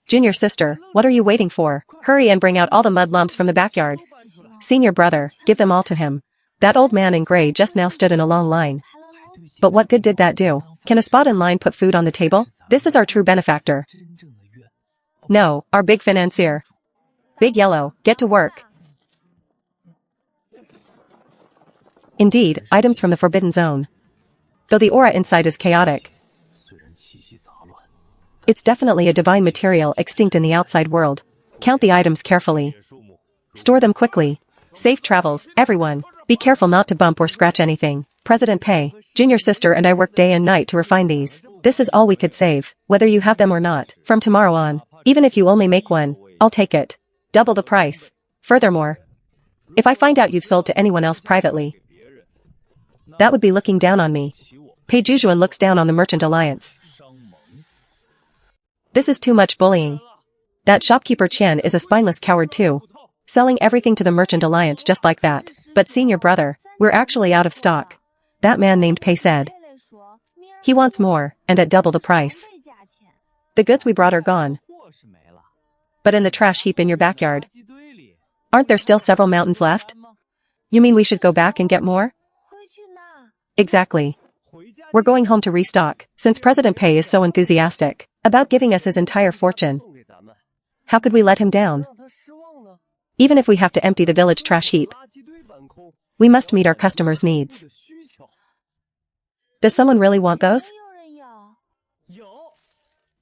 Junior sister, what are you waiting for? Hurry and bring out all the mud lumps from the backyard. Senior brother, give them all to him. That old man in gray just now stood in a long line. But what good did that do? Can a spot in line put food on the table? This is our true benefactor. No, our big financier. Big Yellow, get to work. Indeed, items from the Forbidden Zone. Though the aura inside is chaotic, it's definitely a divine material extinct in the outside world. Count the items carefully. Store them quickly. Safe travels, everyone. Be careful not to bump or scratch anything. President Pei, Junior sister and I work day and night to refine these. This is all we could save, whether you have them or not. From tomorrow on, even if you only make one, I'll take it. Double the price. Furthermore, if I find out you've sold to anyone else privately, that would be looking down on me. Pei Jujuan looks down on the Merchant Alliance. This is too much bullying. That shopkeeper Qian is a spineless coward too. Selling everything to the Merchant Alliance just like that. But senior brother, we're actually out of stock. That man named Pei said He wants more, and at double the price. The goods we brought are gone. But in the trash heap in your backyard. Aren't there still several mountains left? You mean we should go back and get more? Exactly. We're going home to restock, since President Pei is so enthusiastic about giving us his entire fortune. How could we let him down? Even if we have to empty the village trash heap, we must meet our customers' needs. Does someone really want those?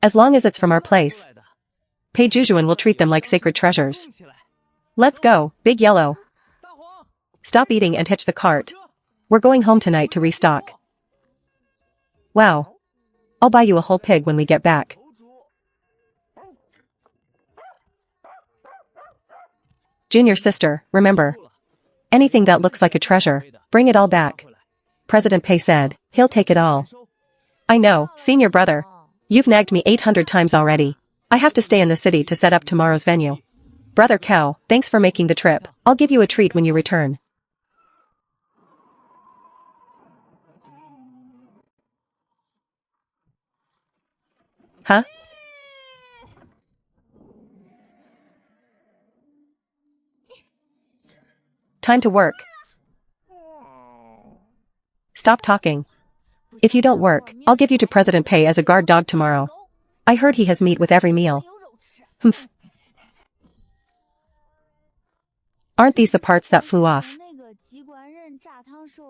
As long as it's from our place, Pei Jujuan will treat them like sacred treasures. Let's go, Big Yellow. Stop eating and hitch the cart. We're going home tonight to restock. Wow. I'll buy you a whole pig when we get back. Junior sister, remember. Anything that looks like a treasure, bring it all back. President Pei said, he'll take it all. I know, senior brother. You've nagged me 800 times already. I have to stay in the city to set up tomorrow's venue. Brother Cow, thanks for making the trip. I'll give you a treat when you return. Huh? Time to work. Stop talking. If you don't work, I'll give you to President Pei as a guard dog tomorrow. I heard he has meat with every meal. Humph. Aren't these the parts that flew off?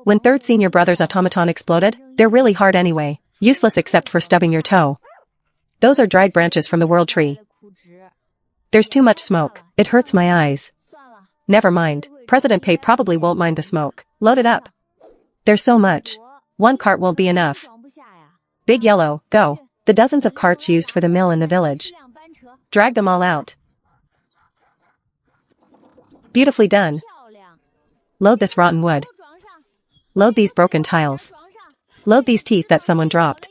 When third senior brother's automaton exploded, they're really hard anyway, useless except for stubbing your toe. Those are dried branches from the world tree. There's too much smoke, it hurts my eyes. Never mind, President Pei probably won't mind the smoke. Load it up. There's so much. One cart won't be enough. Big Yellow, go. The dozens of carts used for the mill in the village. Drag them all out. Beautifully done. Load this rotten wood. Load these broken tiles. Load these teeth that someone dropped.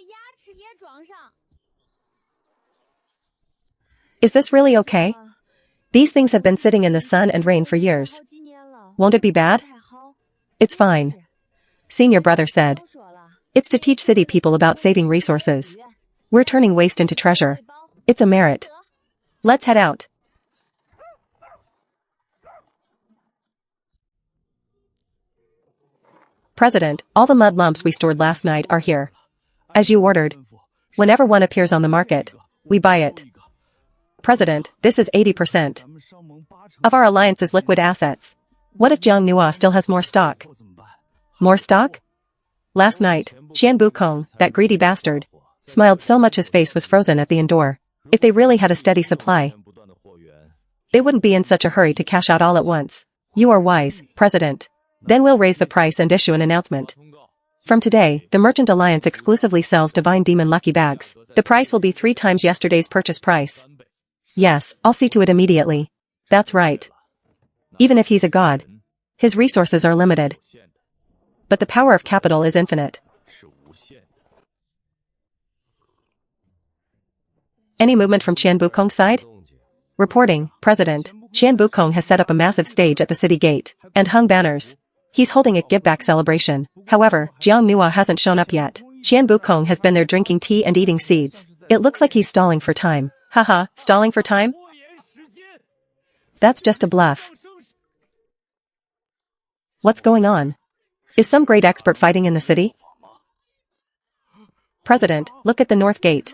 Is this really okay? These things have been sitting in the sun and rain for years. Won't it be bad? It's fine. Senior brother said. It's to teach city people about saving resources. We're turning waste into treasure. It's a merit. Let's head out. President, all the mud lumps we stored last night are here. As you ordered. Whenever one appears on the market, we buy it. President, this is 80% of our alliance's liquid assets. What if Jiang Nua still has more stock? More stock? Last night, Qian Bukong, that greedy bastard, smiled so much his face was frozen at the inn door. If they really had a steady supply, they wouldn't be in such a hurry to cash out all at once. You are wise, President. Then we'll raise the price and issue an announcement. From today, the Merchant Alliance exclusively sells Divine Demon Lucky Bags. The price will be 3 times yesterday's purchase price. Yes, I'll see to it immediately. That's right. Even if he's a god, his resources are limited. But the power of capital is infinite. Any movement from Qian Bukong's side? Reporting, President, Qian Bukong has set up a massive stage at the city gate, and hung banners. He's holding a give-back celebration. However, Jiang Nua hasn't shown up yet. Qian Bukong has been there drinking tea and eating seeds. It looks like he's stalling for time. Haha, stalling for time? That's just a bluff. What's going on? Is some great expert fighting in the city? President, look at the north gate.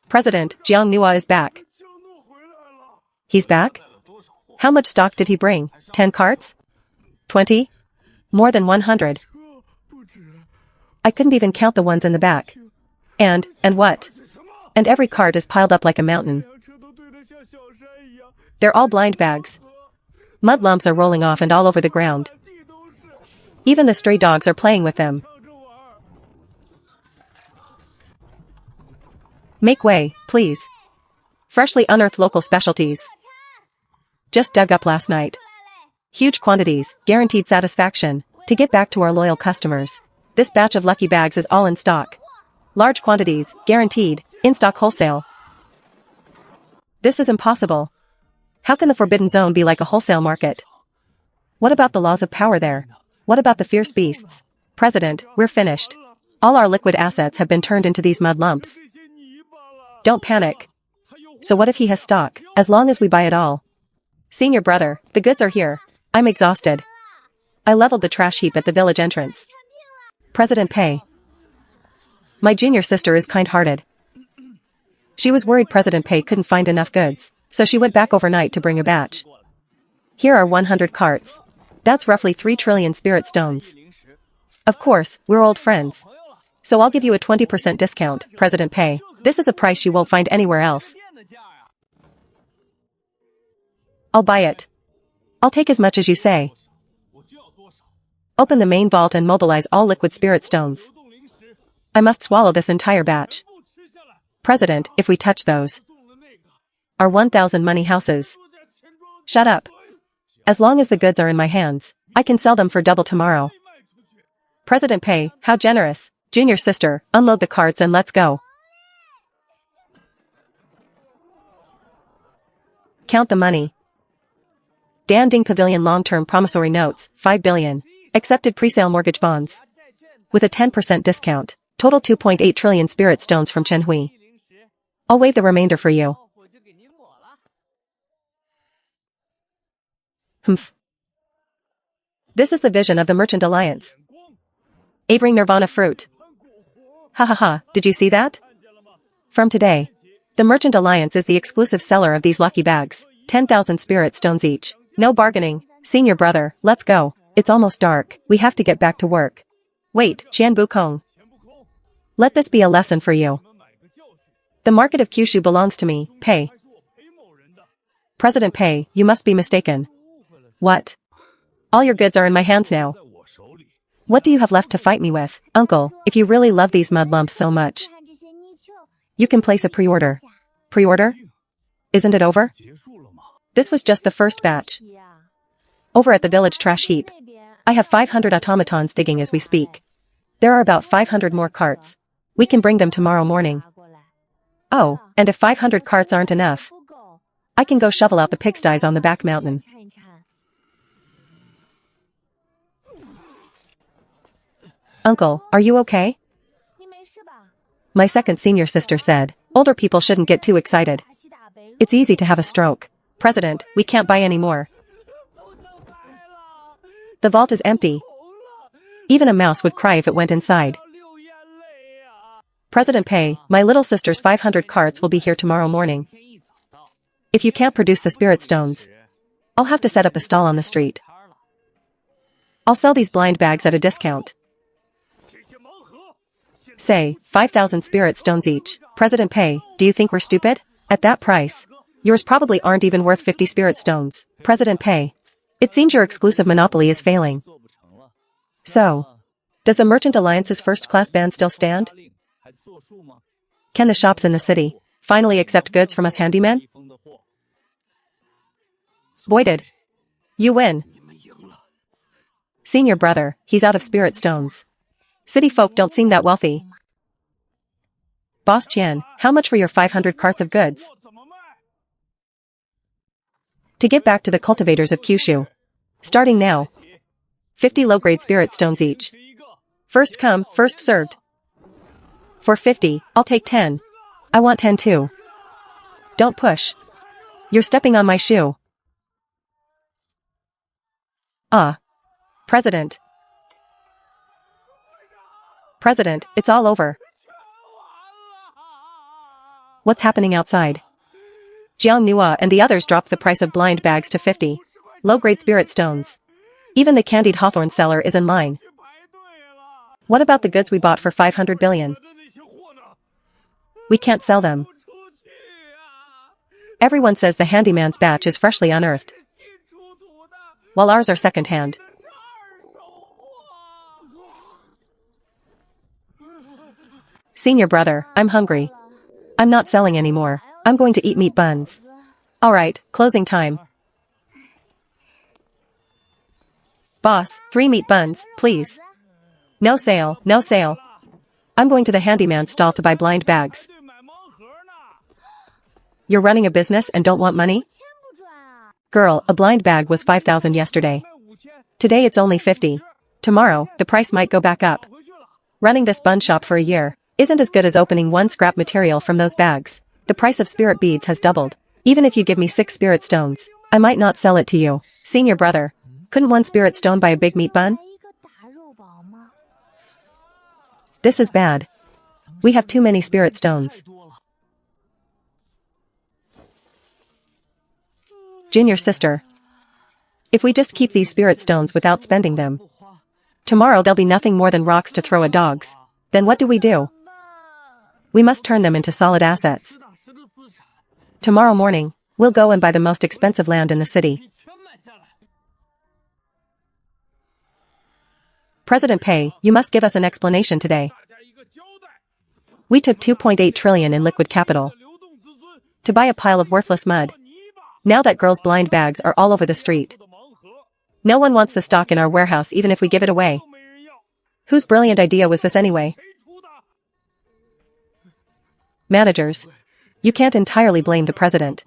President, Jiang Nua is back. He's back? How much stock did he bring? 10 carts? 20? More than 100. I couldn't even count the ones in the back. And what? And every cart is piled up like a mountain. They're all blind bags. Mud lumps are rolling off and all over the ground. Even the stray dogs are playing with them. Make way, please. Freshly unearthed local specialties. Just dug up last night. Huge quantities, guaranteed satisfaction. To get back to our loyal customers. This batch of lucky bags is all in stock. Large quantities, guaranteed, in stock wholesale. This is impossible. How can the Forbidden Zone be like a wholesale market? What about the laws of power there? What about the fierce beasts? President, we're finished. All our liquid assets have been turned into these mud lumps. Don't panic. So what if he has stock, as long as we buy it all? Senior brother, the goods are here. I'm exhausted. I leveled the trash heap at the village entrance. President Pei. My junior sister is kind-hearted. She was worried President Pei couldn't find enough goods, so she went back overnight to bring a batch. Here are 100 carts. That's roughly 3 trillion spirit stones. Of course, we're old friends. So I'll give you a 20% discount, President Pei. This is a price you won't find anywhere else. I'll buy it. I'll take as much as you say. Open the main vault and mobilize all liquid spirit stones. I must swallow this entire batch. President, if we touch those. Our 1,000 money houses. Shut up. As long as the goods are in my hands, I can sell them for double tomorrow. President Pei, how generous. Junior sister, unload the carts and let's go. Count the money. Danding Pavilion long-term promissory notes, 5 billion. Accepted presale mortgage bonds. With a 10% discount. Total 2.8 trillion spirit stones from Chenhui. I'll waive the remainder for you. Humph. This is the vision of the Merchant Alliance. Abring Nirvana fruit. Ha ha ha, did you see that? From today, the Merchant Alliance is the exclusive seller of these lucky bags. 10,000 spirit stones each. No bargaining. Senior brother, let's go. It's almost dark. We have to get back to work. Wait, Qian Bukong. Let this be a lesson for you. The market of Kyushu belongs to me, Pei. President Pei, you must be mistaken. What? All your goods are in my hands now. What do you have left to fight me with? Uncle, if you really love these mud lumps so much, you can place a pre-order. Pre-order? Isn't it over? This was just the first batch. Over at the village trash heap, I have 500 automatons digging as we speak. There are about 500 more carts. We can bring them tomorrow morning. Oh, and if 500 carts aren't enough, I can go shovel out the pigsties on the back mountain. Uncle, are you okay? My second senior sister said, older people shouldn't get too excited. It's easy to have a stroke. President, we can't buy any more. The vault is empty. Even a mouse would cry if it went inside. President Pei, my little sister's 500 carts will be here tomorrow morning. If you can't produce the spirit stones, I'll have to set up a stall on the street. I'll sell these blind bags at a discount. Say, 5,000 spirit stones each. President Pei, do you think we're stupid? At that price, yours probably aren't even worth 50 spirit stones. President Pei, it seems your exclusive monopoly is failing. So, does the Merchant Alliance's first-class ban still stand? Can the shops in the city finally accept goods from us handymen? Voided. You win. Senior brother, he's out of spirit stones. City folk don't seem that wealthy. Boss Qian, how much for your 500 carts of goods? To give back to the cultivators of Kyushu. Starting now. 50 low-grade spirit stones each. First come, first served. For 50, I'll take 10. I want 10 too. Don't push. You're stepping on my shoe. Ah. President. President, it's all over. What's happening outside? Jiang Nua and the others dropped the price of blind bags to 50. Low-grade spirit stones. Even the candied hawthorn seller is in line. What about the goods we bought for 500 billion? We can't sell them. Everyone says the handyman's batch is freshly unearthed, while ours are second-hand. Senior brother, I'm hungry. I'm not selling anymore. I'm going to eat meat buns. Alright, closing time. Boss, 3 meat buns, please. No sale, no sale. I'm going to the handyman's stall to buy blind bags. You're running a business and don't want money? Girl, a blind bag was 5,000 yesterday. Today it's only 50. Tomorrow, the price might go back up. Running this bun shop for a year isn't as good as opening one scrap material from those bags. The price of spirit beads has doubled. Even if you give me 6 spirit stones, I might not sell it to you. Senior brother, couldn't one spirit stone buy a big meat bun? This is bad. We have too many spirit stones. Junior sister. If we just keep these spirit stones without spending them, tomorrow there'll be nothing more than rocks to throw at dogs. Then what do? We must turn them into solid assets. Tomorrow morning, we'll go and buy the most expensive land in the city. President Pei, you must give us an explanation today. We took 2.8 trillion in liquid capital to buy a pile of worthless mud. Now that girls' blind bags are all over the street. No one wants the stock in our warehouse even if we give it away. Whose brilliant idea was this anyway? Managers. You can't entirely blame the president.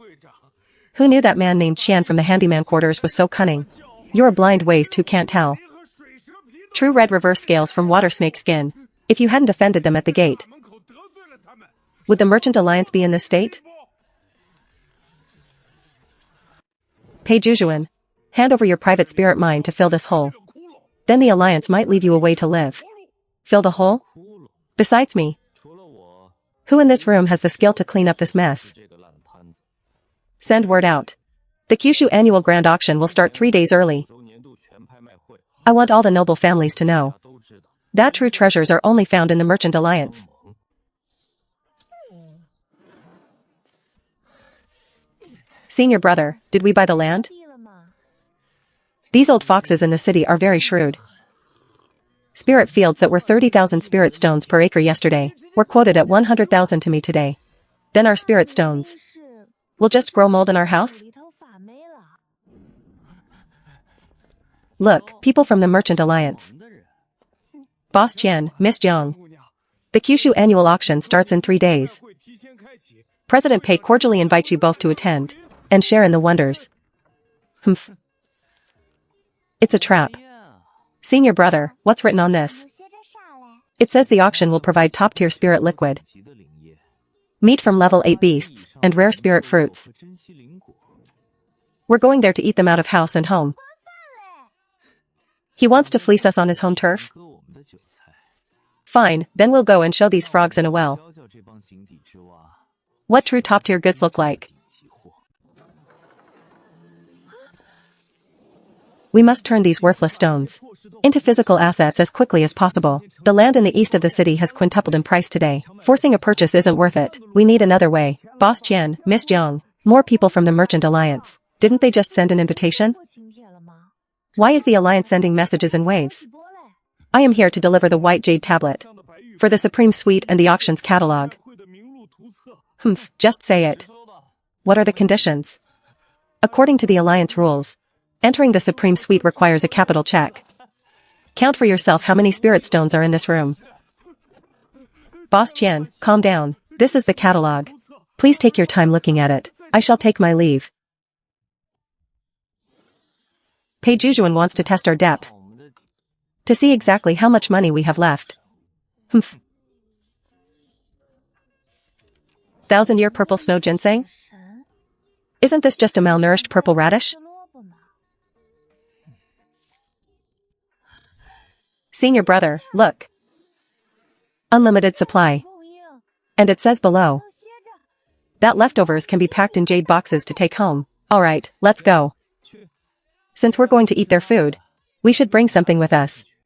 Who knew that man named Qian from the handyman quarters was so cunning? You're a blind waste who can't tell. True red reverse scales from water snake skin. If you hadn't offended them at the gate, would the Merchant Alliance be in this state? Pei Jujuan, hand over your private spirit mine to fill this hole. Then the Alliance might leave you a way to live. Fill the hole? Besides me, who in this room has the skill to clean up this mess? Send word out. The Kyushu annual grand auction will start 3 days early. I want all the noble families to know that true treasures are only found in the Merchant Alliance. Senior brother, did we buy the land? These old foxes in the city are very shrewd. Spirit fields that were 30,000 spirit stones per acre yesterday were quoted at 100,000 to me today. Then our spirit stones will just grow mold in our house? Look, people from the Merchant Alliance. Boss Qian, Miss Jiang. The Kyushu annual auction starts in 3 days. President Pei cordially invites you both to attend and share in the wonders. Humph. It's a trap. Senior brother, what's written on this? It says the auction will provide top-tier spirit liquid, meat from level 8 beasts, and rare spirit fruits. We're going there to eat them out of house and home. He wants to fleece us on his home turf? Fine, then we'll go and show these frogs in a well what true top-tier goods look like. We must turn these worthless stones into physical assets as quickly as possible. The land in the east of the city has quintupled in price today. Forcing a purchase isn't worth it. We need another way. Boss Qian, Miss Jiang, more people from the Merchant Alliance. Didn't they just send an invitation? Why is the Alliance sending messages in waves? I am here to deliver the white jade tablet for the Supreme Suite and the auction's catalog. Humph, just say it. What are the conditions? According to the Alliance rules, entering the Supreme Suite requires a capital check. Count for yourself how many spirit stones are in this room. Boss Qian, calm down. This is the catalog. Please take your time looking at it. I shall take my leave. Pei Jujuan wants to test our depth, to see exactly how much money we have left. Humph. 1,000-year purple snow ginseng? Isn't this just a malnourished purple radish? Senior brother, look. Unlimited supply. And it says below that leftovers can be packed in jade boxes to take home. Alright, let's go. Since we're going to eat their food, we should bring something with us.